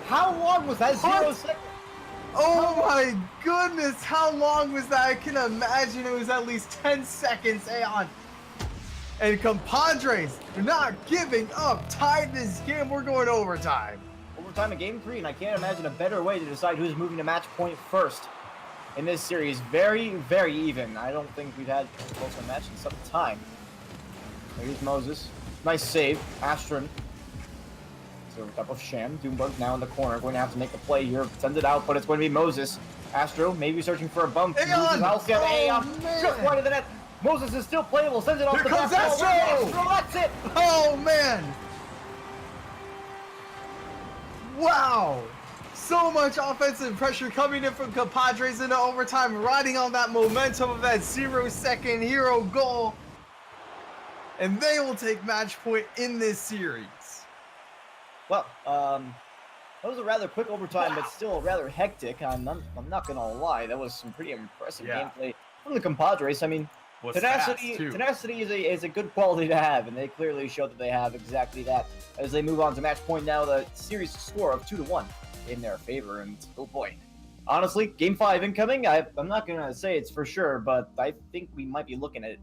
How long was that? 0 What? seconds. Oh my goodness, how long was that? I can imagine it was at least 10 seconds, Aeon. And compadres not giving up. Tied this game, we're going to overtime. Overtime in game 3, and I can't imagine a better way to decide who's moving to match point first in this series. Very, very even. I don't think we've had a closer match in some time. Here's Moses. Nice save. Astron. So on top of Sham. Doomberg now in the corner. Going to have to make the play here. Sends it out, but it's going to be Moses. Astro maybe searching for a bump. Aeon! Halcyon. Aeon. Man! Just wide of the net. Moses is still playable. Sends it off Here the comes back wall. Astro! That's it. Oh man! Wow! So much offensive pressure coming in from compadres into overtime, riding on that momentum of that 0-second hero goal. And they will take match point in this series. Well, that was a rather quick overtime, but still rather hectic. I'm not gonna lie, that was some pretty impressive gameplay from the compadres. I mean, Was tenacity fast, too. tenacity is a good quality to have, and they clearly show that they have exactly that. As they move on to match point now, the series score of 2-1 in their favor, and oh boy. Honestly, game 5 incoming, I'm not gonna say it's for sure, but I think we might be looking at it.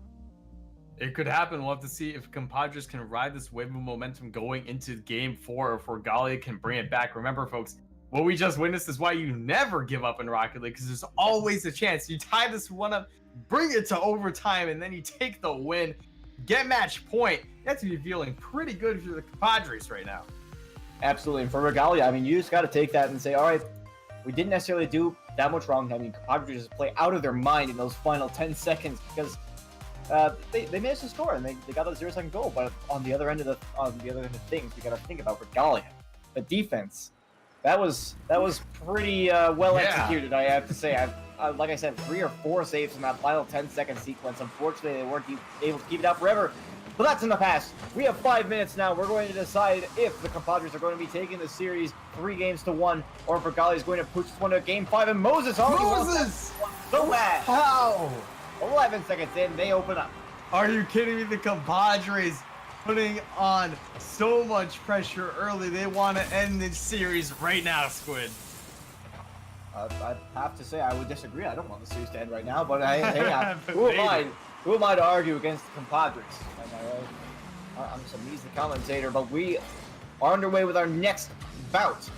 It could happen. We'll have to see if compadres can ride this wave of momentum going into game 4, or if Regalia can bring it back. Remember, folks, what we just witnessed is why you never give up in Rocket League, because there's always a chance. You tie this one up, bring it to overtime, and then you take the win, get match point. You have to be feeling pretty good for the compadres right now. Absolutely, and for Regalia, I mean, you just got to take that and say, all right, we didn't necessarily do that much wrong. I mean, compadres just play out of their mind in those final 10 seconds because they managed to score and they got a 0-second goal. But on the other end of things, we got to think about Regalia, the defense. That was pretty well executed, I have to say. Like I said, 3 or 4 saves in that final 10-second sequence. Unfortunately, they weren't able to keep it out forever. But that's in the past. We have 5 minutes now. We're going to decide if the compadres are going to be taking the series 3-1, or if Regalia is going to push this one to game 5. And Moses already Moses! so bad. How? 11 seconds in, they open up. Are you kidding me? The compadres putting on so much pressure early. They want to end this series right now, Squid. I have to say I would disagree. I don't want the series to end right now, but hey, who am I? Who am I to argue against the compadres? I'm some measly commentator, but we are underway with our next bout. It's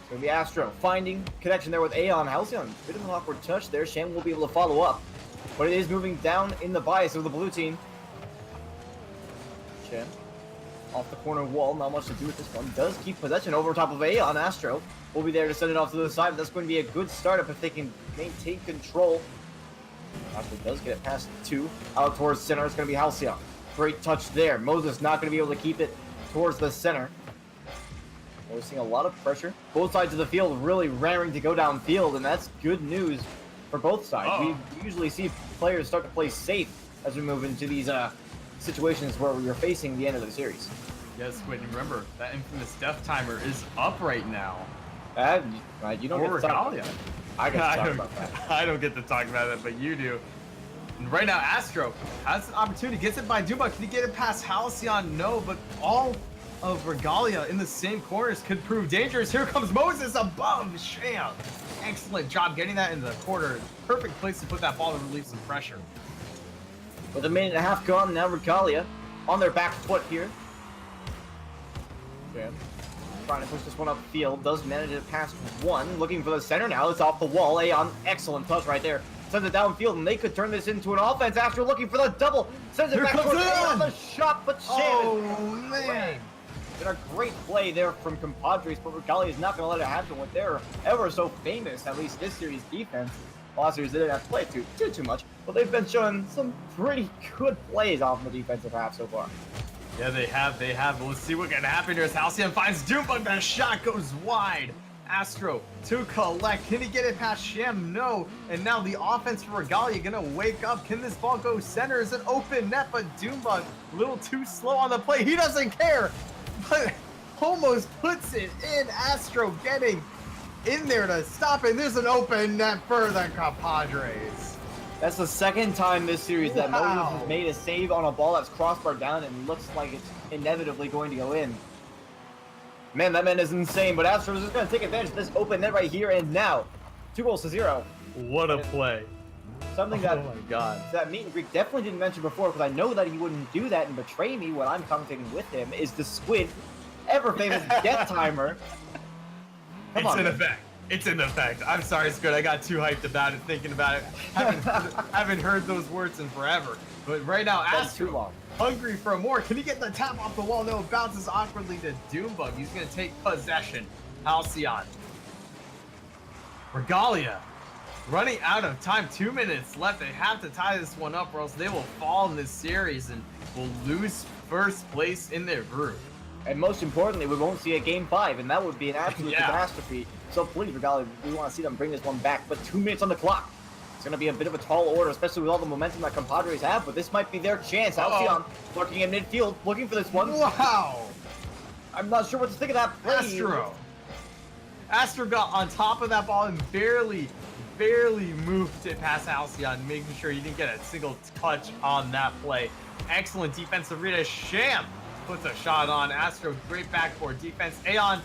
going to be Astro finding connection there with Aeon. Halcyon, bit of an awkward touch there. Sham will be able to follow up, but it is moving down in the bias of the blue team. Sham off the corner wall, not much to do with this one. Does keep possession over top of Aeon. Astro will be there to send it off to the side, but that's going to be a good startup if they can maintain control. Astro does get it past 2, out towards center. It's going to be Halcyon. Great touch there. Moses not going to be able to keep it towards the center. We're seeing a lot of pressure. Both sides of the field really raring to go downfield, and that's good news for both sides. We usually see players start to play safe as we move into these situations where we are facing the end of the series. Yes, wait, remember, that infamous death timer is up right now. You don't get to talk about that. I get to talk about that. I don't get to talk about that, but you do. And right now, Astro has an opportunity. Gets it by Duma. Can he get it past Halcyon? No, but all of Regalia in the same corners could prove dangerous. Here comes Moses above Sham. Excellent job getting that in the corner. Perfect place to put that ball to relieve some pressure. With a minute and a half gone, now Regalia on their back foot here. Sham trying to push this one upfield. Does manage it past 1. Looking for the center now. It's off the wall. Aeon, excellent touch right there. Sends it downfield, and they could turn this into an offense after looking for the double. Sends it back towards Aeon. The shot, but Sham is man. Been a great play there from compadres, but Regalia is not going to let it happen with their ever so famous, at least this series, defense. Last series they didn't have to play too much, but they've been showing some pretty good plays off the defensive half so far. Yeah, they have. Let's see what can happen here as Halcyon finds Doombug. That shot goes wide. Astro to collect. Can he get it past Sham? No. And now the offense for Regalia gonna wake up. Can this ball go center? Is an open net, but Doombug a little too slow on the play. He doesn't care, but almost puts it in. Astro getting in there to stop it. There's an open net for the compadres. That's the second time this series that Moses Wow. has made a save on a ball that's crossbar down and looks like it's inevitably going to go in. Man, that man is insane, but Astros is going to take advantage of this open net right here and now. 2-0. What a play. Something that, Oh my God. that Meet and Greek definitely didn't mention before, because I know that he wouldn't do that and betray me when I'm commentating with him, is the Squid, ever famous death timer. Come It's on, in man. effect. It's in effect. I'm sorry, Squid. I got too hyped about it, thinking about it. Haven't heard those words in forever. But right now, That's too Astro long. hungry for more. Can he get the tap off the wall? No, it bounces awkwardly to Doombug. He's going to take possession. Halcyon. Regalia running out of time. 2 minutes left. They have to tie this one up or else they will fall in this series and will lose first place in their group. And most importantly, we won't see a game 5, and that would be an absolute Yeah. catastrophe. So please, Regalia, we want to see them bring this one back. But 2 minutes on the clock. It's going to be a bit of a tall order, especially with all the momentum that compadres have, but this might be their chance. Halcyon lurking in midfield, looking for this one. Wow. I'm not sure what to think of that play. Astro got on top of that ball and barely moved it past Halcyon, making sure he didn't get a single touch on that play. Excellent defensive read as Sham puts a shot on. Astro, great backboard defense. Aeon,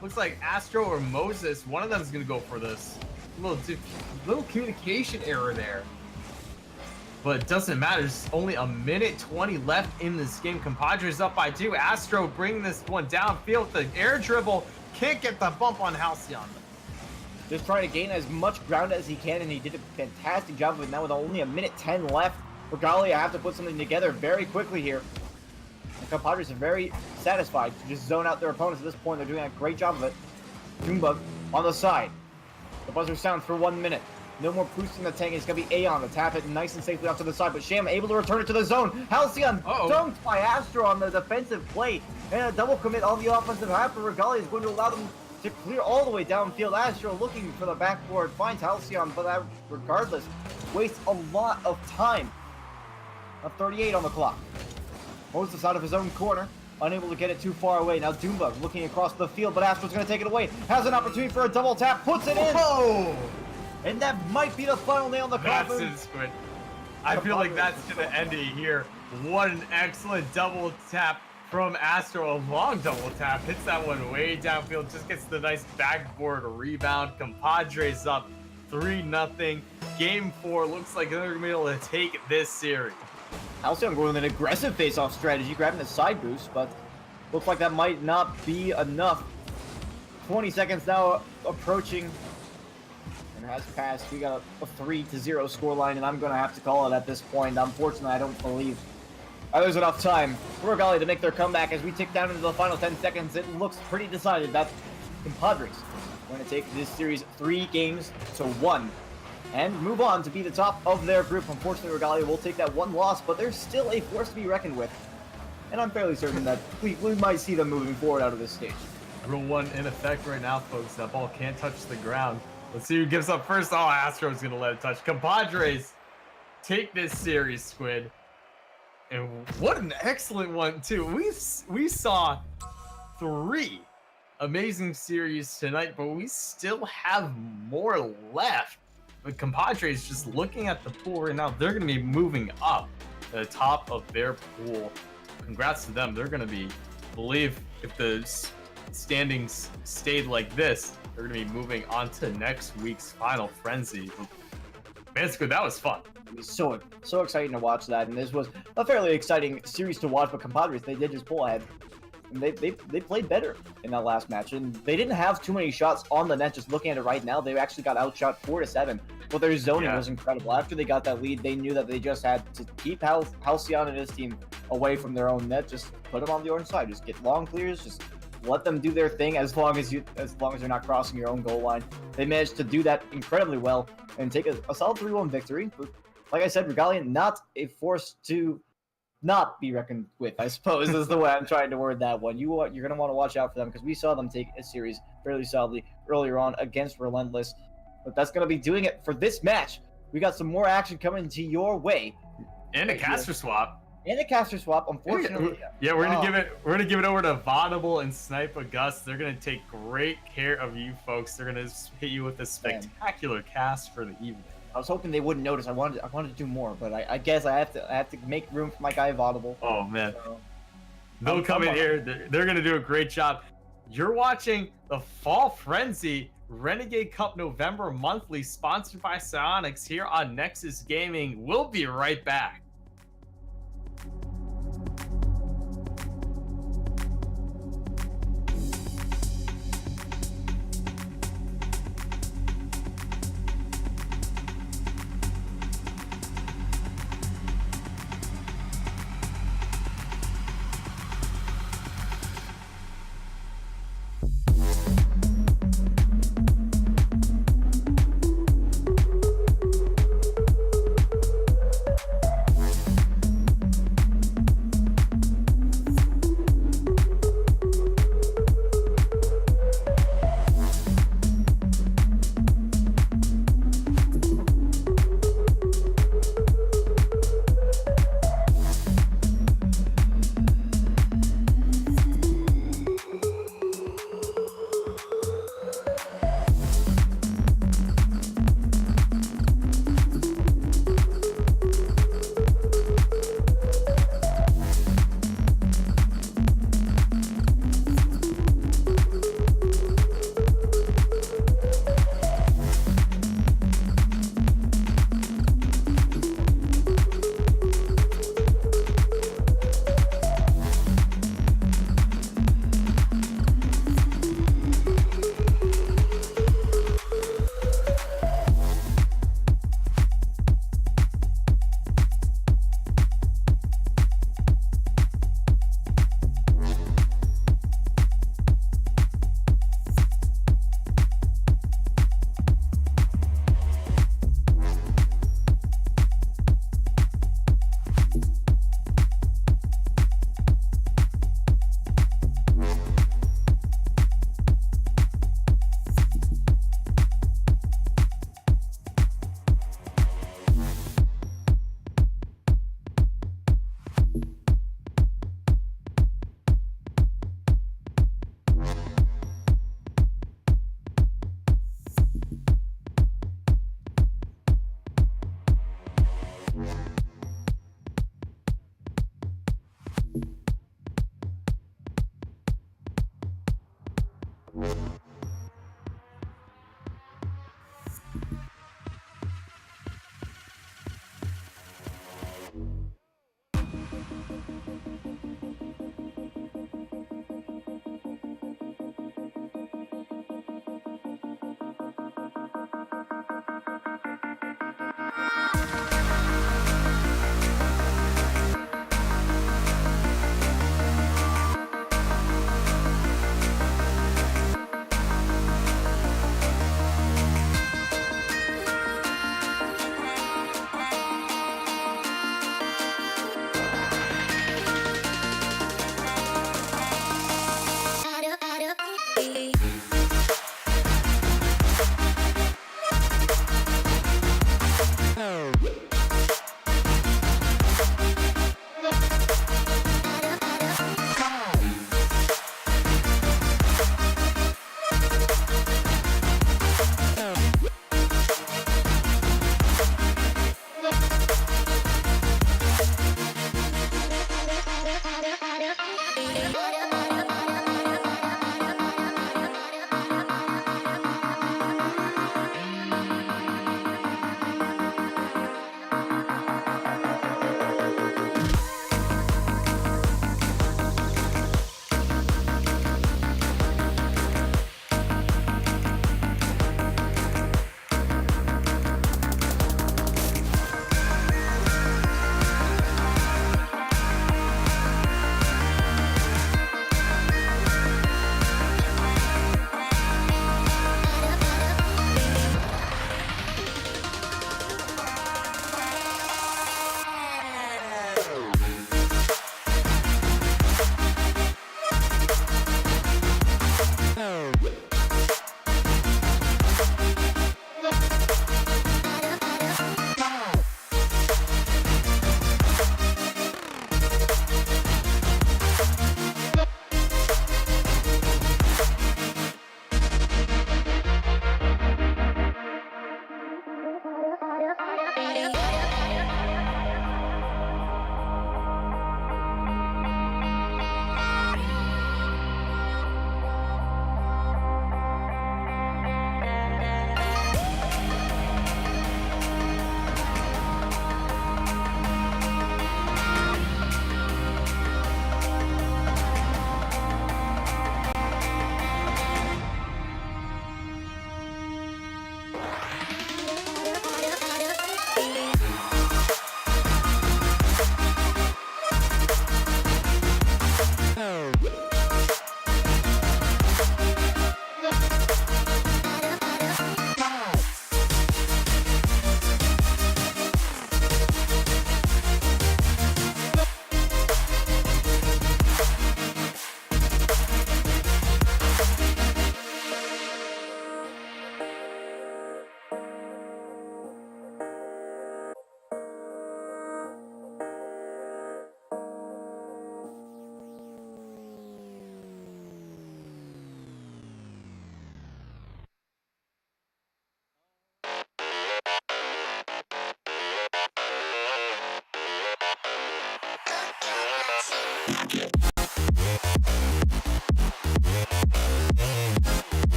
looks like Astro or Moses. One of them is going to go for this. Little communication error there. But it doesn't matter. There's only a minute 20 left in this game. Compadres up by 2. Astro bringing this one downfield with the air dribble. Can't get the bump on Halcyon. Just trying to gain as much ground as he can, and he did a fantastic job of it. Now with only a minute 10 left, Regalia have to put something together very quickly here. The compadres are very satisfied to just zone out their opponents at this point. They're doing a great job of it. Doombug on the side. The buzzer sounds for 1 minute. No more boosting the tank. It's going to be Aeon to tap it nice and safely off to the side, but Sham able to return it to the zone. Halcyon dunked by Astro on the defensive play, and a double commit on the offensive half for Regalia is going to allow them to clear all the way downfield. Astro looking for the backboard, finds Halcyon, but that regardless wastes a lot of time. A 38 on the clock. Moses out of his own corner, unable to get it too far away. Now Doombug looking across the field, but Astro's going to take it away. Has an opportunity for a double tap, puts it in. Whoa. And that might be the final nail in the That's coffin. it, Squid. I feel like that's going to end it here. What an excellent double tap from Astro. A long double tap. Hits that one way downfield. Just gets the nice backboard rebound. Compadres up 3-0. Game 4 looks like they're going to be able to take this series. Halcyon going with an aggressive face-off strategy, grabbing the side boost, but looks like that might not be enough. 20 seconds now approaching. And has passed. We got a 3-0 scoreline, and I'm going to have to call it at this point. Unfortunately, I don't believe there's enough time for Regalia to make their comeback. As we tick down into the final 10 seconds, it looks pretty decided that compadres are going to take this series 3 games to 1 and move on to be the top of their group. Unfortunately, Regalia will take that 1 loss, but they're still a force to be reckoned with. And I'm fairly certain that we might see them moving forward out of this stage. Rule 1 in effect right now, folks. That ball can't touch the ground. Let's see who gives up first. Oh, Astro's going to let it touch. Compadres take this series, Squid. And what an excellent one, too. We saw 3 amazing series tonight, but we still have more left. The Compadres, just looking at the pool right now, they're going to be moving up to the top of their pool. Congrats to them. They're going to be, I believe, if the standings stayed like this, they're going to be moving on to next week's Final Frenzy. Man, it's good. That was fun. It was so exciting to watch that, and this was a fairly exciting series to watch. But compadres, they did just pull ahead, and they played better in that last match, and they didn't have too many shots on the net. Just looking at it right now, they actually got outshot 4-7. But their zoning was incredible. After they got that lead, they knew that they just had to keep Halcyon and his team away from their own net. Just put them on the orange side. Just get long clears. Just let them do their thing as long as they're not crossing your own goal line. They managed to do that incredibly well and take a solid 3-1 victory. But like I said, Regalian, not a force to not be reckoned with, I suppose, is the way I'm trying to word that one. You're going to want to watch out for them because we saw them take a series fairly solidly earlier on against Relentless. But that's going to be doing it for this match. We got some more action coming to your way. And a caster swap. And a caster swap, unfortunately. Yeah, we're gonna give it over to Vaudable and Sniper Gus. They're gonna take great care of you folks. They're gonna hit you with a spectacular cast for the evening. I was hoping they wouldn't notice. I wanted to do more, but I guess I have to make room for my guy Vaudable. Oh man, they'll come in here. They're gonna do a great job. You're watching the Fall Frenzy Renegade Cup November Monthly, sponsored by Psionics here on Nexus Gaming. We'll be right back.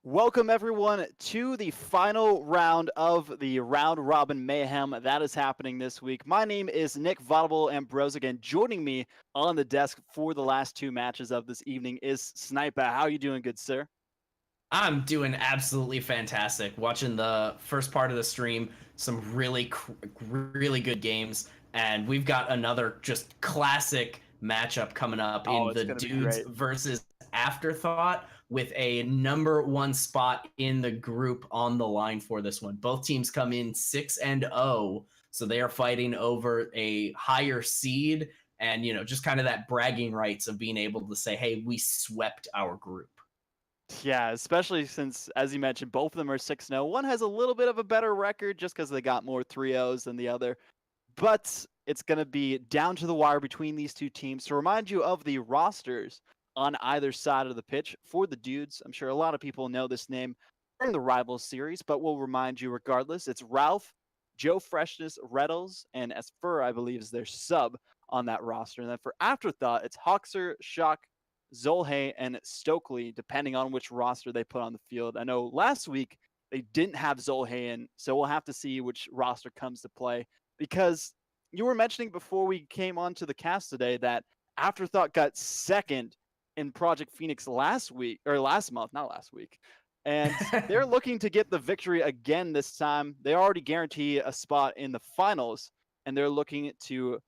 Welcome everyone to the final round of the Round Robin Mayhem that is happening this week. My name is Nick Vaudable Ambrose. Again, joining me on the desk for the last two matches of this evening is Sniper. How are you doing, good sir? I'm doing absolutely fantastic. Watching the first part of the stream, some really good games, and we've got another just classic matchup coming up in the Dudes versus Afterthought, with a #1 spot in the group on the line for this one. Both teams come in 6-0, so they are fighting over a higher seed, and just kind of that bragging rights of being able to say, hey, we swept our group. Yeah, especially since, as you mentioned, both of them are 6-0. One has a little bit of a better record just because they got more 3-0s than the other. But it's going to be down to the wire between these two teams. To remind you of the rosters on either side of the pitch for the Dudes, I'm sure a lot of people know this name. during the Rivals series, but we'll remind you regardless. It's Ralph, Joe Freshness, Reddles, and Esper, I believe, is their sub on that roster. And then for Afterthought, it's Hoxer, Shock, Zolhe, and Stokely, depending on which roster they put on the field. I know last week they didn't have Zolhe in, so we'll have to see which roster comes to play. Because you were mentioning before we came on to the cast today that Afterthought got second in Project Phoenix last month, not last week. And they're looking to get the victory again this time. They already guarantee a spot in the finals, and they're looking to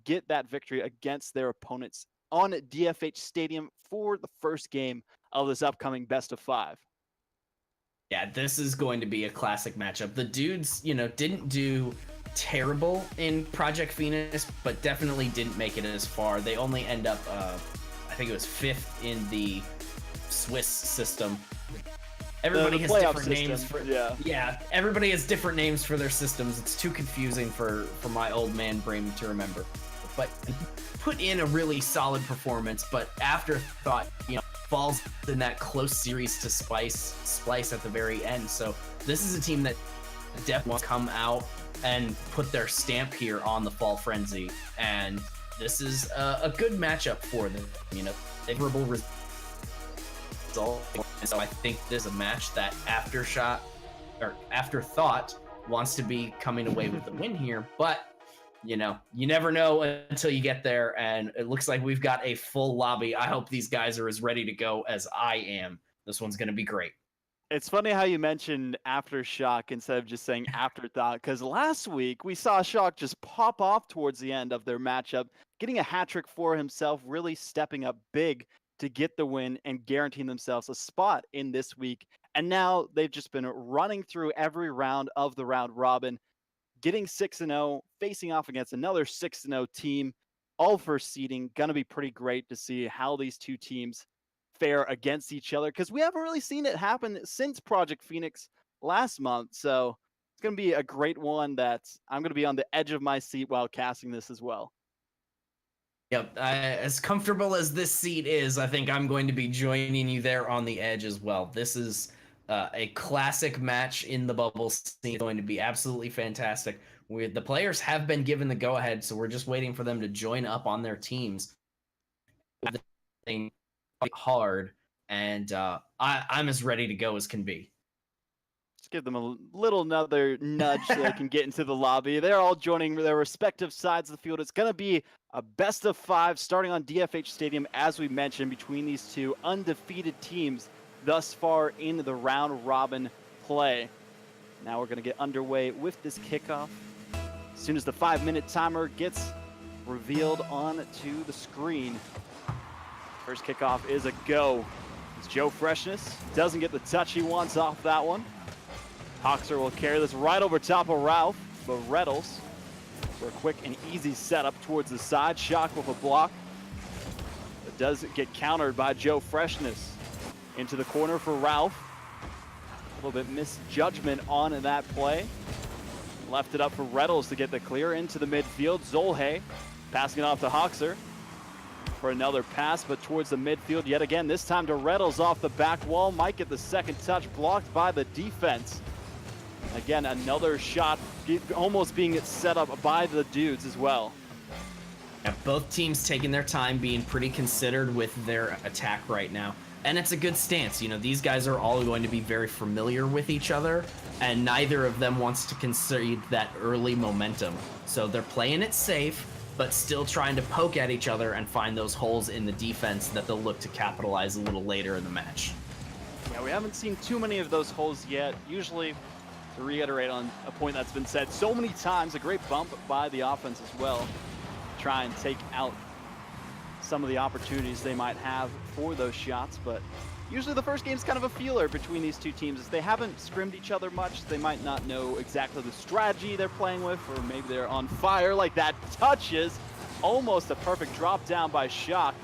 get that victory against their opponents on DFH Stadium for the first game of this upcoming best of 5. Yeah, this is going to be a classic matchup. The dudes, didn't do terrible in Project Phoenix, but definitely didn't make it as far. They only end up, I think it was 5th in the Swiss system. Everybody has different names for everybody has different names for their systems. It's too confusing for my old man brain to remember. But put in a really solid performance, but Afterthought, falls in that close series to Splice at the very end. So this is a team that definitely wants to come out and put their stamp here on the Fall Frenzy, and this is a good matchup for them. Favorable result. And so I think there's a match that Afterthought wants to be coming away with the win here, but you never know until you get there, and it looks like we've got a full lobby. I hope these guys are as ready to go as I am. This one's going to be great. It's funny how you mentioned Aftershock instead of just saying Afterthought, because last week we saw Shock just pop off towards the end of their matchup, getting a hat trick for himself, really stepping up big to get the win and guaranteeing themselves a spot in this week. And now they've just been running through every round of the round robin, getting 6-0, facing off against another 6-0 team, all for seeding. Gonna be pretty great to see how these two teams fare against each other, because we haven't really seen it happen since Project Phoenix last month. So it's gonna be a great one that I'm gonna be on the edge of my seat while casting this as well. Yep, as comfortable as this seat is, I think I'm going to be joining you there on the edge as well. This is a classic match in the bubble scene. It's going to be absolutely fantastic. The players have been given the go-ahead, so we're just waiting for them to join up on their teams. The thing hard, and I'm as ready to go as can be. Let's give them another nudge so they can get into the lobby. They're all joining their respective sides of the field. It's going to be a best of 5 starting on DFH Stadium, as we mentioned, between these two undefeated teams thus far in the round robin play. Now we're going to get underway with this kickoff. As soon as the 5-minute timer gets revealed onto the screen, first kickoff is a go. It's Joe Freshness. Doesn't get the touch he wants off that one. Hoxer will carry this right over top of Ralph, but Reddles for a quick and easy setup towards the side. Shock with a block. It does get countered by Joe Freshness. Into the corner for Ralph. A little bit misjudgment on that play. Left it up for Reddles to get the clear into the midfield. Zolhe passing it off to Hoxer for another pass, but towards the midfield yet again. This time to Reddles off the back wall. Might get the second touch, blocked by the defense. Again, another shot almost being set up by the dudes as well. Yeah, both teams taking their time, being pretty considered with their attack right now. And it's a good stance. These guys are all going to be very familiar with each other, and neither of them wants to concede that early momentum. So they're playing it safe, but still trying to poke at each other and find those holes in the defense that they'll look to capitalize a little later in the match. Yeah, we haven't seen too many of those holes yet. Usually, to reiterate on a point that's been said so many times, a great bump by the offense as well to try and take out some of the opportunities they might have for those shots. But usually the first game is kind of a feeler between these two teams, as they haven't scrimmed each other much. They might not know exactly the strategy they're playing with, or maybe they're on fire. Like that touches almost a perfect drop down by Shock,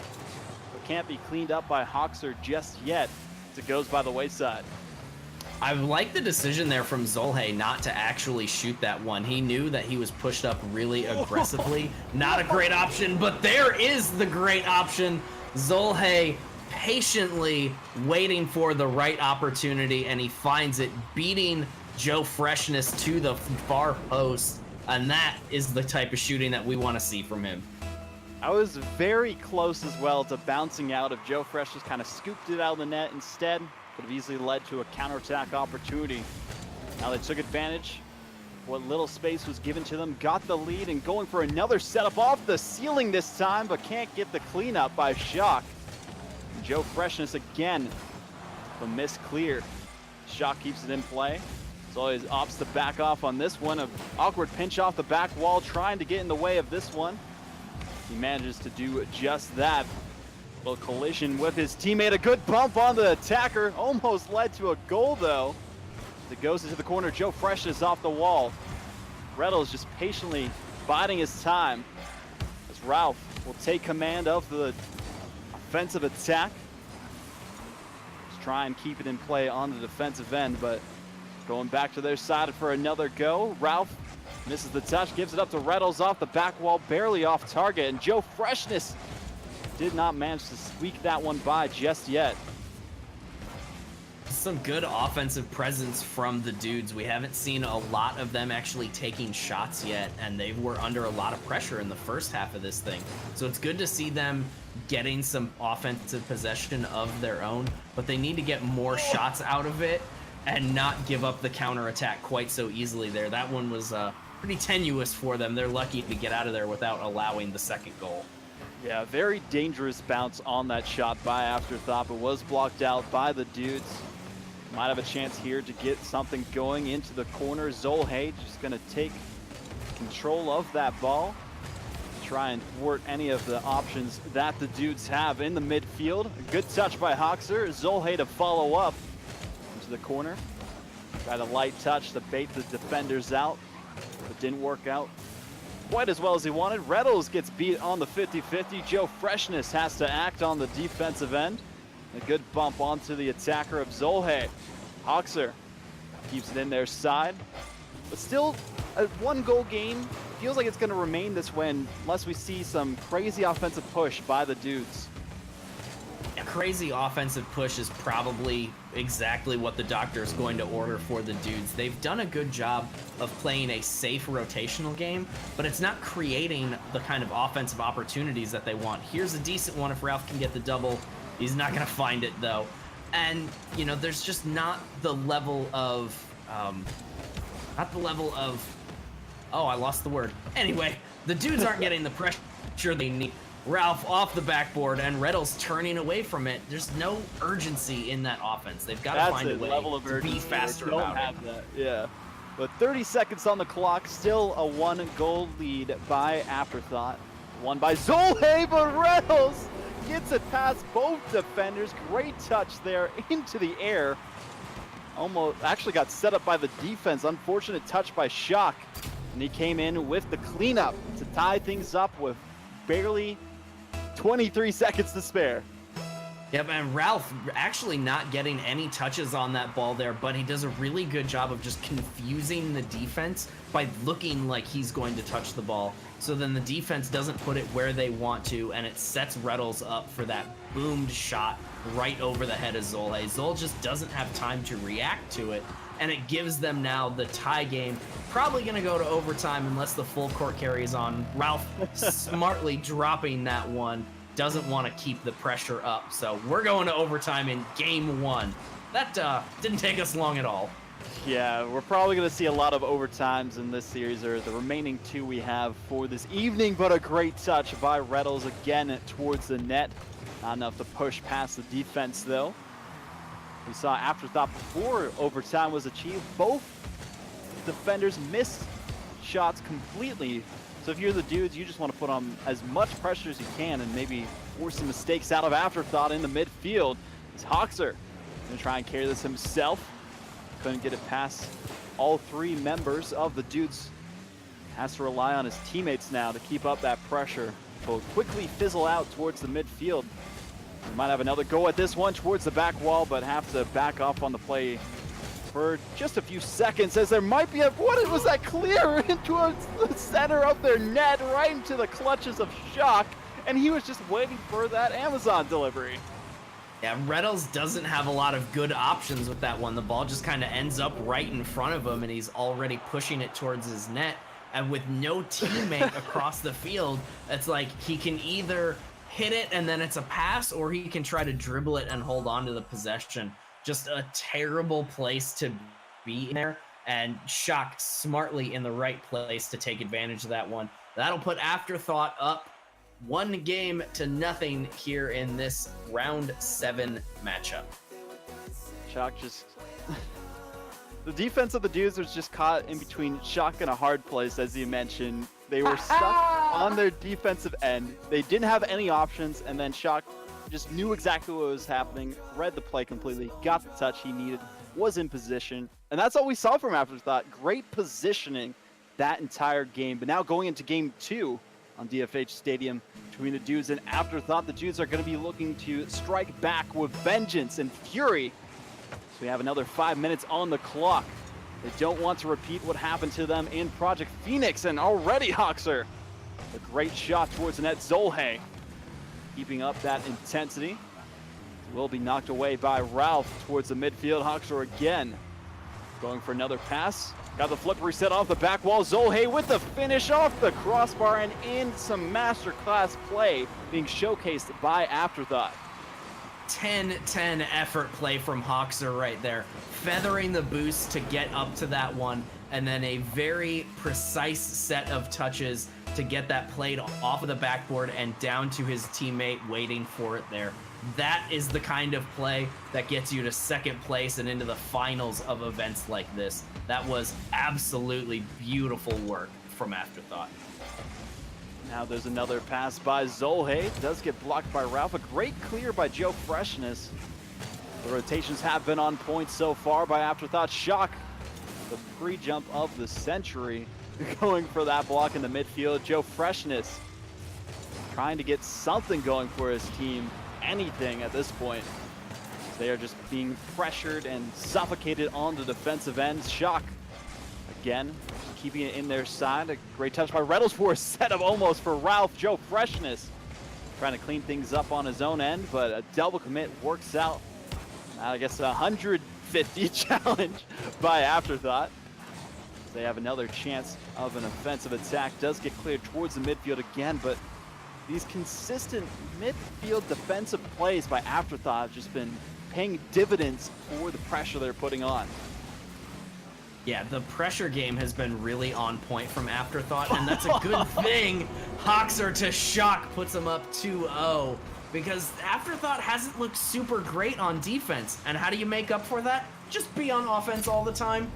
but can't be cleaned up by Hoxer just yet as it goes by the wayside. I like the decision there from Zolhe not to actually shoot that one. He knew that he was pushed up really aggressively. Not a great option, but there is the great option. Zolhe patiently waiting for the right opportunity, and he finds it, beating Joe Freshness to the far post, and that is the type of shooting that we want to see from him. I was very close as well to bouncing out if Joe Freshness kind of scooped it out of the net instead. Could have easily led to a counterattack opportunity. Now they took advantage. What little space was given to them, got the lead, and going for another setup off the ceiling this time, but can't get the cleanup by Shock. Joe Freshness again, the miss clear. Shock keeps it in play. So he opts to back off on this one. An awkward pinch off the back wall, trying to get in the way of this one. He manages to do just that. A little collision with his teammate. A good bump on the attacker. Almost led to a goal, though. It goes into the corner. Joe Freshness off the wall. Reynolds just patiently biding his time as Ralph will take command of the offensive attack. Just try and keep it in play on the defensive end, but going back to their side for another go. Ralph misses the touch, gives it up to Reynolds off the back wall, barely off target, and Joe Freshness did not manage to squeak that one by just yet. Some good offensive presence from the dudes. We haven't seen a lot of them actually taking shots yet, and they were under a lot of pressure in the first half of this thing. So it's good to see them getting some offensive possession of their own, but they need to get more shots out of it and not give up the counterattack quite so easily there. That one was pretty tenuous for them. They're lucky to get out of there without allowing the second goal. Yeah, very dangerous bounce on that shot by Afterthought, but was blocked out by the dudes. Might have a chance here to get something going into the corner. Zolhe just going to take control of that ball. Try and thwart any of the options that the dudes have in the midfield. A good touch by Hoxer. Zolhe to follow up into the corner. Got a light touch to bait the defenders out, but didn't work out quite as well as he wanted. Reynolds gets beat on the 50-50. Joe Freshness has to act on the defensive end. A good bump onto the attacker of Zolhe. Hoxer keeps it in their side, but still a one-goal game. Feels like it's going to remain this way unless we see some crazy offensive push by the dudes. A crazy offensive push is probably exactly what the doctor is going to order for the dudes. They've done a good job of playing a safe rotational game, but it's not creating the kind of offensive opportunities that they want. Here's a decent one if Ralph can get the double. He's not going to find it, though. And, you know, there's just not the level of, oh, I lost the word. Anyway, the dudes aren't getting the pressure they need. Ralph off the backboard and Reynolds turning away from it. There's no urgency in that offense. They've got to find a way to be faster about it. That. Yeah. But 30 seconds on the clock, still a one-goal lead by Afterthought. Won by Zolhe, but Reynolds gets it past both defenders. Great touch there into the air. Almost actually got set up by the defense. Unfortunate touch by Shock. And he came in with the cleanup to tie things up with barely 23 seconds to spare. Yep, and Ralph actually not getting any touches on that ball there, but he does a really good job of just confusing the defense by looking like he's going to touch the ball. So then the defense doesn't put it where they want to, and it sets Reynolds up for that boomed shot right over the head of Zolhe. Zol just doesn't have time to react to it, and it gives them now the tie game. Probably going to go to overtime unless the full court carries on. Ralph smartly dropping that one. Doesn't want to keep the pressure up. So we're going to overtime in game one. That didn't take us long at all. Yeah, we're probably going to see a lot of overtimes in this series, or the remaining two we have for this evening, but a great touch by Reynolds again towards the net. Not enough to push past the defense, though. We saw Afterthought before overtime was achieved. Both defenders missed shots completely. So if you're the dudes, you just want to put on as much pressure as you can and maybe force some mistakes out of Afterthought in the midfield. It's Hoxer going to try and carry this himself. Couldn't get it past all three members of the dudes. Has to rely on his teammates now to keep up that pressure. Will quickly fizzle out towards the midfield. We might have another go at this one towards the back wall, but have to back off on the play for just a few seconds, as there might be a, what was that clear into the center of their net, right into the clutches of Shock, and he was just waiting for that Amazon delivery. Yeah, Reynolds doesn't have a lot of good options with that one. The ball just kind of ends up right in front of him, and he's already pushing it towards his net. And with no teammate across the field, it's like he can either hit it and then it's a pass, or he can try to dribble it and hold on to the possession. Just a terrible place to be in there, and Shock smartly in the right place to take advantage of that one. That'll put Afterthought up 1-0 here in this round 7 matchup. Shock just the defense of the dudes was just caught in between Shock and a hard place, as you mentioned. They were stuck on their defensive end. They didn't have any options, and then Shock just knew exactly what was happening, read the play completely, got the touch he needed, was in position, and that's all we saw from Afterthought. Great positioning that entire game. But now going into game 2 on DFH Stadium between the dudes and Afterthought, the dudes are going to be looking to strike back with vengeance and fury. So we have another 5 minutes on the clock. They don't want to repeat what happened to them in Project Phoenix, and already Hoxer, a great shot towards the net. Zolhe keeping up that intensity. Will be knocked away by Ralph towards the midfield. Hoxer again going for another pass. Got the flip reset off the back wall. Zolhe with the finish off the crossbar, and in some masterclass play being showcased by Afterthought. 10-10 effort play from Hoxer right there, feathering the boost to get up to that one, and then a very precise set of touches to get that played off of the backboard and down to his teammate waiting for it there. That is the kind of play that gets you to second place and into the finals of events like this. That was absolutely beautiful work from Afterthought. Now there's another pass by Zolhe. Does get blocked by Ralph. A great clear by Joe Freshness. The rotations have been on point so far by Afterthought. Shock, the pre-jump of the century, going for that block in the midfield. Joe Freshness trying to get something going for his team. Anything at this point. They are just being pressured and suffocated on the defensive ends. Shock, again, keeping it in their side. A great touch by Reynolds for a setup almost for Ralph. Joe Freshness trying to clean things up on his own end, but a double commit works out. I guess a 150 challenge by Afterthought. They have another chance of an offensive attack. Does get cleared towards the midfield again, but these consistent midfield defensive plays by Afterthought have just been paying dividends for the pressure they're putting on. Yeah, the pressure game has been really on point from Afterthought, and that's a good thing. Hoxer to Shock puts him up 2-0, because Afterthought hasn't looked super great on defense. And how do you make up for that? Just be on offense all the time.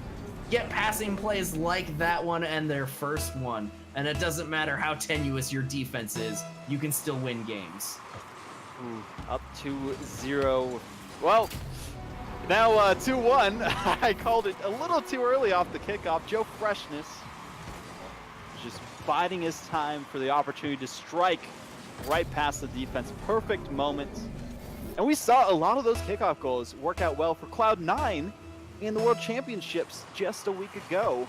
Get passing plays like that one and their first one. And it doesn't matter how tenuous your defense is, you can still win games. Ooh, up 2-0. Well, now 2-1. I called it a little too early off the kickoff. Joe Freshness just biding his time for the opportunity to strike right past the defense. Perfect moment. And we saw a lot of those kickoff goals work out well for Cloud9 in the World Championships just a week ago.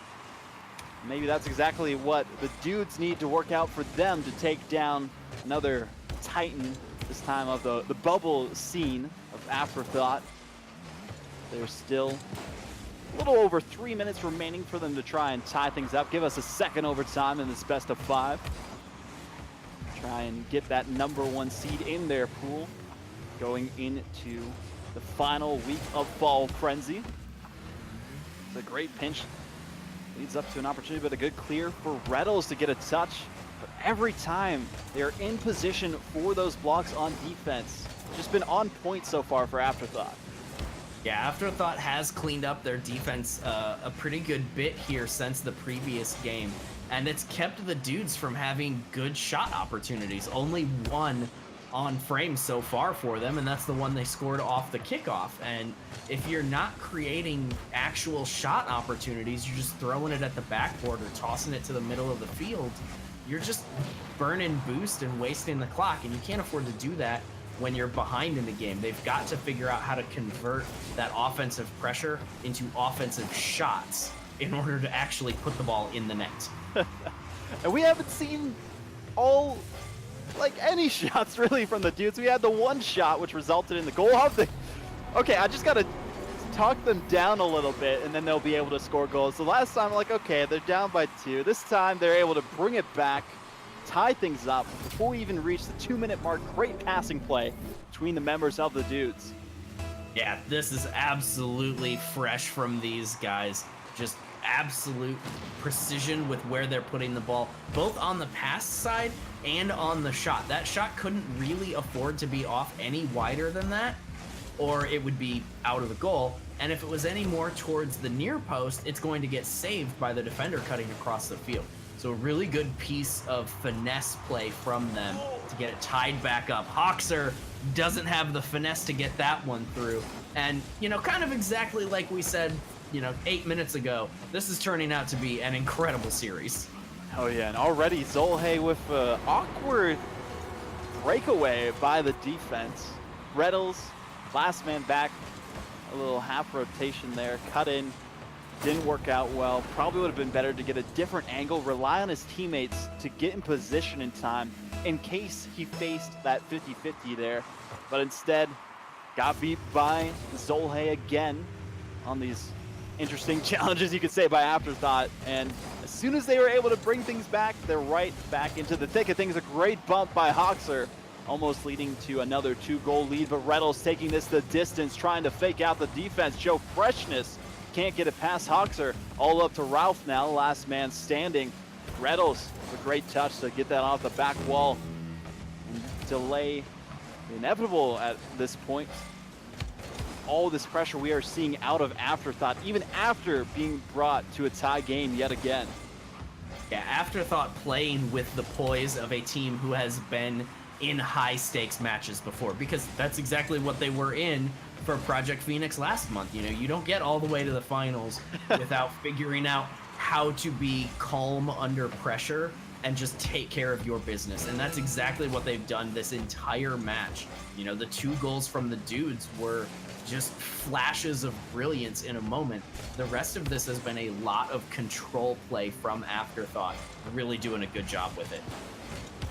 Maybe that's exactly what the dudes need to work out for them to take down another titan, this time of the bubble scene of Afterthought. There's still a little over 3 minutes remaining for them to try and tie things up. Give us a second overtime in this best of 5. Try and get that #1 seed in their pool going into the final week of Fall Frenzy. It's a great pinch. Leads up to an opportunity, but a good clear for Reynolds to get a touch. But every time they're in position for those blocks on defense, just been on point so far for Afterthought. Yeah, Afterthought has cleaned up their defense a pretty good bit here since the previous game. And it's kept the dudes from having good shot opportunities. Only one on frame so far for them, and that's the one they scored off the kickoff. And if you're not creating actual shot opportunities, you're just throwing it at the backboard or tossing it to the middle of the field, you're just burning boost and wasting the clock, and you can't afford to do that when you're behind in the game. They've got to figure out how to convert that offensive pressure into offensive shots in order to actually put the ball in the net. And we haven't seen all like any shots really from the dudes. We had the one shot which resulted in the goal. Okay, I just gotta talk them down a little bit and then they'll be able to score goals. The last time, like, okay, they're down by 2. This time they're able to bring it back, tie things up before we even reach the 2-minute mark. Great passing play between the members of the dudes. Yeah, this is absolutely fresh from these guys. Just absolute precision with where they're putting the ball, both on the pass side and on the shot. That shot couldn't really afford to be off any wider than that, or it would be out of the goal. And if it was any more towards the near post, it's going to get saved by the defender cutting across the field. So a really good piece of finesse play from them to get it tied back up. Hoxer doesn't have the finesse to get that one through. And, you know, kind of exactly like we said, 8 minutes ago, this is turning out to be an incredible series. Oh yeah, and already Zolhe with an awkward breakaway by the defense. Reddles, last man back, a little half rotation there, cut in, didn't work out well. Probably would have been better to get a different angle, rely on his teammates to get in position in time in case he faced that 50-50 there. But instead, got beat by Zolhe again on these interesting challenges, you could say, by Afterthought. And as soon as they were able to bring things back, they're right back into the thick of things. A great bump by Hoxer, almost leading to another 2-goal lead. But Reddles taking this the distance, trying to fake out the defense. Joe Freshness can't get it past Hoxer. All up to Ralph now, last man standing. Reddles, a great touch to get that off the back wall and delay the inevitable at this point. All this pressure we are seeing out of Afterthought, even after being brought to a tie game yet again. Yeah, Afterthought playing with the poise of a team who has been in high stakes matches before, because that's exactly what they were in for Project Phoenix last month. You don't get all the way to the finals without figuring out how to be calm under pressure and just take care of your business. And that's exactly what they've done this entire match. The 2 goals from the dudes were just flashes of brilliance in a moment. The rest of this has been a lot of control play from Afterthought, really doing a good job with it.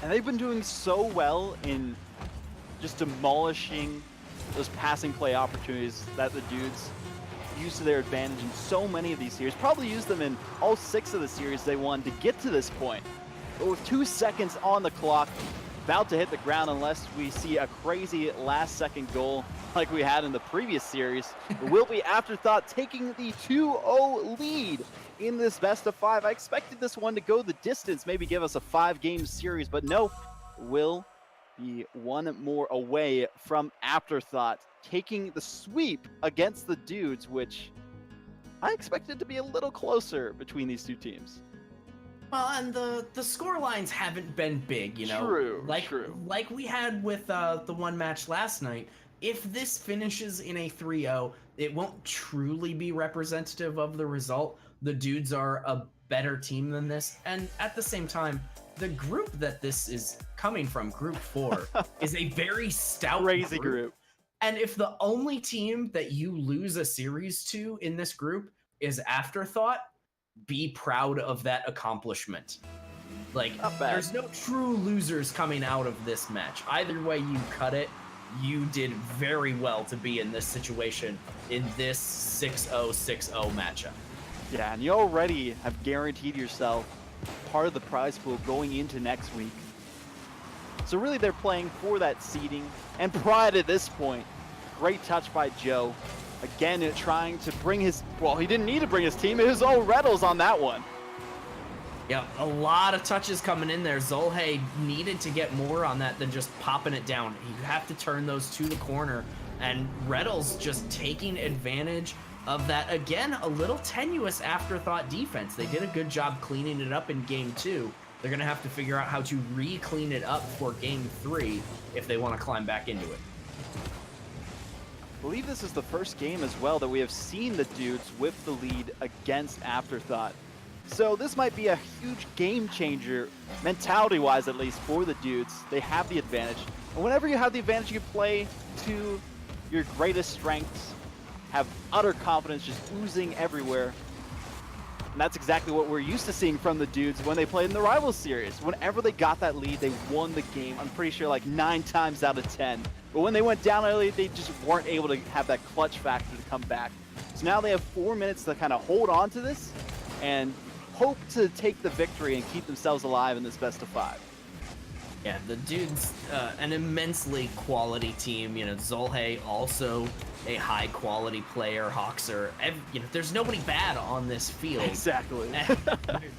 And they've been doing so well in just demolishing those passing play opportunities that the dudes use to their advantage in so many of these series. Probably used them in all 6 of the series they won to get to this point. But with 2 seconds on the clock, about to hit the ground unless we see a crazy last-second goal like we had in the previous series, it will be Afterthought taking the 2-0 lead in this best-of-5. I expected this one to go the distance, maybe give us a 5-game series, but no, will be one more away from Afterthought taking the sweep against the dudes, which I expected to be a little closer between these 2 teams. Well, and the score lines haven't been big, True. Like we had with the one match last night. If this finishes in a 3-0, it won't truly be representative of the result. The dudes are a better team than this, and at the same time, the group that this is coming from, Group 4, is a very stout crazy group. And if the only team that you lose a series to in this group is Afterthought, be proud of that accomplishment. There's no true losers coming out of this match. Either way you cut it, you did very well to be in this situation in this 6-0, 6-0 matchup. Yeah, and you already have guaranteed yourself part of the prize pool going into next week. So really they're playing for that seeding and pride at this point. Great touch by Joe. Again, trying to bring his, well, he didn't need to bring his team, it was all Reddles on that one. Yeah, a lot of touches coming in there. Zolhe needed to get more on that than just popping it down. You have to turn those to the corner, and Reddles just taking advantage of that, again, a little tenuous Afterthought defense. They did a good job cleaning it up in Game 2. They're going to have to figure out how to re-clean it up for Game 3 if they want to climb back into it. I believe this is the first game as well that we have seen the dudes with the lead against Afterthought. So this might be a huge game changer, mentality-wise at least, for the dudes. They have the advantage. And whenever you have the advantage, you can play to your greatest strengths, have utter confidence just oozing everywhere. And that's exactly what we're used to seeing from the dudes when they played in the rival series. Whenever they got that lead, they won the game. I'm pretty sure like 9 times out of 10. But when they went down early, they just weren't able to have that clutch factor to come back. So now they have 4 minutes to kind of hold on to this and hope to take the victory and keep themselves alive in this best of 5. Yeah, the dudes, an immensely quality team. You know, Zolhe also a high quality player. Hoxer, you know, there's nobody bad on this field. Exactly.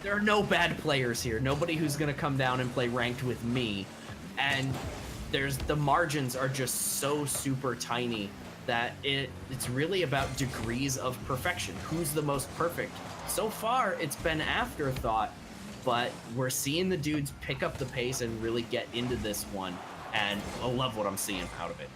There are no bad players here. Nobody who's gonna come down and play ranked with me. And the margins are just so super tiny that it's really about degrees of perfection. Who's the most perfect? So far, it's been Afterthought. But we're seeing the dudes pick up the pace and really get into this one, and I love what I'm seeing out of it.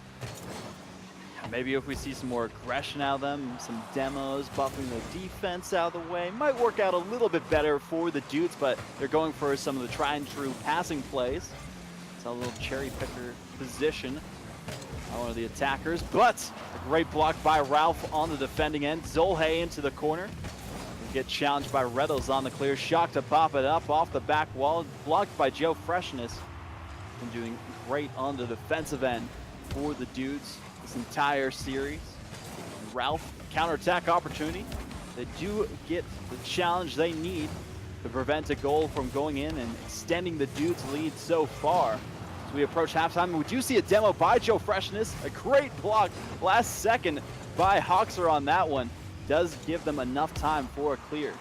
Maybe if we see some more aggression out of them, some demos, buffing the defense out of the way, might work out a little bit better for the dudes, but they're going for some of the tried and true passing plays. It's a little cherry picker position on one of the attackers, but a great block by Ralph on the defending end. Zolhe into the corner. Get challenged by Reddles on the clear. Shock to pop it up off the back wall. Blocked by Joe Freshness. Been doing great on the defensive end for the dudes this entire series. Ralph, counterattack opportunity. They do get the challenge they need to prevent a goal from going in and extending the dudes' lead so far. As we approach halftime, we do see a demo by Joe Freshness. A great block last second by Hoxer on that one. Does give them enough time for a clear.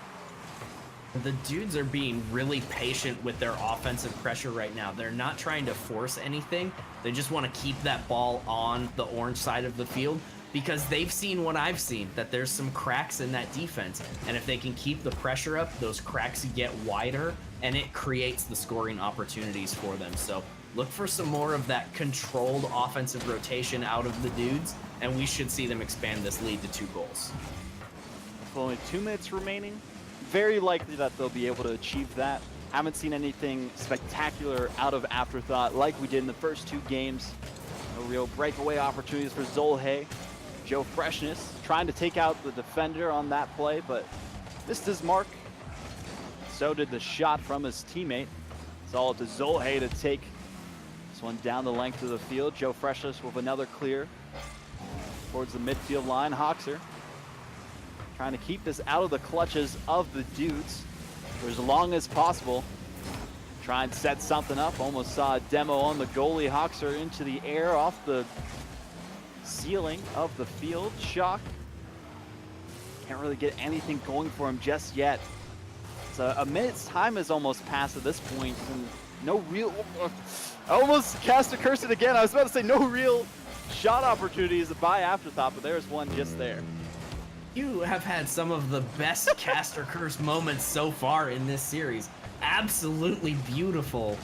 The dudes are being really patient with their offensive pressure right now. They're not trying to force anything. They just want to keep that ball on the orange side of the field because they've seen what I've seen, that there's some cracks in that defense. And if they can keep the pressure up, those cracks get wider and it creates the scoring opportunities for them. So look for some more of that controlled offensive rotation out of the dudes, and we should see them expand this lead to 2 goals. With only 2 minutes remaining, very likely that they'll be able to achieve that. Haven't seen anything spectacular out of Afterthought like we did in the first 2 games. No real breakaway opportunities for Zolhe. Joe Freshness trying to take out the defender on that play, but missed his mark. So did the shot from his teammate. It's all up to Zolhe to take this one down the length of the field. Joe Freshness with another clear towards the midfield line. Hoxer trying to keep this out of the clutches of the dudes for as long as possible. Try and set something up. Almost saw a demo on the goalie. Hoxer into the air off the ceiling of the field. Shock. Can't really get anything going for him just yet. So a minute's time has almost passed at this point, and no real... I almost cast a curse it again. I was about to say no real shot opportunities by Afterthought, but there's one just there. You have had some of the best caster curse moments so far in this series. Absolutely beautiful.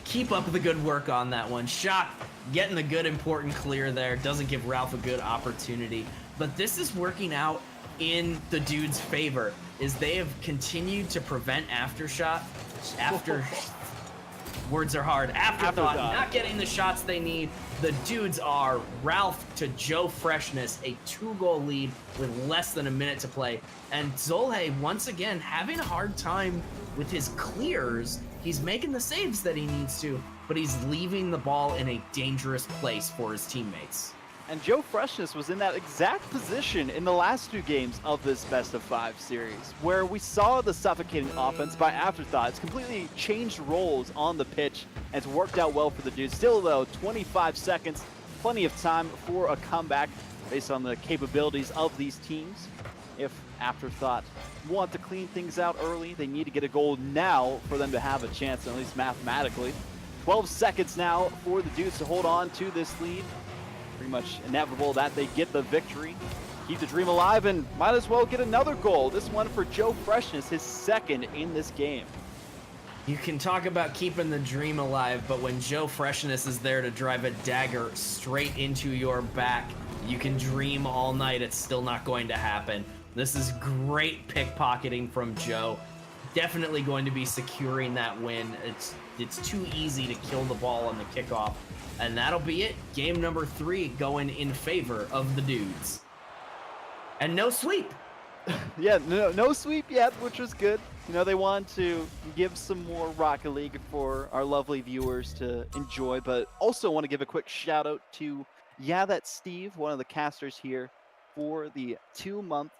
Keep up the good work on that one. Shock getting the good important clear there. Doesn't give Ralph a good opportunity. But this is working out in the dude's favor, is they have continued to prevent words are hard. Afterthought not getting the shots they need. The dudes are Ralph to Joe Freshness, a 2-goal lead with less than a minute to play. And Zolhe, once again, having a hard time with his clears. He's making the saves that he needs to, but he's leaving the ball in a dangerous place for his teammates. And Joe Freshness was in that exact position in the last 2 games of this best of 5 series, where we saw the suffocating offense by Afterthought. It's completely changed roles on the pitch, and it's worked out well for the dudes. Still though, 25 seconds, plenty of time for a comeback based on the capabilities of these teams. If Afterthought want to clean things out early, they need to get a goal now for them to have a chance, at least mathematically. 12 seconds now for the dudes to hold on to this lead. Pretty much inevitable that they get the victory, keep the dream alive, and might as well get another goal. This one for Joe Freshness, his 2nd in this game. You can talk about keeping the dream alive, but when Joe Freshness is there to drive a dagger straight into your back, you can dream all night. It's still not going to happen. This is great pickpocketing from Joe. Definitely going to be securing that win. It's too easy to kill the ball on the kickoff. And that'll be it. Game number 3 going in favor of the dudes. And no sweep. Yeah, no sweep yet, which was good. You know, they want to give some more Rocket League for our lovely viewers to enjoy, but also want to give a quick shout out to that's Steve, one of the casters here, for the 2-month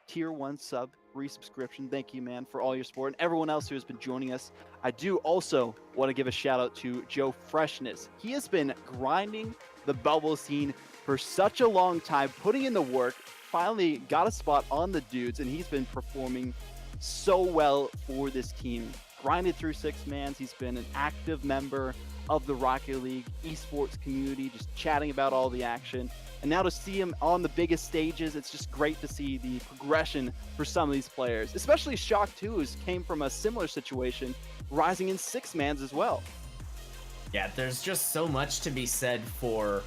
Tier 1 sub resubscription. Thank you, man, for all your support, and everyone else who has been joining us. I do also want to give a shout out to Joe Freshness. He has been grinding the bubble scene for such a long time, putting in the work, finally got a spot on the dudes, and he's been performing so well for this team. Grinded through 6 mans. He's been an active member of the Rocket League esports community, just chatting about all the action. And now to see him on the biggest stages, it's just great to see the progression for some of these players, especially Shock 2, who came from a similar situation, rising in 6 mans as well. Yeah, there's just so much to be said for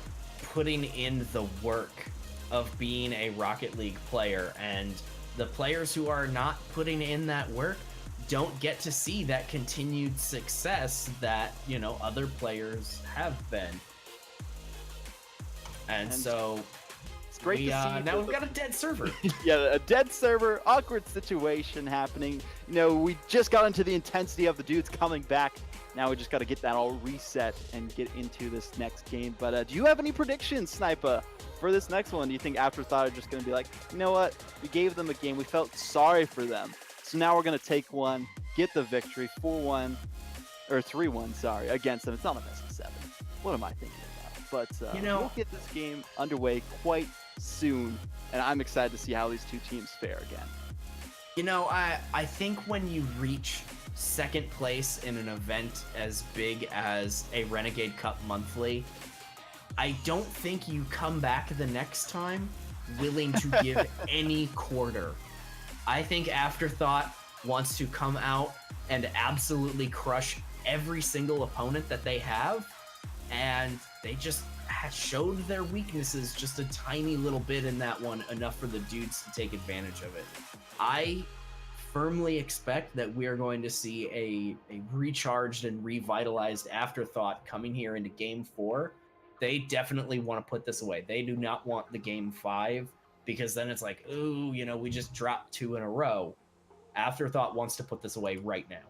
putting in the work of being a Rocket League player, and the players who are not putting in that work don't get to see that continued success that, you know, other players have been. And so it's great to see. Now we've got a dead server. Yeah, a dead server, awkward situation happening. You know, we just got into the intensity of the dudes coming back. Now we just got to get that all reset and get into this next game. But do you have any predictions, Sniper, for this next one? Do you think Afterthought are just going to be like, you know what? We gave them a game. We felt sorry for them. So now we're going to take one, get the victory, 4-1, or 3-1, sorry, against them. It's not a best of 7. What am I thinking about? But, we'll get this game underway quite soon, and I'm excited to see how these two teams fare again. You know, I think when you reach second place in an event as big as a Renegade Cup monthly, I don't think you come back the next time willing to give any quarter. I think Afterthought wants to come out and absolutely crush every single opponent that they have, and they just showed their weaknesses just a tiny little bit in that one, enough for the dudes to take advantage of it. I firmly expect that we are going to see a recharged and revitalized Afterthought coming here into Game 4. They definitely want to put this away. They do not want the Game 5, because then it's like, ooh, you know, we just dropped 2 in a row. Afterthought wants to put this away right now.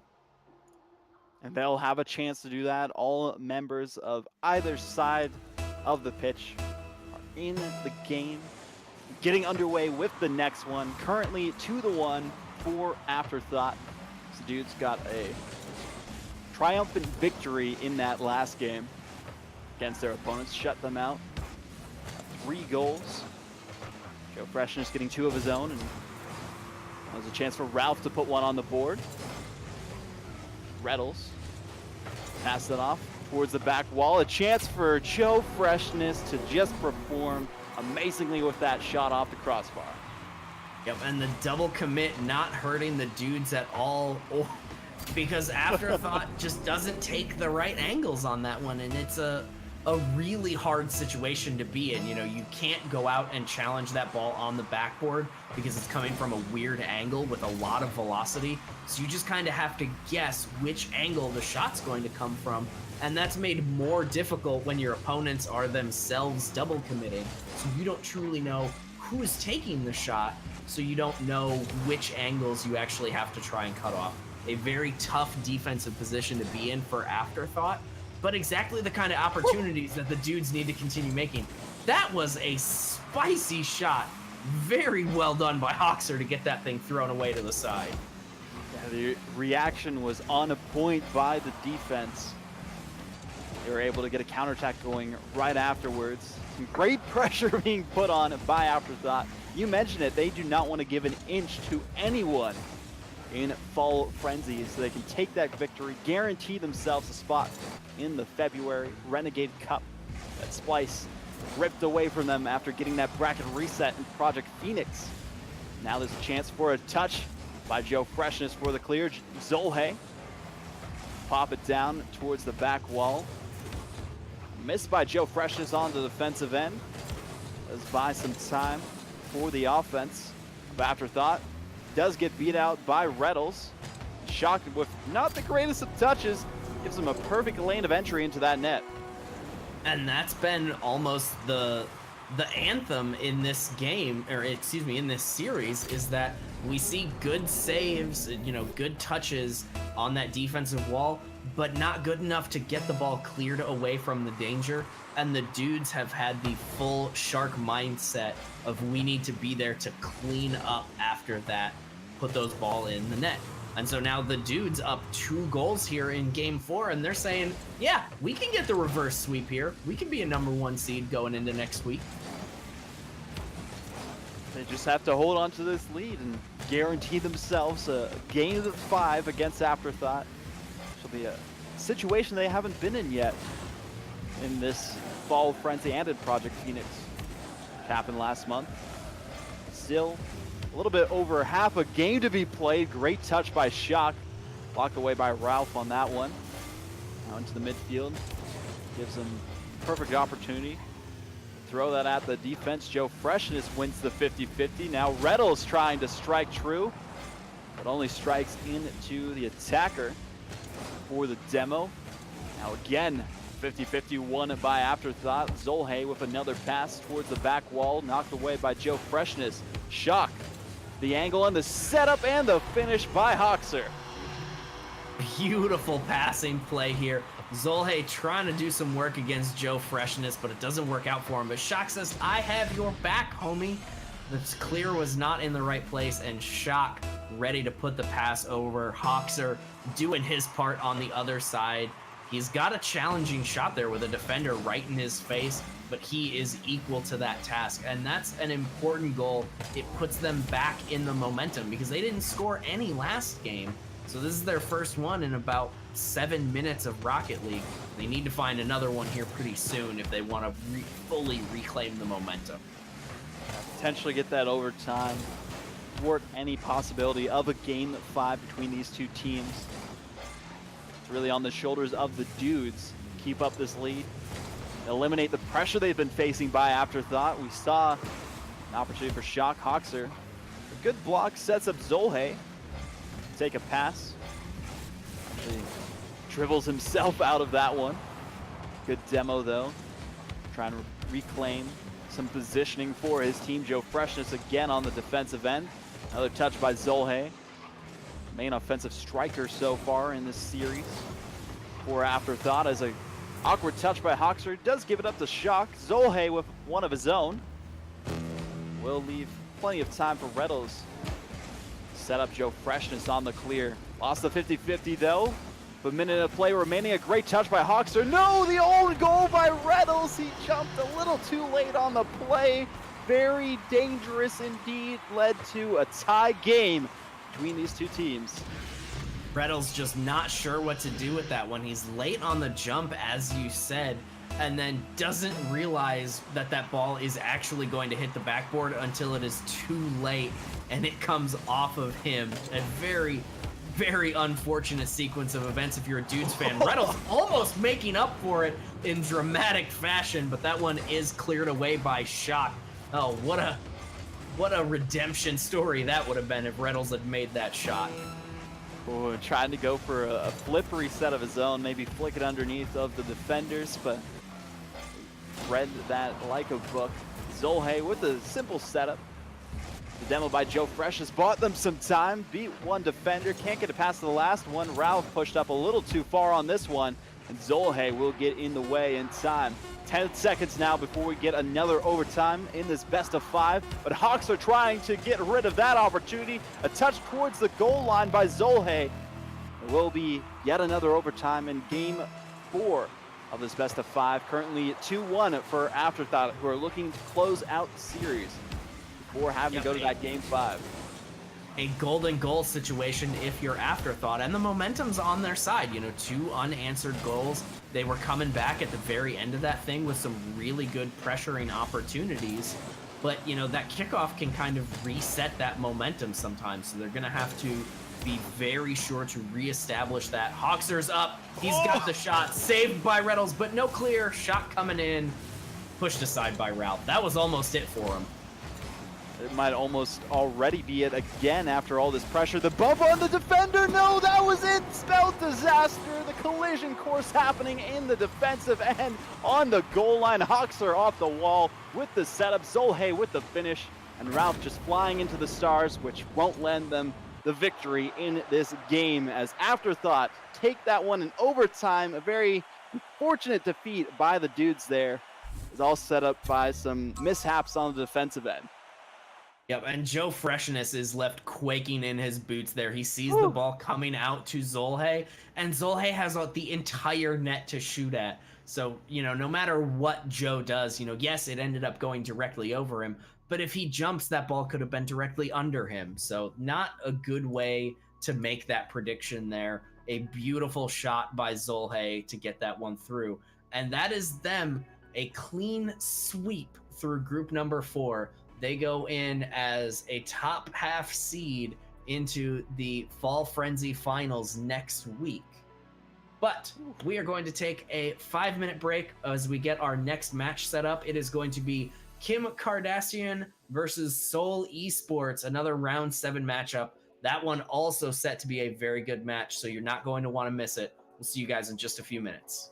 And they'll have a chance to do that. All members of either side of the pitch are in the game, getting underway with the next one. Currently 2-1 for Afterthought. This dude's got a triumphant victory in that last game against their opponents, shut them out. 3 goals. Joe Freshness getting 2 of his own, and there's a chance for Ralph to put 1 on the board. Reddles pass it off towards the back wall. A chance for Joe Freshness to just perform amazingly with that shot off the crossbar. Yep, and the double commit not hurting the dudes at all, because Afterthought just doesn't take the right angles on that one, and it's a really hard situation to be in. You know, you can't go out and challenge that ball on the backboard because it's coming from a weird angle with a lot of velocity. So you just kind of have to guess which angle the shot's going to come from. And that's made more difficult when your opponents are themselves double committing. So you don't truly know who is taking the shot. So you don't know which angles you actually have to try and cut off. A very tough defensive position to be in for Afterthought, but exactly the kind of opportunities that the dudes need to continue making. That was a spicy shot. Very well done by Hoxer to get that thing thrown away to the side. Yeah, the reaction was on a point by the defense. They were able to get a counterattack going right afterwards. Some great pressure being put on by Afterthought. You mentioned it, they do not want to give an inch to anyone in Fall Frenzy, so they can take that victory, guarantee themselves a spot in the February Renegade Cup. That Splice ripped away from them after getting that bracket reset in Project Phoenix. Now there's a chance for a touch by Joe Freshness for the clear. Zolhe pop it down towards the back wall. Missed by Joe Freshness on the defensive end. Let's buy some time for the offense of Afterthought. Does get beat out by Reddles. Shocked with not the greatest of touches. Gives him a perfect lane of entry into that net. And that's been almost the the anthem in this game, or excuse me, in this series, is that we see good saves, you know, good touches on that defensive wall, but not good enough to get the ball cleared away from the danger. And the dudes have had the full Shark mindset of we need to be there to clean up after that, put those ball in the net. And so now the dudes up 2 goals here in game 4, and they're saying, yeah, we can get the reverse sweep here. We can be a #1 seed going into next week. They just have to hold on to this lead and guarantee themselves a game of 5 against Afterthought. This will be a situation they haven't been in yet in this Fall Frenzy and in Project Phoenix. It happened last month. Still a little bit over half a game to be played. Great touch by Shock. Blocked away by Ralph on that one. Now into the midfield. Gives him perfect opportunity. Throw that at the defense. Joe Freshness wins the 50-50. Now Reddles trying to strike true, but only strikes into the attacker for the demo. Now again, 50-50 won by Afterthought. Zolhe with another pass towards the back wall, knocked away by Joe Freshness. Shock. The angle and the setup and the finish by Hoxer. Beautiful passing play here. Zolhe trying to do some work against Joe Freshness, but it doesn't work out for him. But Shock says, I have your back, homie. The clear was not in the right place, and Shock ready to put the pass over. Hoxer doing his part on the other side. He's got a challenging shot there with a defender right in his face, but he is equal to that task, and that's an important goal. It puts them back in the momentum because they didn't score any last game. So this is their first one in about 7 minutes of Rocket League. They need to find another one here pretty soon if they want to fully reclaim the momentum. Potentially get that overtime, thwart any possibility of a game 5 between these two teams. It's really on the shoulders of the dudes. Keep up this lead, eliminate the pressure they've been facing by Afterthought. We saw an opportunity for Shock. Hoxer, a good block, sets up Zolhe. Take a pass. He dribbles himself out of that one. Good demo though. Trying to reclaim some positioning for his team. Joe Freshness again on the defensive end. Another touch by Zolhe. Main offensive striker so far in this series for Afterthought, as a awkward touch by Hoxer does give it up to Shock. Zolhe with one of his own. Will leave plenty of time for Reddles. Set up Joe Freshness on the clear. Lost the 50-50 though. But minute of play remaining. A great touch by Hoxer. No, the own goal by Reddles. He jumped a little too late on the play. Very dangerous indeed. Led to a tie game between these two teams. Reddles just not sure what to do with that one. He's late on the jump, as you said, and then doesn't realize that that ball is actually going to hit the backboard until it is too late, and it comes off of him. A very, very unfortunate sequence of events if you're a Dudes fan. Reddles almost making up for it in dramatic fashion, but that one is cleared away by Shock. Oh, what a redemption story that would have been if Reddles had made that shot. Oh, trying to go for a flippery set of his own, maybe flick it underneath of the defenders, but read that like a book. Zolhe with a simple setup. The demo by Joe Fresh has bought them some time. Beat one defender, can't get it past the last one. Ralph pushed up a little too far on this one, and Zolhe will get in the way in time. 10 seconds now before we get another overtime in this best of 5, but Hawks are trying to get rid of that opportunity. A touch towards the goal line by Zolhe. There will be yet another overtime in game 4 of this best of 5. Currently 2-1 for Afterthought, who are looking to close out the series before having to go to that game 5. A golden goal situation if you're Afterthought, and the momentum's on their side. You know, 2 unanswered goals. They were coming back at the very end of that thing with some really good pressuring opportunities, but you know, that kickoff can kind of reset that momentum sometimes, so they're gonna have to be very sure to reestablish that. Hoxer's up, he's got the shot, saved by Reddles, but no clear. Shot coming in, pushed aside by Ralph. That was almost it for him. It might almost already be it again after all this pressure. The bump on the defender, no, that was it. Spelled disaster. The collision course happening in the defensive end on the goal line. Hoxer off the wall with the setup. Zolhe with the finish. And Ralph just flying into the stars, which won't lend them the victory in this game, as Afterthought take that one in overtime. A very unfortunate defeat by the dudes there. Is all set up by some mishaps on the defensive end. Yep, and Joe Freshness is left quaking in his boots there. He sees the ball coming out to Zolhe, and Zolhe has the entire net to shoot at. So, no matter what Joe does, yes, it ended up going directly over him, but if he jumps, that ball could have been directly under him. So not a good way to make that prediction there. A beautiful shot by Zolhe to get that one through. And that is them, a clean sweep through group number 4. They go in as a top half seed into the Fall Frenzy Finals next week. But we are going to take a 5-minute break as we get our next match set up. It is going to be Kim Kardashian versus Seoul Esports, another round 7 matchup. That one also set to be a very good match, so you're not going to want to miss it. We'll see you guys in just a few minutes.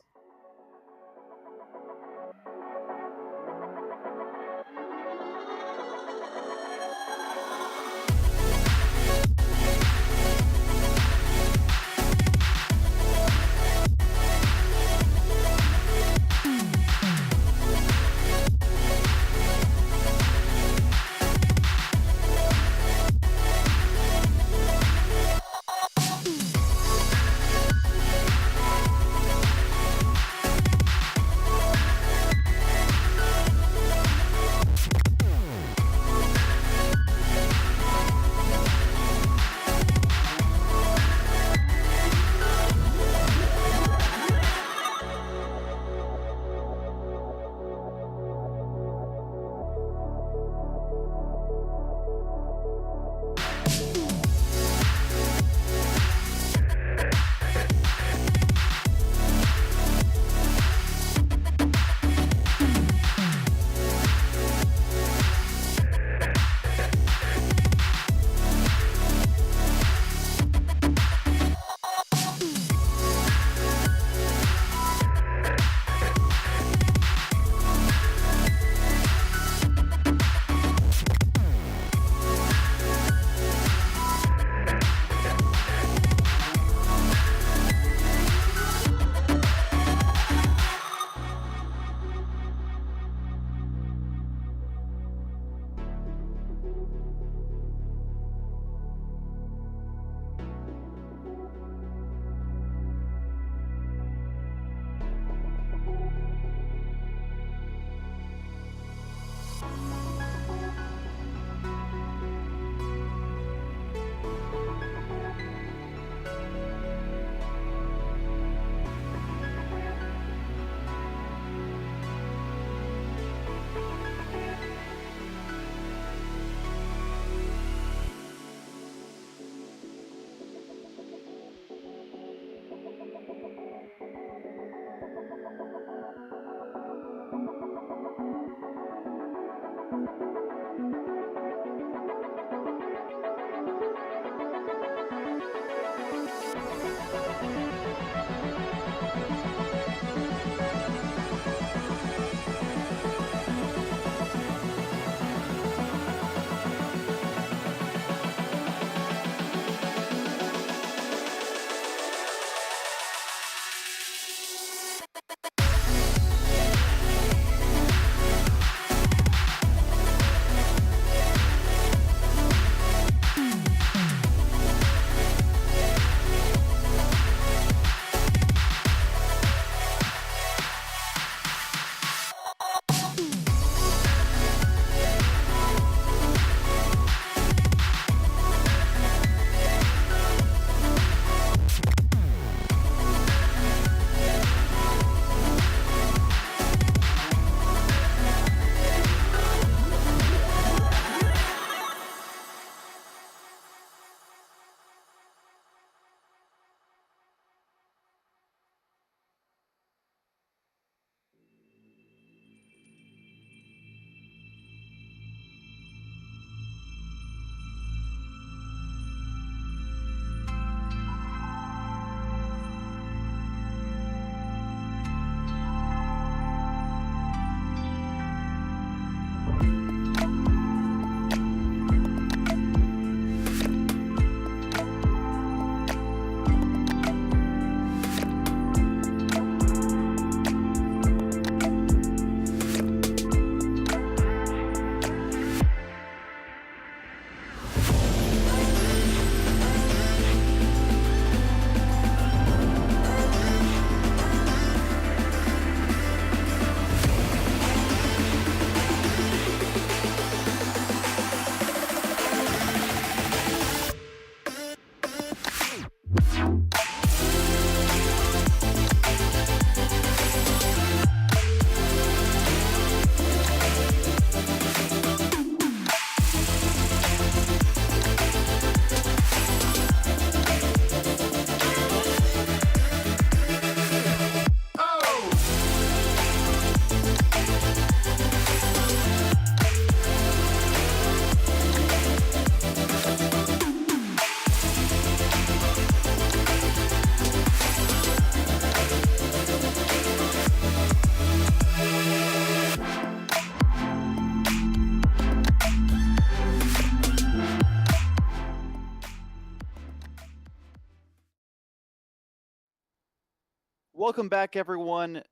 Welcome back, everyone.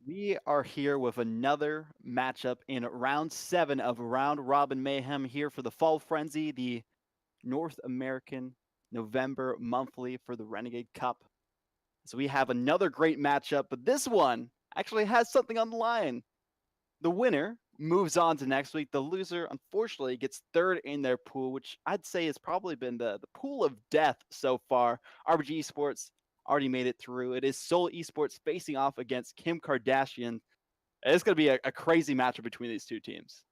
We are here with another matchup in round 7 of Round Robin Mayhem here for the Fall Frenzy, the North American November monthly for the Renegade Cup. So we have another great matchup, but this one actually has something on the line. The winner moves on to next week. The loser, unfortunately, gets third in their pool, which I'd say has probably been the pool of death so far. RBG Esports already made it through. It is Seoul Esports facing off against Kim Kardashian. It's going to be a crazy matchup between these two teams.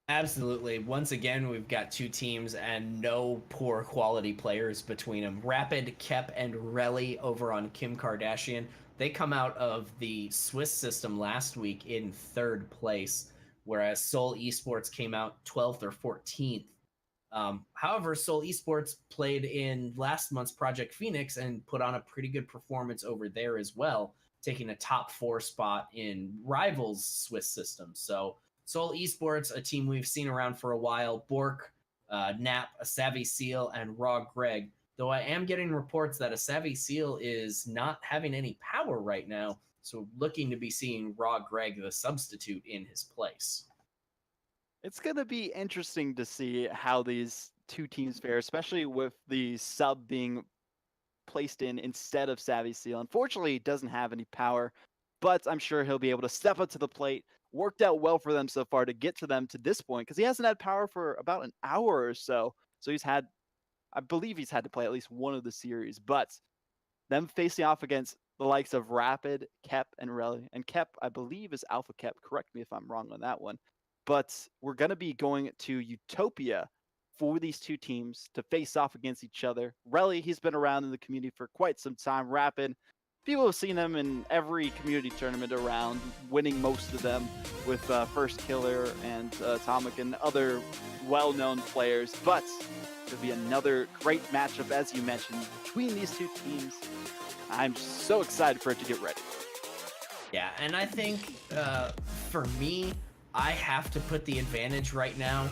Absolutely. Once again, we've got two teams and no poor quality players between them. Rapid, Kep, and Relly over on Kim Kardashian. They come out of the Swiss system last week in 3rd place, whereas Seoul Esports came out 12th or 14th. However, Seoul Esports played in last month's Project Phoenix and put on a pretty good performance over there as well, taking a top 4 spot in Rivals Swiss system. So Seoul Esports, a team we've seen around for a while, Bork, Nap, a Savvy Seal, and Raw Greg. Though I am getting reports that a Savvy Seal is not having any power right now, so looking to be seeing Raw Greg the substitute in his place. It's going to be interesting to see how these two teams fare, especially with the sub being placed in instead of Savvy Seal. Unfortunately, he doesn't have any power, but I'm sure he'll be able to step up to the plate. Worked out well for them so far to get to them to this point, because he hasn't had power for about an hour or so. So I believe he's had to play at least one of the series, but them facing off against the likes of Rapid, Kep, and Relly. And Kep, I believe, is Alpha Kep. Correct me if I'm wrong on that one. But we're going to be going to Utopia for these two teams to face off against each other. Relly, he's been around in the community for quite some time. Rapid, people have seen him in every community tournament around, winning most of them with First Killer and Atomic and other well-known players. But it'll be another great matchup, as you mentioned, between these two teams. I'm so excited for it to get ready. Yeah, and I think for me, I have to put the advantage right now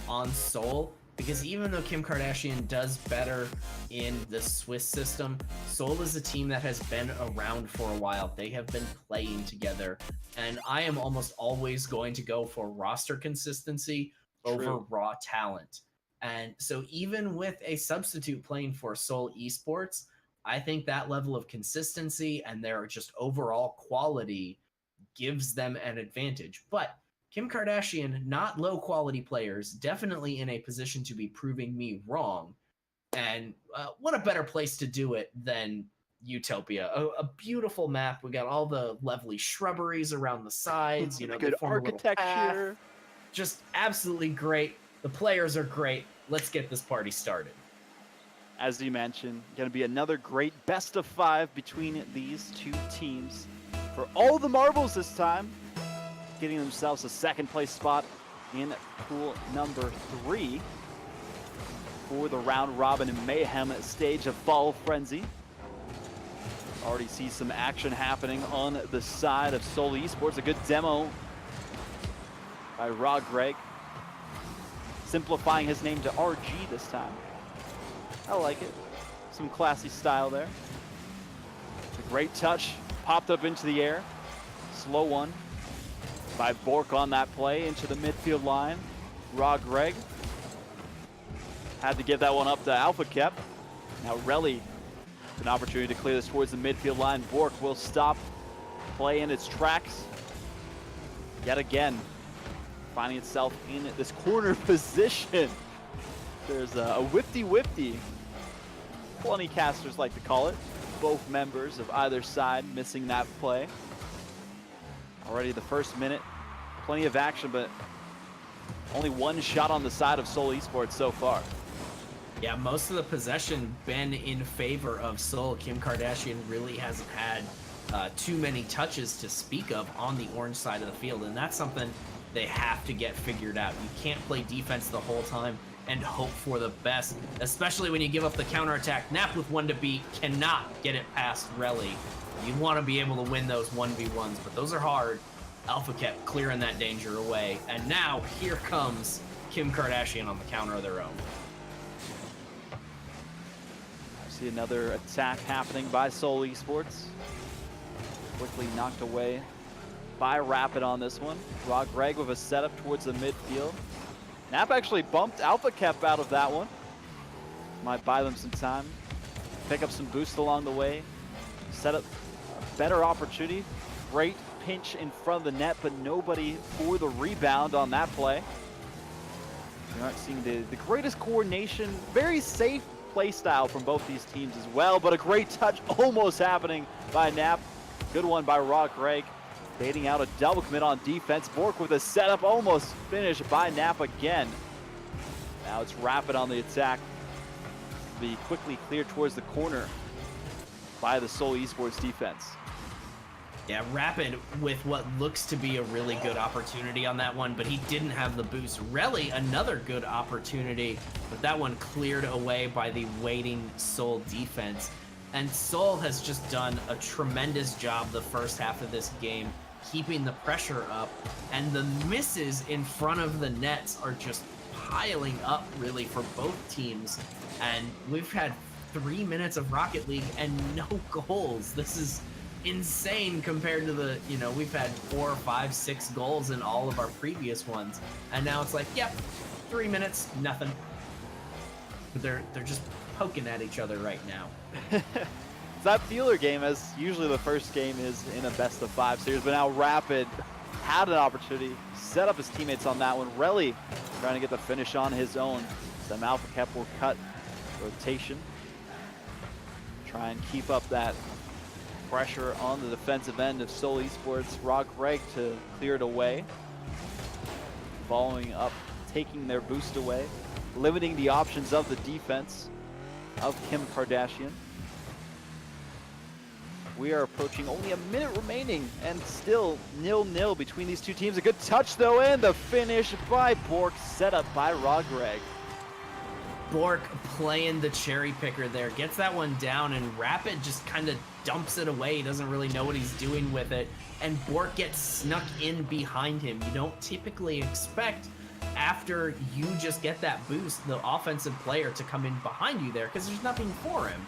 on Seoul, because even though Kim Kardashian does better in the Swiss system, Seoul is a team that has been around for a while. They have been playing together, and I am almost always going to go for roster consistency over raw talent. And so even with a substitute playing for Seoul Esports, I think that level of consistency and their just overall quality gives them an advantage. But Kim Kardashian, not low quality players, definitely in a position to be proving me wrong. And what a better place to do it than Utopia. A beautiful map. We got all the lovely shrubberies around the sides. You know, good architecture. Just absolutely great. The players are great. Let's get this party started. As you mentioned, going to be another great best of 5 between these two teams. For all the marbles this time, getting themselves a 2nd place spot in pool number 3 for the Round Robin and Mayhem stage of Fall Frenzy. Already see some action happening on the side of Seoul Esports. A good demo by Raw Greg, simplifying his name to RG this time. I like it. Some classy style there. A great touch, popped up into the air. Slow one by Bork on that play into the midfield line. Raw Greg had to give that one up to Alpha Kep. Now Relly, an opportunity to clear this towards the midfield line. Bork will stop play in its tracks yet again, finding itself in this corner position. There's a whifty, plenty casters like to call it. Both members of either side missing that play. Already the first minute, plenty of action, but only one shot on the side of Seoul Esports so far. Yeah, most of the possession been in favor of Seoul. Kim Kardashian really hasn't had too many touches to speak of on the orange side of the field, and that's something they have to get figured out. You can't play defense the whole time and hope for the best, especially when you give up the counterattack. Nap with 1 to beat cannot get it past Relly. You want to be able to win those 1v1s, but those are hard. Alpha kept clearing that danger away, and now here comes Kim Kardashian on the counter of their own. See another attack happening by Seoul Esports. quickly knocked away by Rapid on this one. Raw Greg with a setup towards the midfield. Nap actually bumped Alpha Kep out of that one. Might buy them some time. Pick up some boost along the way. Set up a better opportunity. Great pinch in front of the net, but nobody for the rebound on that play. We aren't seeing the greatest coordination. Very safe play style from both these teams as well, but a great touch almost happening by Nap. Good one by Raw Greg. Baiting out a double commit on defense. Bork with a setup, almost finished by Nap again. Now it's Rapid on the attack. Be quickly cleared towards the corner by the Seoul Esports defense. Yeah, Rapid with what looks to be a really good opportunity on that one, but he didn't have the boost. Relly, another good opportunity, but that one cleared away by the waiting Seoul defense. And Seoul has just done a tremendous job the first half of this game, keeping the pressure up, and the misses in front of the nets are just piling up really for both teams. And we've had 3 minutes of Rocket League and no goals. This is insane compared to the, we've had 4, 5, 6 goals in all of our previous ones. And now it's like, yep, 3 minutes, nothing. But they're just poking at each other right now. It's that feeler game, as usually the first game is in a best of 5 series, but now Rapid had an opportunity, set up his teammates on that one. Relly trying to get the finish on his own. Some Alpha Kep will cut rotation. Try and keep up that pressure on the defensive end of Seoul Esports. Raw Greg to clear it away. Following up, taking their boost away, limiting the options of the defense of Kim Kardashian. We are approaching only a minute remaining and still 0-0 between these two teams. A good touch though, and the finish by Bork, set up by Raw Greg. Bork playing the cherry picker there, gets that one down, and Rapid just kind of dumps it away. He doesn't really know what he's doing with it, and Bork gets snuck in behind him. You don't typically expect, after you just get that boost, the offensive player to come in behind you there, because there's nothing for him.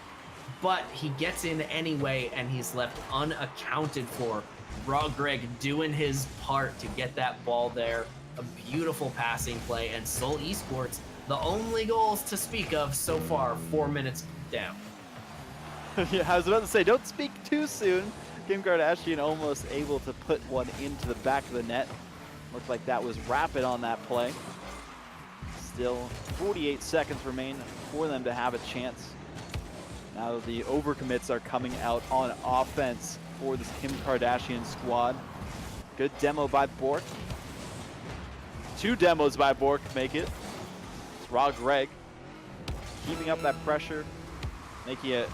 But he gets in anyway, and he's left unaccounted for. Raw Greg doing his part to get that ball there. A beautiful passing play, and Seoul Esports, the only goals to speak of so far, 4 minutes down. Yeah, I was about to say, don't speak too soon. Kim Kardashian almost able to put one into the back of the net. Looked like that was Rapid on that play. Still 48 seconds remain for them to have a chance. Now the overcommits are coming out on offense for this Kim Kardashian squad. Good demo by Bork. 2 demos by Bork make it. It's Raw Greg keeping up that pressure, making it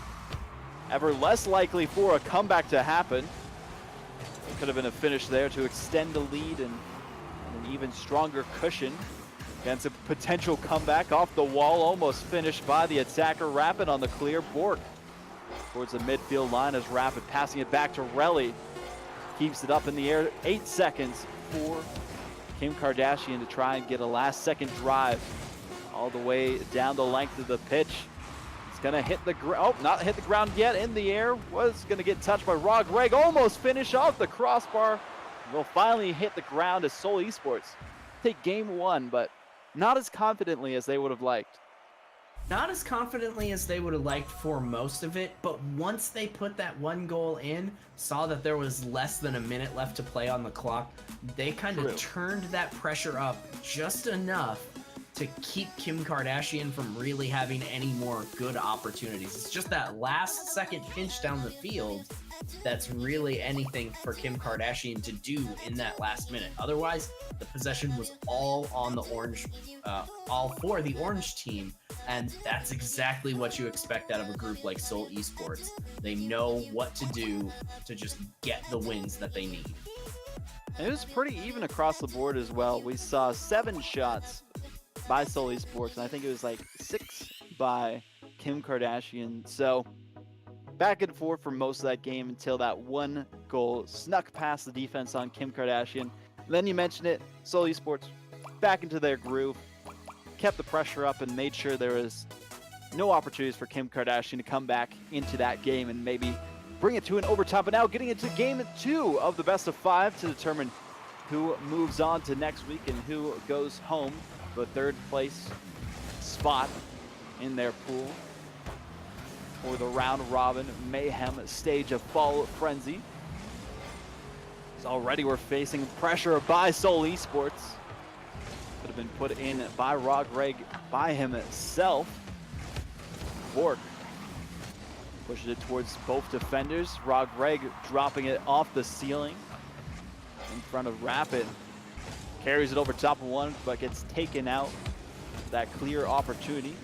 ever less likely for a comeback to happen. It could have been a finish there to extend the lead and an even stronger cushion against a potential comeback off the wall. Almost finished by the attacker. Rapid on the clear. Bork towards the midfield line as Rapid passing it back to Relly. Keeps it up in the air. 8 seconds for Kim Kardashian to try and get a last second drive all the way down the length of the pitch. It's gonna hit the ground. Oh, not hit the ground yet. In the air. Was gonna get touched by Raw Greg. Almost finish off the crossbar. Will finally hit the ground as Seoul Esports take game 1, but not as confidently as they would have liked. Not as confidently as they would have liked for most of it, but once they put that 1 goal in, saw that there was less than a minute left to play on the clock, they kind of turned that pressure up just enough to keep Kim Kardashian from really having any more good opportunities. It's just that last second pinch down the field that's really anything for Kim Kardashian to do in that last minute. Otherwise, the possession was all on the orange, all for the orange team, and that's exactly what you expect out of a group like Seoul Esports. They know what to do to just get the wins that they need. And it was pretty even across the board as well. We saw 7 shots by Seoul Esports, and I think it was like 6 by Kim Kardashian. So back and forth for most of that game until that 1 goal snuck past the defense on Kim Kardashian. And then you mentioned it, Seoul Esports back into their groove, kept the pressure up and made sure there was no opportunities for Kim Kardashian to come back into that game and maybe bring it to an overtime, but now getting into game 2 of the best of 5 to determine who moves on to next week and who goes home for the 3rd place spot in their pool for the round robin Mayhem stage of Fall Frenzy. So already we're facing pressure by Seoul Esports. Could have been put in by Greg by himself. Bork pushes it towards both defenders. Greg dropping it off the ceiling in front of Rapid. Carries it over top of one, but gets taken out. That clear opportunity.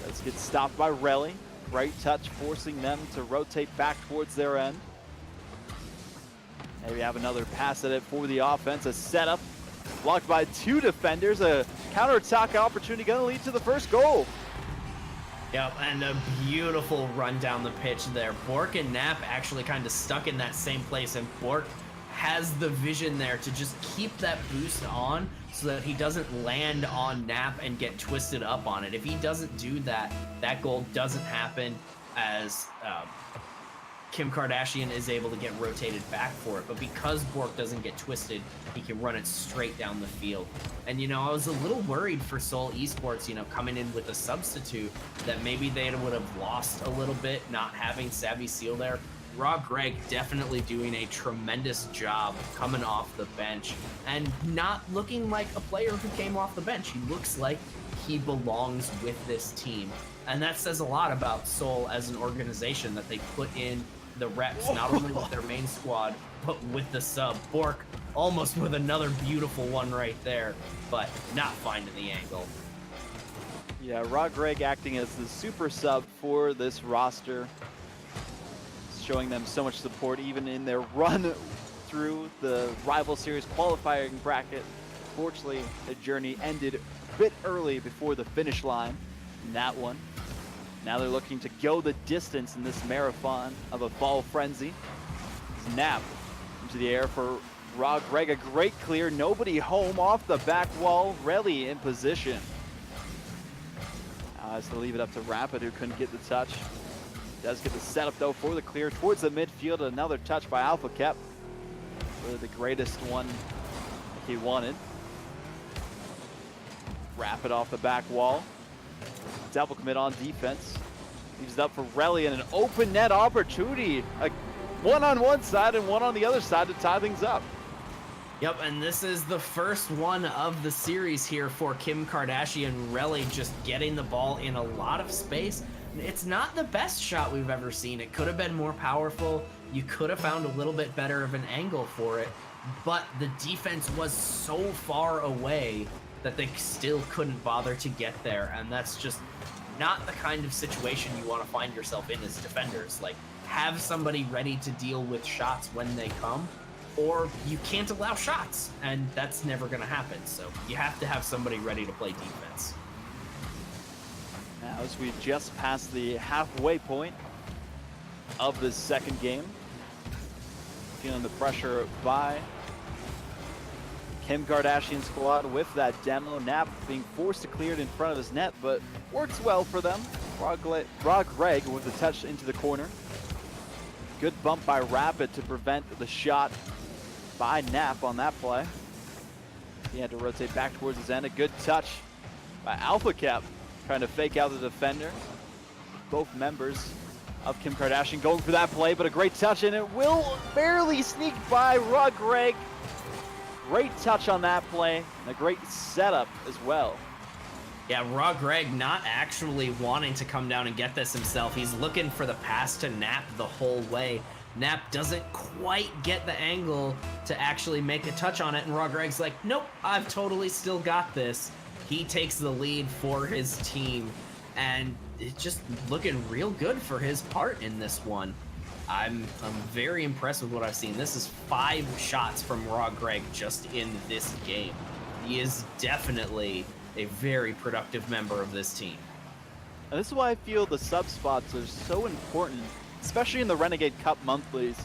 Let's get stopped by Relly. Great touch, forcing them to rotate back towards their end. Maybe have another pass at it for the offense. A setup blocked by 2 defenders. A counterattack opportunity going to lead to the first goal. Yep, and a beautiful run down the pitch there. Bork and Nap actually kind of stuck in that same place, and Bork has the vision there to just keep that boost on so that he doesn't land on Nap and get twisted up on it. If he doesn't do that, that goal doesn't happen, as Kim Kardashian is able to get rotated back for it. But because Bork doesn't get twisted, he can run it straight down the field. And, you know, I was a little worried for Seoul Esports, you know, coming in with a substitute, that maybe they would have lost a little bit not having Savvy Seal there. Greg definitely doing a tremendous job coming off the bench and not looking like a player who came off the bench. He looks like he belongs with this team. And that says a lot about Seoul as an organization, that they put in the reps, not only with their main squad, but with the sub. Bork almost with another beautiful one right there, but not finding the angle. Yeah, Greg acting as the super sub for this roster, showing them so much support even in their run through the rival series qualifying bracket. Fortunately, the journey ended a bit early before the finish line in that one. Now they're looking to go the distance in this marathon of a Fall Frenzy. Snap into the air for Greg, a great clear, nobody home off the back wall, Relly in position. Now has to leave it up to Rapid, who couldn't get the touch. Does get the setup though for the clear towards the midfield. Another touch by Alpha Kep. Really the greatest one he wanted. Rapid off the back wall. Double commit on defense. Leaves it up for Relly and an open net opportunity. One on one side and one on the other side to tie things up. Yep, and this is the first one of the series here for Kim Kardashian. Relly just getting the ball in a lot of space. It's not the best shot we've ever seen. It could have been more powerful. You could have found a little bit better of an angle for it, but the defense was so far away that they still couldn't bother to get there, and that's just not the kind of situation you want to find yourself in as defenders. Like, have somebody ready to deal with shots when they come, or you can't allow shots, and that's never going to happen. So you have to have somebody ready to play defense. Now, as we just passed the halfway point of this second game, feeling the pressure by Kim Kardashian's squad with that demo. Nap being forced to clear it in front of his net, but works well for them. Greg with the touch into the corner. Good bump by Rapid to prevent the shot by Nap on that play. He had to rotate back towards his end. A good touch by Alpha Kep, trying to fake out the defender. Both members of Kim Kardashian going for that play, but a great touch, and it will barely sneak by Greg. Great touch on that play, and a great setup as well. Yeah, Greg not actually wanting to come down and get this himself. He's looking for the pass to Nap the whole way. Nap doesn't quite get the angle to actually make a touch on it, and Greg's like, nope, I've totally still got this. He takes the lead for his team, and it's just looking real good for his part in this one. I'm very impressed with what I've seen. This is 5 shots from Greg just in this game. He is definitely a very productive member of this team. And this is why I feel the sub spots are so important, especially in the Renegade Cup monthlies,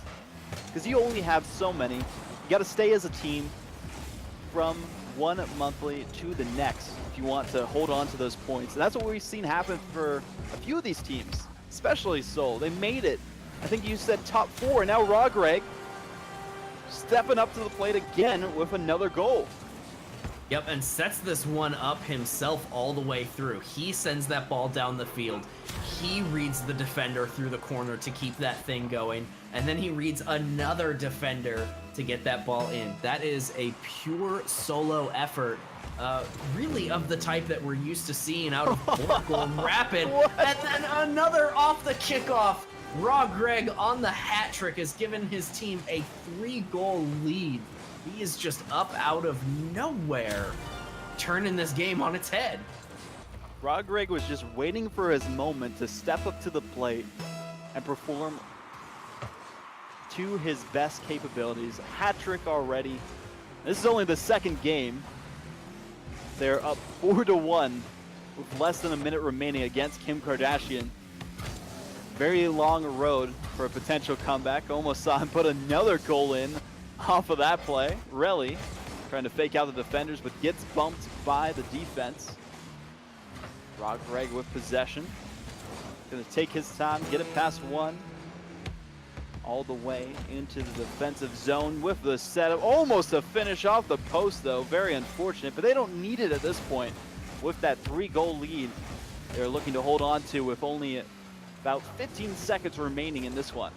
because you only have so many. You got to stay as a team from one monthly to the next if you want to hold on to those points. And that's what we've seen happen for a few of these teams. especially Soul. They made it. I think you said top 4. Now Greg stepping up to the plate again with another goal. Yep, and sets this one up himself all the way through. He sends that ball down the field. He reads the defender through the corner to keep that thing going. And then he reads another defender to get that ball in. That is a pure solo effort, really of the type that we're used to seeing out of Oracle and Rapid. And then another off the kickoff. Greg on the hat trick has given his team a 3-goal lead. He is just up out of nowhere, turning this game on its head. Greg was just waiting for his moment to step up to the plate and perform to his best capabilities. Hat trick already. This is only the second game. They're up 4-1 with less than a minute remaining against Kim Kardashian. Very long road for a potential comeback. Almost saw him put another goal in off of that play. Relly trying to fake out the defenders, but gets bumped by the defense. Greg with possession. Gonna take his time, get it past one. All the way into the defensive zone with the setup. Almost a finish off the post though. Very unfortunate, but they don't need it at this point. With that 3-goal lead, they're looking to hold on to with only about 15 seconds remaining in this one.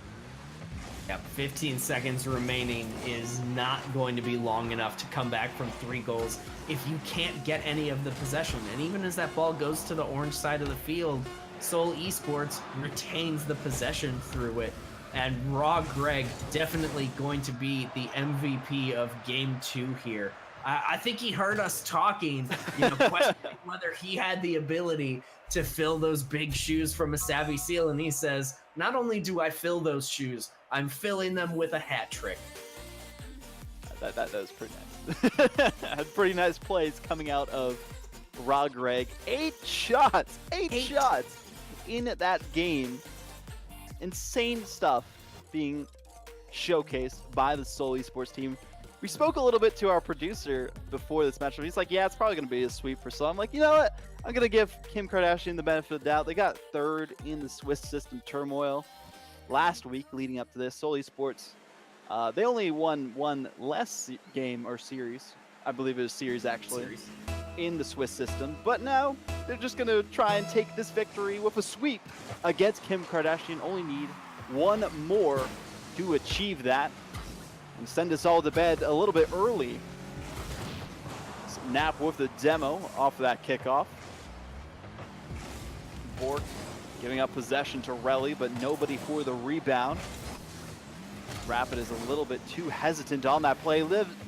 Yep, 15 seconds remaining is not going to be long enough to come back from 3 goals if you can't get any of the possession. And even as that ball goes to the orange side of the field, Seoul Esports retains the possession through it. And Greg definitely going to be the MVP of Game 2 here. I think he heard us talking, questioning whether he had the ability to fill those big shoes from a Savvy Seal, and he says, not only do I fill those shoes, I'm filling them with a hat trick. That was pretty nice. Pretty nice plays coming out of Greg. 8 shots! 8 shots in that game. Insane stuff being showcased by the Seoul Esports team. We spoke a little bit to our producer before this matchup. He's like, yeah, it's probably going to be a sweep for Seoul. I'm like, you know what? I'm going to give Kim Kardashian the benefit of the doubt. They got 3rd in the Swiss system turmoil last week leading up to this. Seoul Esports, they only won one less game or series. I believe it was series actually. In the Swiss system. But now they're just going to try and take this victory with a sweep against Kim Kardashian. Only need one more to achieve that and send us all to bed a little bit early. Nap with the demo off of that kickoff. Bork giving up possession to Relly, but nobody for the rebound. Rapid is a little bit too hesitant on that play.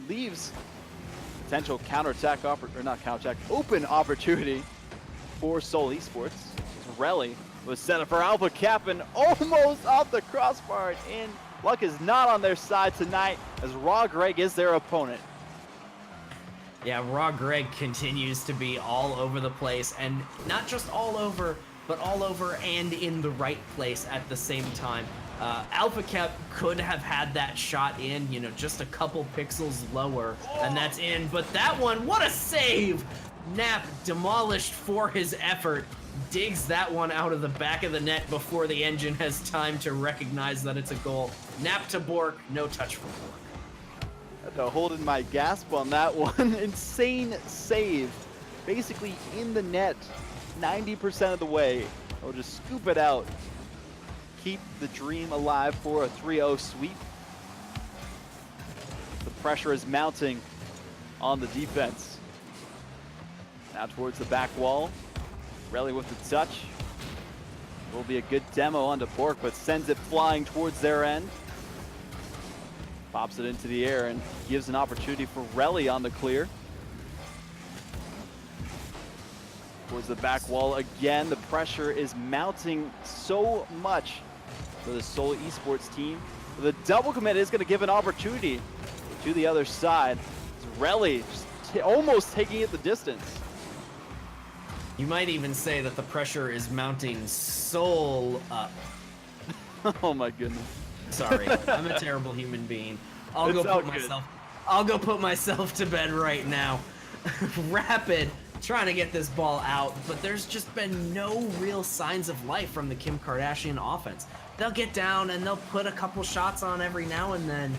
Leaves potential counterattack open opportunity for Seoul Esports. Relly was set up for Alpha Cap and almost off the crossbar and in. Luck is not on their side tonight as Greg is their opponent. Yeah, Greg continues to be all over the place, and not just all over, but all over and in the right place at the same time. Alpha Cap could have had that shot in, just a couple pixels lower, and that's in. But that one, what a save! Nap demolished for his effort, digs that one out of the back of the net before the engine has time to recognize that it's a goal. Nap to Bork, no touch for Bork. Had to hold in my gasp on that one. Insane save. Basically in the net 90% of the way. I'll just scoop it out. Keep the dream alive for a 3-0 sweep. The pressure is mounting on the defense. Now towards the back wall. Relly with the touch. Will be a good demo onto Bork, but sends it flying towards their end. Pops it into the air and gives an opportunity for Relly on the clear. Towards the back wall again. The pressure is mounting so much for the Seoul Esports team. The double commit is going to give an opportunity to the other side. It's Relly just almost taking it the distance. You might even say that the pressure is mounting Seoul up. Oh my goodness. Sorry, I'm a terrible human being. I'll go put myself to bed right now. Rapid trying to get this ball out, but there's just been no real signs of life from the Kim Kardashian offense. They'll get down and they'll put a couple shots on every now and then,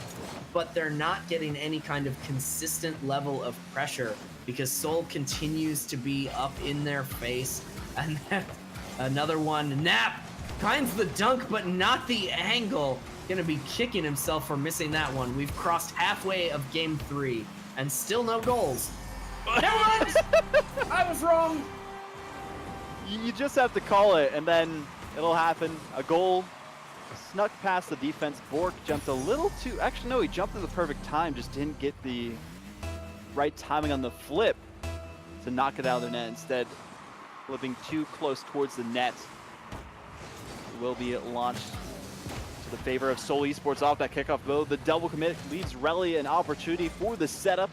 but they're not getting any kind of consistent level of pressure because Seoul continues to be up in their face. And then another one, Nap finds the dunk, but not the angle. Gonna be kicking himself for missing that one. We've crossed halfway of game 3 and still no goals. Never mind! I was wrong. You just have to call it, and then it'll happen. A goal snuck past the defense. Bork jumped a little too... Actually, no, he jumped at the perfect time. Just didn't get the right timing on the flip to knock it out of the net. Instead, flipping too close towards the net. It will be launched to the favor of Seoul Esports off that kickoff, though. The double commit leaves Relly an opportunity for the setup.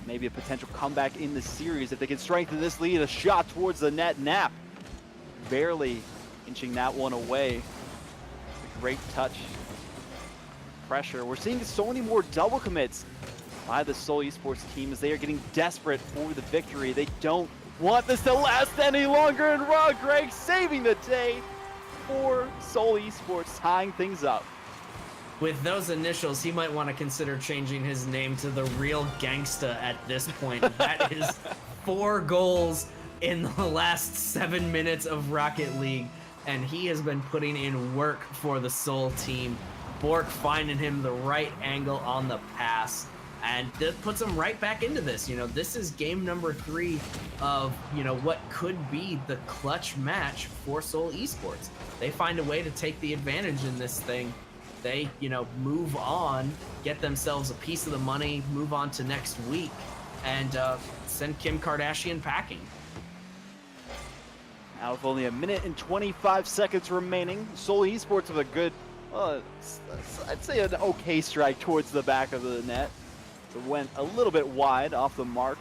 Maybe a potential comeback in the series if they can strengthen this lead. A shot towards the net. Nap barely inching that one away. A great touch. Pressure. We're seeing so many more double commits by the Seoul Esports team as they are getting desperate for the victory. They don't want this to last any longer, and Raw Greg saving the day for Seoul Esports, tying things up. With those initials, he might want to consider changing his name to the Real Gangsta at this point. That is 4 goals in the last 7 minutes of Rocket League, and he has been putting in work for the Seoul team. Bork finding him the right angle on the pass, and that puts him right back into this. You know, this is game number 3 of, you know, what could be the clutch match for Seoul Esports. They find a way to take the advantage in this thing. They, you know, move on, get themselves a piece of the money, move on to next week, and send Kim Kardashian packing. Now with only 1 minute and 25 seconds remaining, Seoul Esports with a good, I'd say an okay strike towards the back of the net. It went a little bit wide off the mark.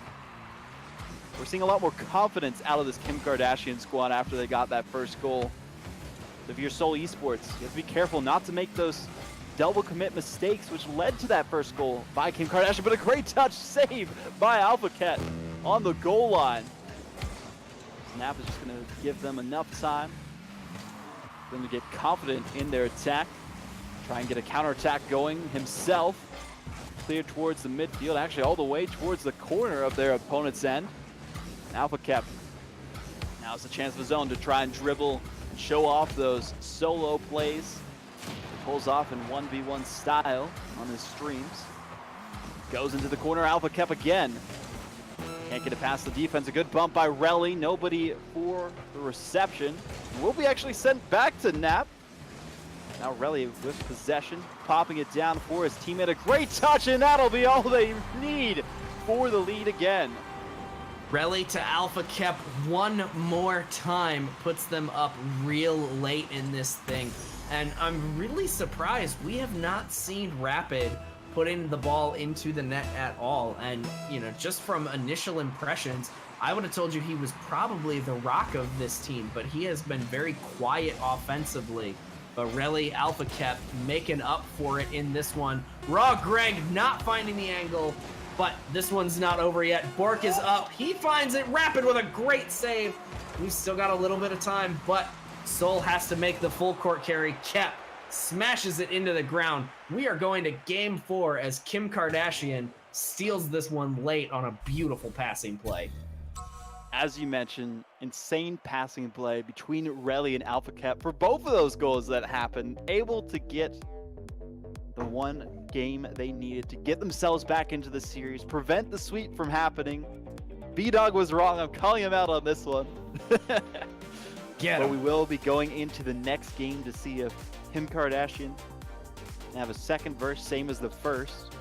We're seeing a lot more confidence out of this Kim Kardashian squad after they got that first goal. If you're Seoul Esports, you have to be careful not to make those double commit mistakes, which led to that first goal by Kim Kardashian, but a great touch save by AlphaCat on the goal line. Snap is just going to give them enough time for them to get confident in their attack. Try and get a counterattack going himself. Clear towards the midfield, actually all the way towards the corner of their opponent's end. AlphaCat now has a chance of his own to try and dribble, show off those solo plays. Pulls off in 1v1 style on his streams. Goes into the corner, AlphaCat again. Can't get it past the defense. A good bump by Relly. Nobody for the reception. Will be actually sent back to Nap. Now Relly with possession, popping it down for his teammate. A great touch, and that'll be all they need for the lead again. Relly to AlphaCat one more time puts them up real late in this thing. And I'm really surprised we have not seen Rapid putting the ball into the net at all. And, you know, just from initial impressions, I would have told you he was probably the rock of this team, but he has been very quiet offensively. But Relly, AlphaCat making up for it in this one. Raw Greg not finding the angle, but this one's not over yet. Bork is up. He finds it. Rapid with a great save. We've still got a little bit of time, but Seoul has to make the full court carry. Kep smashes it into the ground. We are going to game 4 as Kim Kardashian steals this one late on a beautiful passing play. As you mentioned, insane passing play between Relly and AlphaCat for both of those goals that happened. Able to get the one game they needed to get themselves back into the series, prevent the sweep from happening. B-Dog was wrong. I'm calling him out on this one. But we will be going into the next game to see if Kim Kardashian can have a second verse, same as the first,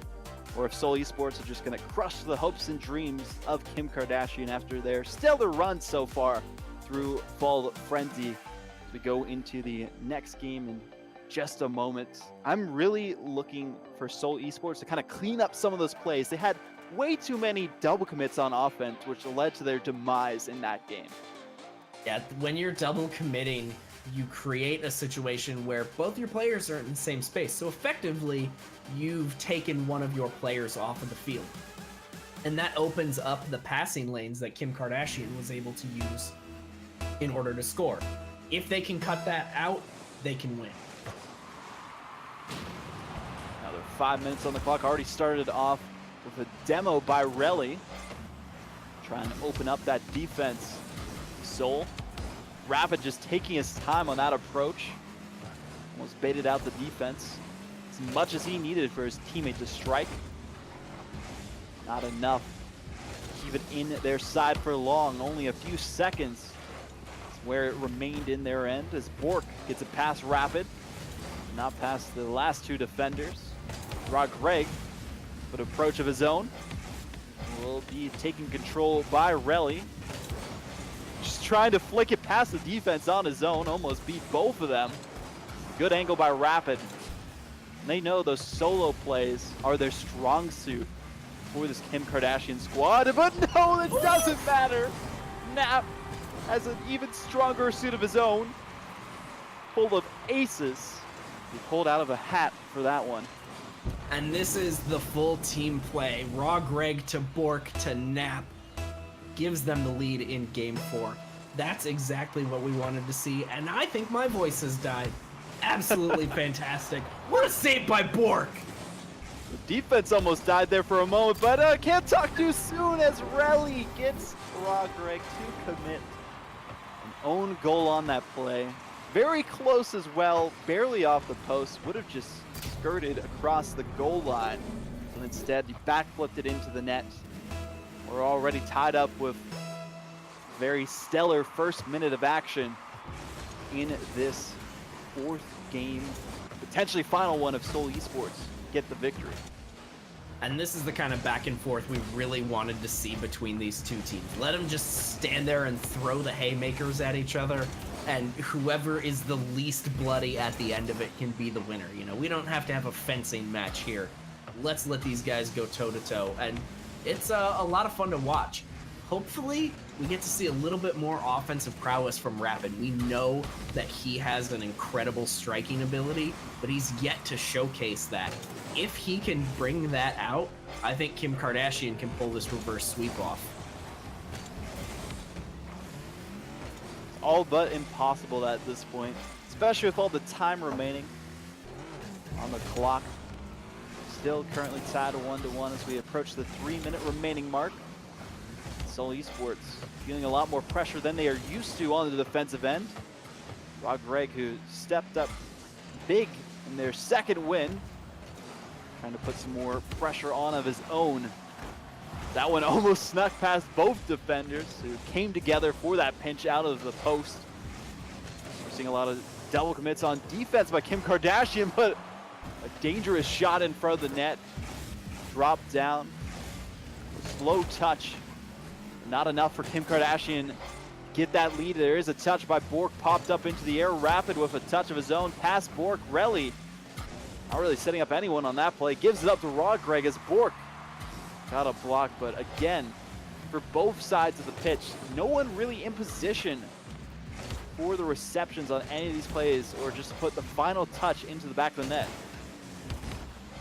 or if Seoul Esports are just going to crush the hopes and dreams of Kim Kardashian after their stellar run so far through Fall Frenzy. As we go into the next game in just a moment. I'm really looking for Seoul Esports to kind of clean up some of those plays. They had way too many double commits on offense, which led to their demise in that game. Yeah, when you're double committing, you create a situation where both your players are in the same space. So effectively, you've taken one of your players off of the field. And that opens up the passing lanes that Kim Kardashian was able to use in order to score. If they can cut that out, they can win. Another 5 minutes on the clock. Already started off with a demo by Relly. Trying to open up that defense. Soul. Rapid just taking his time on that approach. Almost baited out the defense as much as he needed for his teammate to strike. Not enough to keep it in their side for long. Only a few seconds is where it remained in their end as Bork gets it past Rapid. Not past the last two defenders. Rod Greg with approach of his own. Will be taking control by Relly. Just trying to flick it past the defense on his own. Almost beat both of them. Good angle by Rapid. They know those solo plays are their strong suit for this Kim Kardashian squad, but no, it doesn't matter. Nap has an even stronger suit of his own, full of aces. He pulled out of a hat for that one. And this is the full team play. Raw Greg to Bork to Nap gives them the lead in game 4. That's exactly what we wanted to see, and I think my voice has died. Absolutely fantastic. What a save by Bork! The defense almost died there for a moment, but can't talk too soon as Relly gets Raw Greg to commit an own goal on that play. Very close as well, barely off the post, would have just skirted across the goal line. And instead, he backflipped it into the net. We're already tied up with very stellar first minute of action in this 4th game, potentially final one of Seoul Esports. Get the victory. And this is the kind of back and forth we really wanted to see between these two teams. Let them just stand there and throw the haymakers at each other, and whoever is the least bloody at the end of it can be the winner. You know, we don't have to have a fencing match here. Let's let these guys go toe-to-toe, and it's a lot of fun to watch. Hopefully, we get to see a little bit more offensive prowess from Rapid. We know that he has an incredible striking ability, but he's yet to showcase that. If he can bring that out, I think Kim Kardashian can pull this reverse sweep off. All but impossible at this point, especially with all the time remaining on the clock. Still currently tied 1-1 as we approach the 3-minute remaining mark. Seoul Esports feeling a lot more pressure than they are used to on the defensive end. Rod Greg, who stepped up big in their second win, trying to put some more pressure on of his own. That one almost snuck past both defenders who came together for that pinch out of the post. We're seeing a lot of double commits on defense by Kim Kardashian, but a dangerous shot in front of the net. Dropped down. Slow touch. Not enough for Kim Kardashian. Get that lead. There is a touch by Bork, popped up into the air. Rapid with a touch of his own. Past Bork. Relly not really setting up anyone on that play. Gives it up to Raw Greg as Bork got a block, but again, for both sides of the pitch, no one really in position for the receptions on any of these plays or just put the final touch into the back of the net.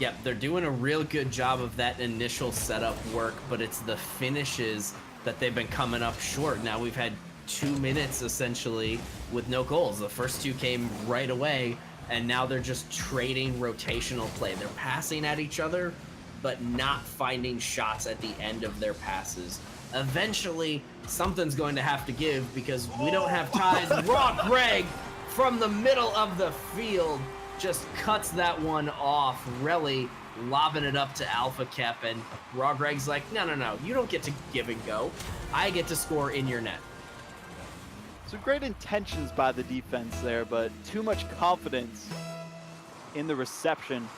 Yep, they're doing a real good job of that initial setup work, but it's the finishes that they've been coming up short. Now we've had 2 minutes essentially with no goals. The first 2 came right away, and now they're just trading rotational play. They're passing at each other, but not finding shots at the end of their passes. Eventually, something's going to have to give because we don't have ties. Raw Greg from the middle of the field just cuts that one off. Relly lobbing it up to Alpha Kep, and Raw Greg's like, no, you don't get to give and go. I get to score in your net. So great intentions by the defense there, but too much confidence in the reception.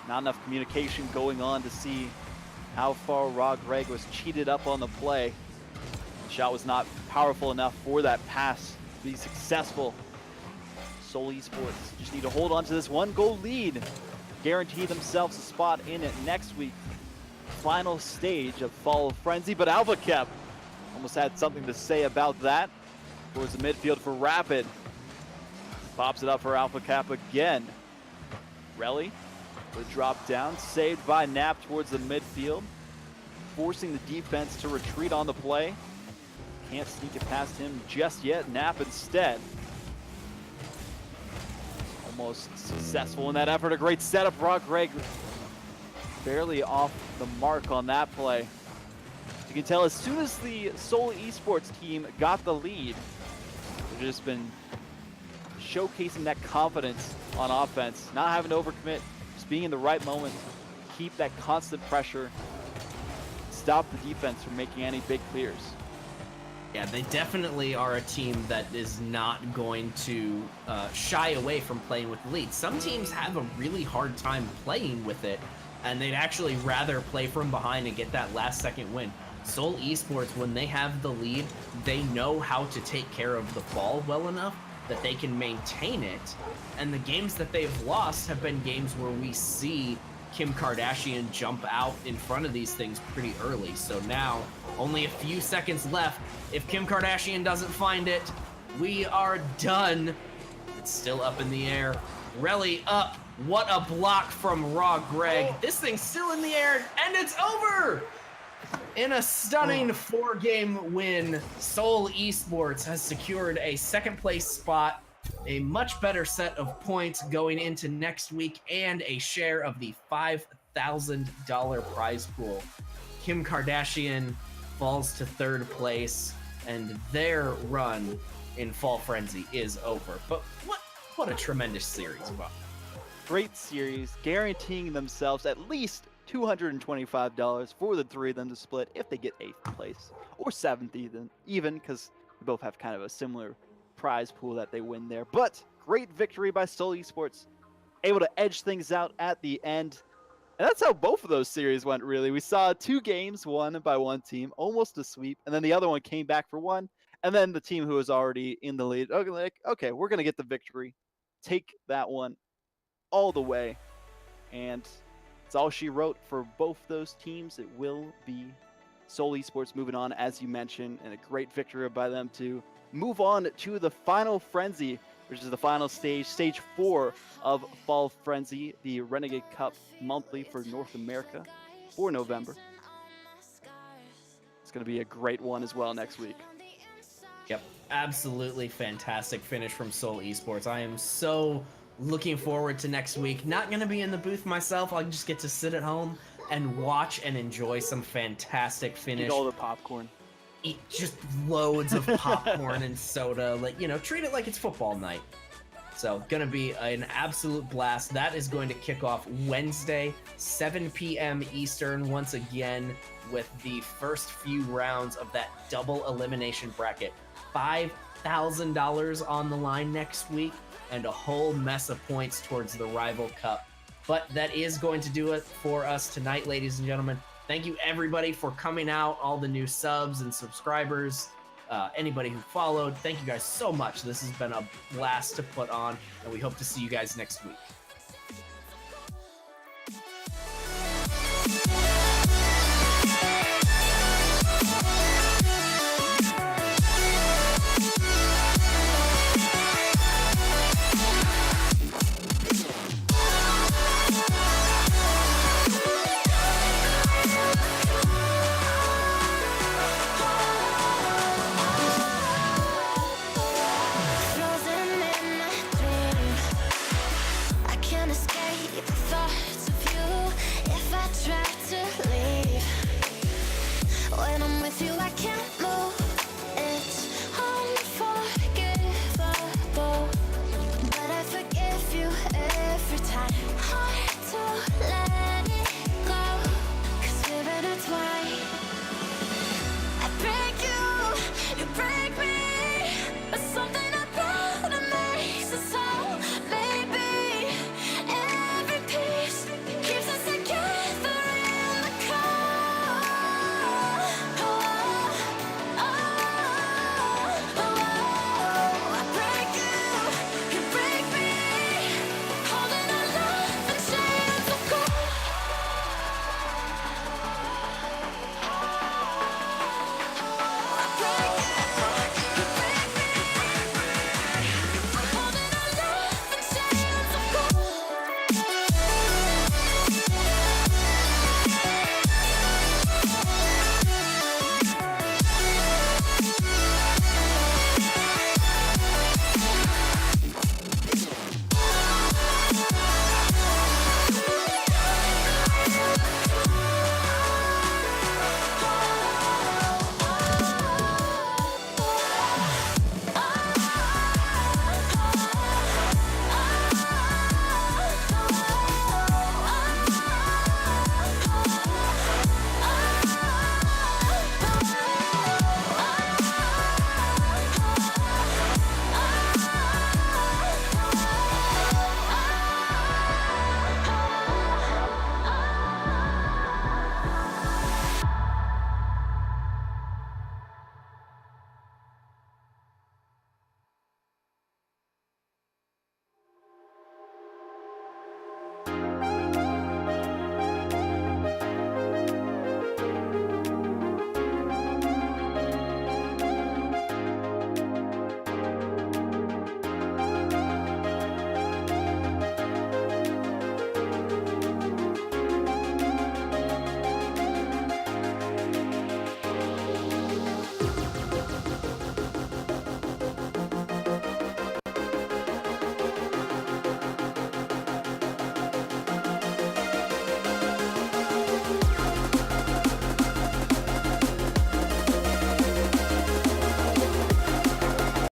Not enough communication going on to see how far Raw Greg was cheated up on the play. The shot was not powerful enough for that pass to be successful. Seoul Esports just need to hold on to this 1-goal lead, guarantee themselves a spot in it next week. Final stage of Fall of Frenzy, but Alpha Kep almost had something to say about that. Towards the midfield for Rapid. Pops it up for Alpha Kep again. Relly, the drop down, saved by Nap towards the midfield. forcing the defense to retreat on the play. Can't sneak it past him just yet. Nap instead. Almost successful in that effort. A great setup. Greg barely off the mark on that play. You can tell as soon as the Seoul Esports team got the lead, they've just been showcasing that confidence on offense, not having to overcommit, just being in the right moment, keep that constant pressure, stop the defense from making any big clears. Yeah, they definitely are a team that is not going to shy away from playing with the lead. Some teams have a really hard time playing with it, and they'd actually rather play from behind and get that last second win. Seoul Esports, when they have the lead, they know how to take care of the ball well enough that they can maintain it. And the games that they've lost have been games where we see Kim Kardashian jump out in front of these things pretty early. So now, only a few seconds left. If Kim Kardashian doesn't find it, we are done. It's still up in the air. Relly up. What a block from Greg. This thing's still in the air, and it's over! In a stunning 4-game win, Seoul Esports has secured a second place spot, a much better set of points going into next week, and a share of the $5,000 prize pool. Kim Kardashian falls to 3rd place, and their run in Fall Frenzy is over. But what a tremendous series, Bob. Great series, guaranteeing themselves at least $225 for the 3 of them to split if they get 8th place or 7th even because they both have kind of a similar prize pool that they win there. But great victory by Seoul Esports, able to edge things out at the end. And that's how both of those series went, really. We saw 2 games won by one team, almost a sweep, and then the other one came back for one, and then the team who was already in the lead, okay, we're going to get the victory, take that one all the way. And it's all she wrote for both those teams. It will be Seoul Esports moving on, as you mentioned, and a great victory by them to move on to the final Frenzy, which is the final stage, stage 4 of Fall Frenzy, the Renegade Cup monthly for North America for November. It's going to be a great one as well next week. Yep, absolutely fantastic finish from Seoul Esports. I am so looking forward to next week. Not going to be in the booth myself. I'll just get to sit at home and watch and enjoy some fantastic finish. Eat all the popcorn. Eat just loads of popcorn and soda. Like, treat it like it's football night. So, gonna be an absolute blast. That is going to kick off Wednesday, 7 p.m. Eastern, once again, with the first few rounds of that double elimination bracket. $5,000 on the line next week, and a whole mess of points towards the Rival Cup. But that is going to do it for us tonight, ladies and gentlemen. Thank you, everybody, for coming out, all the new subs and subscribers, anybody who followed. Thank you guys so much. This has been a blast to put on, and we hope to see you guys next week. Frozen in my dream, I can't escape the thoughts of you. If I try to leave, when I'm with you I can't